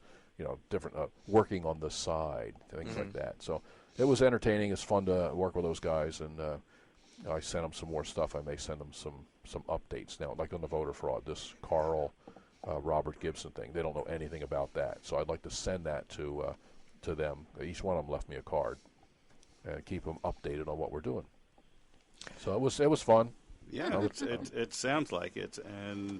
different, upworking on the side, things like that. So it was entertaining. It's fun to work with those guys, and I sent them some more stuff. I may send them some updates now, like on the voter fraud, this Carl Robert Gibson thing. They don't know anything about that, so I'd like to send that to them. Each one of them left me a card, and keep them updated on what we're doing. So it was fun. Yeah, it sounds like it, and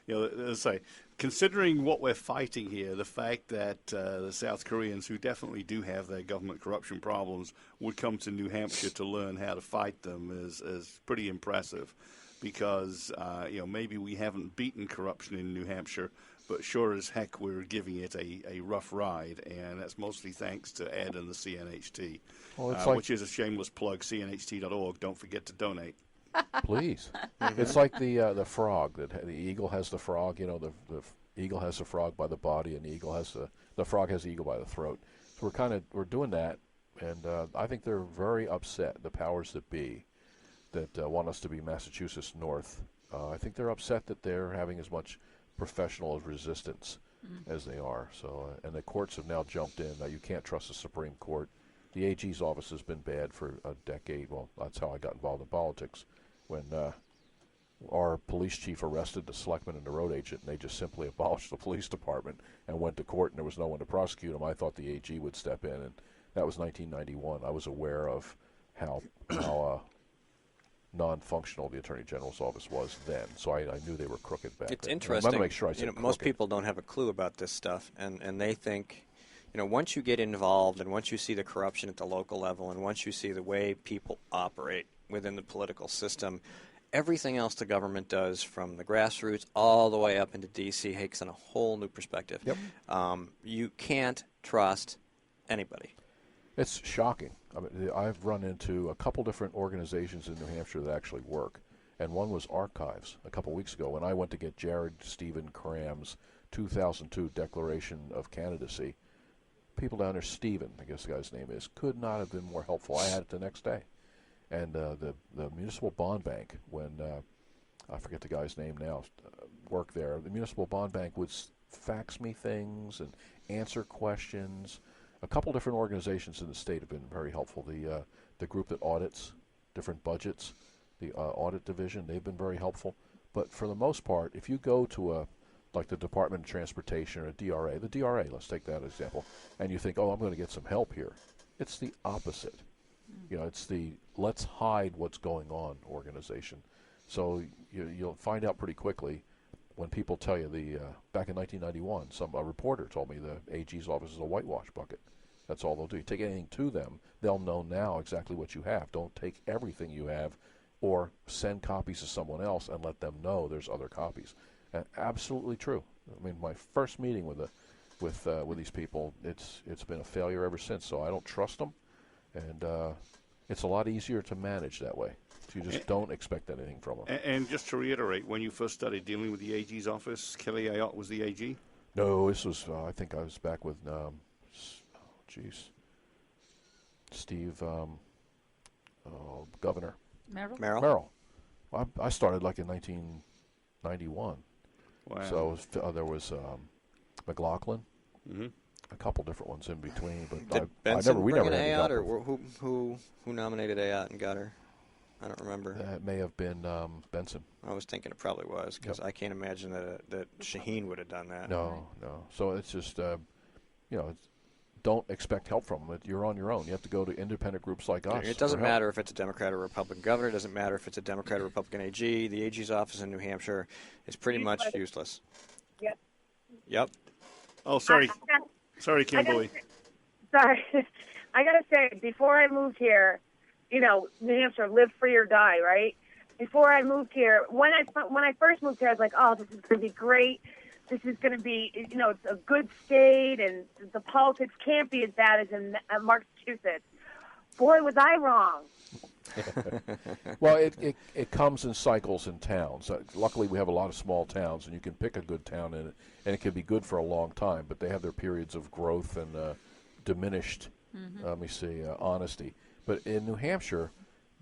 as I say, considering what we're fighting here, the fact that the South Koreans, who definitely do have their government corruption problems, would come to New Hampshire to learn how to fight them is pretty impressive, because maybe we haven't beaten corruption in New Hampshire, but sure as heck we're giving it a rough ride, and that's mostly thanks to Ed and the CNHT, which is a shameless plug. CNHT.org. Don't forget to donate. Please. It's like the frog, that the eagle has the frog. The eagle has the frog by the body, and the frog has the eagle by the throat. So we're doing that, and I think they're very upset, the powers that be, that want us to be Massachusetts North. I think they're upset that they're having as much professional resistance as they are. So and the courts have now jumped in. You can't trust the Supreme Court. The AG's office has been bad for a decade. Well, that's how I got involved in politics. When our police chief arrested the selectman and the road agent, and they just simply abolished the police department and went to court, and there was no one to prosecute them, I thought the AG would step in, and that was 1991. I was aware of how non-functional the Attorney General's office was then, so I knew they were crooked back then. It's interesting. I'm going to make sure I said most people don't have a clue about this stuff, and they think, once you get involved and once you see the corruption at the local level and once you see the way people operate within the political system, everything else the government does from the grassroots all the way up into D.C. takes on a whole new perspective. Yep. You can't trust anybody. It's shocking. I mean, I've run into a couple different organizations in New Hampshire that actually work, and one was Archives a couple weeks ago when I went to get Jared Stephen Cram's 2002 Declaration of Candidacy. People down there, Stephen, I guess the guy's name is, could not have been more helpful. I had it the next day. And the Municipal Bond Bank, when, I forget the guy's name now, worked there, the Municipal Bond Bank would fax me things and answer questions. A couple different organizations in the state have been very helpful. The group that audits different budgets, the audit division, they've been very helpful. But for the most part, if you go to like the Department of Transportation or the DRA, let's take that example, and you think, I'm going to get some help here. It's the opposite. It's the let's hide what's going on organization. So you'll find out pretty quickly when people tell you back in 1991, a reporter told me the AG's office is a whitewash bucket. That's all they'll do. You take anything to them, they'll know now exactly what you have. Don't take everything you have, or send copies to someone else and let them know there's other copies. Absolutely true. I mean, my first meeting with these people, it's been a failure ever since. So I don't trust them, and it's a lot easier to manage that way. So you just don't expect anything from them. And just to reiterate, when you first started dealing with the AG's office, Kelly Ayotte was the AG? No, this was I think I was back with Steve, Governor Merrill. Well, I started like in 1991. Wow. So there was McLaughlin, a couple different ones in between. But we never had Ayotte, or who nominated Ayotte and got her? I don't remember. It may have been Benson. I was thinking it probably was, because I can't imagine that Shaheen would have done that. No. So it's just, don't expect help from them. You're on your own. You have to go to independent groups like us. It doesn't matter if it's a Democrat or Republican governor. It doesn't matter if it's a Democrat or Republican AG. The AG's office in New Hampshire is pretty much useless. Yep. Oh, sorry. Sorry, Kimberly. Sorry. I got to say, before I moved here, New Hampshire, live free or die, right? Before I moved here, when I first moved here, I was like, oh, this is going to be great. This is going to be, it's a good state, and the politics can't be as bad as in Massachusetts. Boy, was I wrong. Well, it comes in cycles in towns. Luckily, we have a lot of small towns, and you can pick a good town in it, and it can be good for a long time, but they have their periods of growth and diminished, honesty. But in New Hampshire,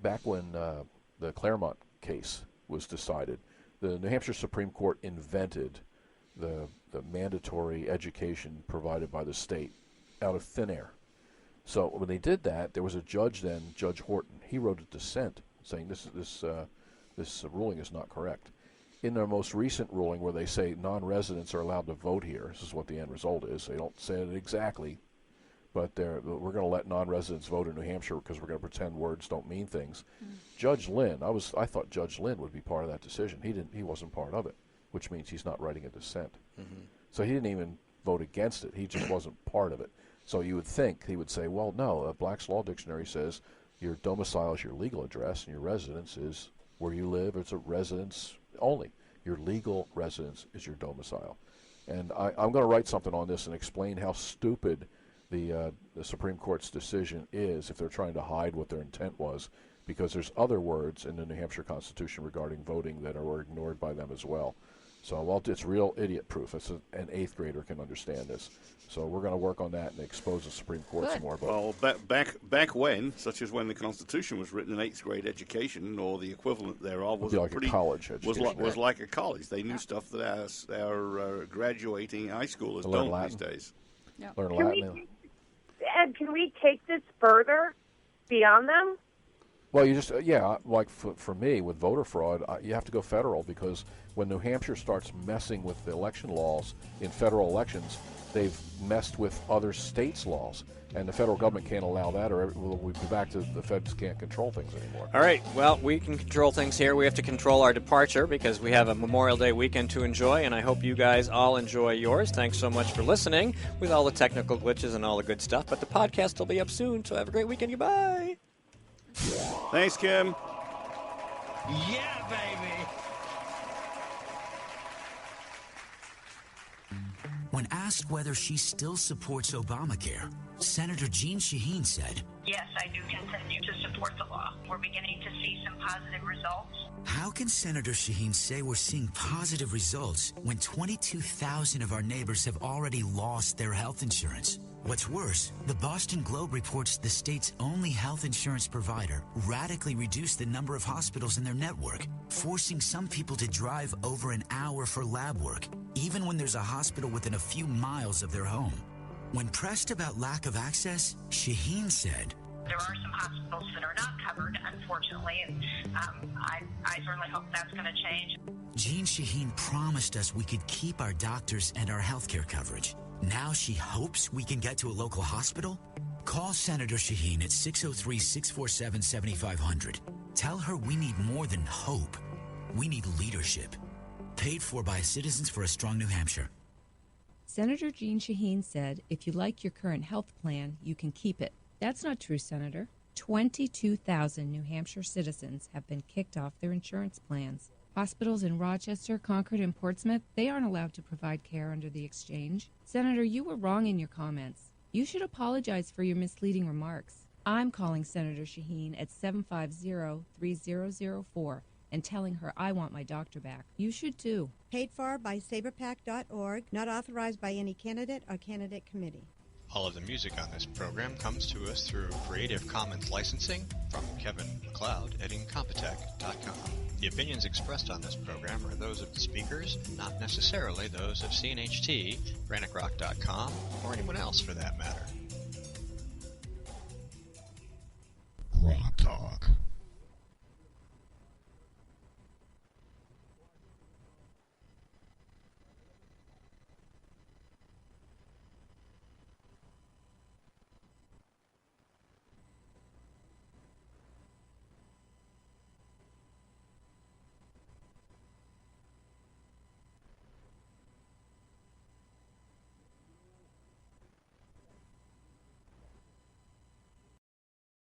back when the Claremont case was decided, the New Hampshire Supreme Court invented the mandatory education provided by the state out of thin air. So when they did that, there was a judge then, Judge Horton. He wrote a dissent saying this ruling is not correct. In their most recent ruling, where they say non-residents are allowed to vote here, this is what the end result is. They don't say it exactly, but we're going to let non-residents vote in New Hampshire because we're going to pretend words don't mean things. Judge Lynn, I thought Judge Lynn would be part of that decision. He wasn't part of it, which means he's not writing a dissent. So he didn't even vote against it. He just wasn't part of it. So you would think he would say, well, no, Black's Law Dictionary says your domicile is your legal address and your residence is where you live. It's a residence only. Your legal residence is your domicile. And I'm going to write something on this and explain how stupid the Supreme Court's decision is if they're trying to hide what their intent was, because there's other words in the New Hampshire Constitution regarding voting that are ignored by them as well. So, it's real idiot proof. An eighth grader can understand this. So we're going to work on that and expose the Supreme Court some more. Well, back when, such as when the Constitution was written, an eighth grade education or the equivalent thereof was like a college education. Was like a college. They knew stuff that our graduating high schoolers don't these days. Yep. Learn Latin. Ed, can we take this further beyond them? Well, you just, like for me, with voter fraud, you have to go federal, because when New Hampshire starts messing with the election laws in federal elections, they've messed with other states' laws, and the federal government can't allow that, or we'll be back to the feds can't control things anymore. All right, well, we can control things here. We have to control our departure because we have a Memorial Day weekend to enjoy, and I hope you guys all enjoy yours. Thanks so much for listening with all the technical glitches and all the good stuff, but the podcast will be up soon, so have a great weekend. Goodbye. Thanks, Kim. Yeah, baby. When asked whether she still supports Obamacare, Senator Jeanne Shaheen said, Yes, I do continue to support the law. We're beginning to see some positive results. How can Senator Shaheen say we're seeing positive results when 22,000 of our neighbors have already lost their health insurance? What's worse, the Boston Globe reports the state's only health insurance provider radically reduced the number of hospitals in their network, forcing some people to drive over an hour for lab work, even when there's a hospital within a few miles of their home. When pressed about lack of access, Shaheen said, There are some hospitals that are not covered, unfortunately, and I certainly hope that's going to change. Jeanne Shaheen promised us we could keep our doctors and our health care coverage. Now she hopes we can get to a local hospital? Call Senator Shaheen at 603-647-7500. Tell her we need more than hope. We need leadership. Paid for by Citizens for a Strong New Hampshire. Senator Jean Shaheen said, if you like your current health plan, you can keep it. That's not true, Senator. 22,000 New Hampshire citizens have been kicked off their insurance plans. Hospitals in Rochester, Concord, and Portsmouth, they aren't allowed to provide care under the exchange. Senator, you were wrong in your comments. You should apologize for your misleading remarks. I'm calling Senator Shaheen at 750-3004 and telling her I want my doctor back. You should too. Paid for by saberpack.org, not authorized by any candidate or candidate committee. All of the music on this program comes to us through Creative Commons licensing from Kevin MacLeod at Incompetech.com. The opinions expressed on this program are those of the speakers, and not necessarily those of CNHT, GrokTALK.com, or anyone else for that matter.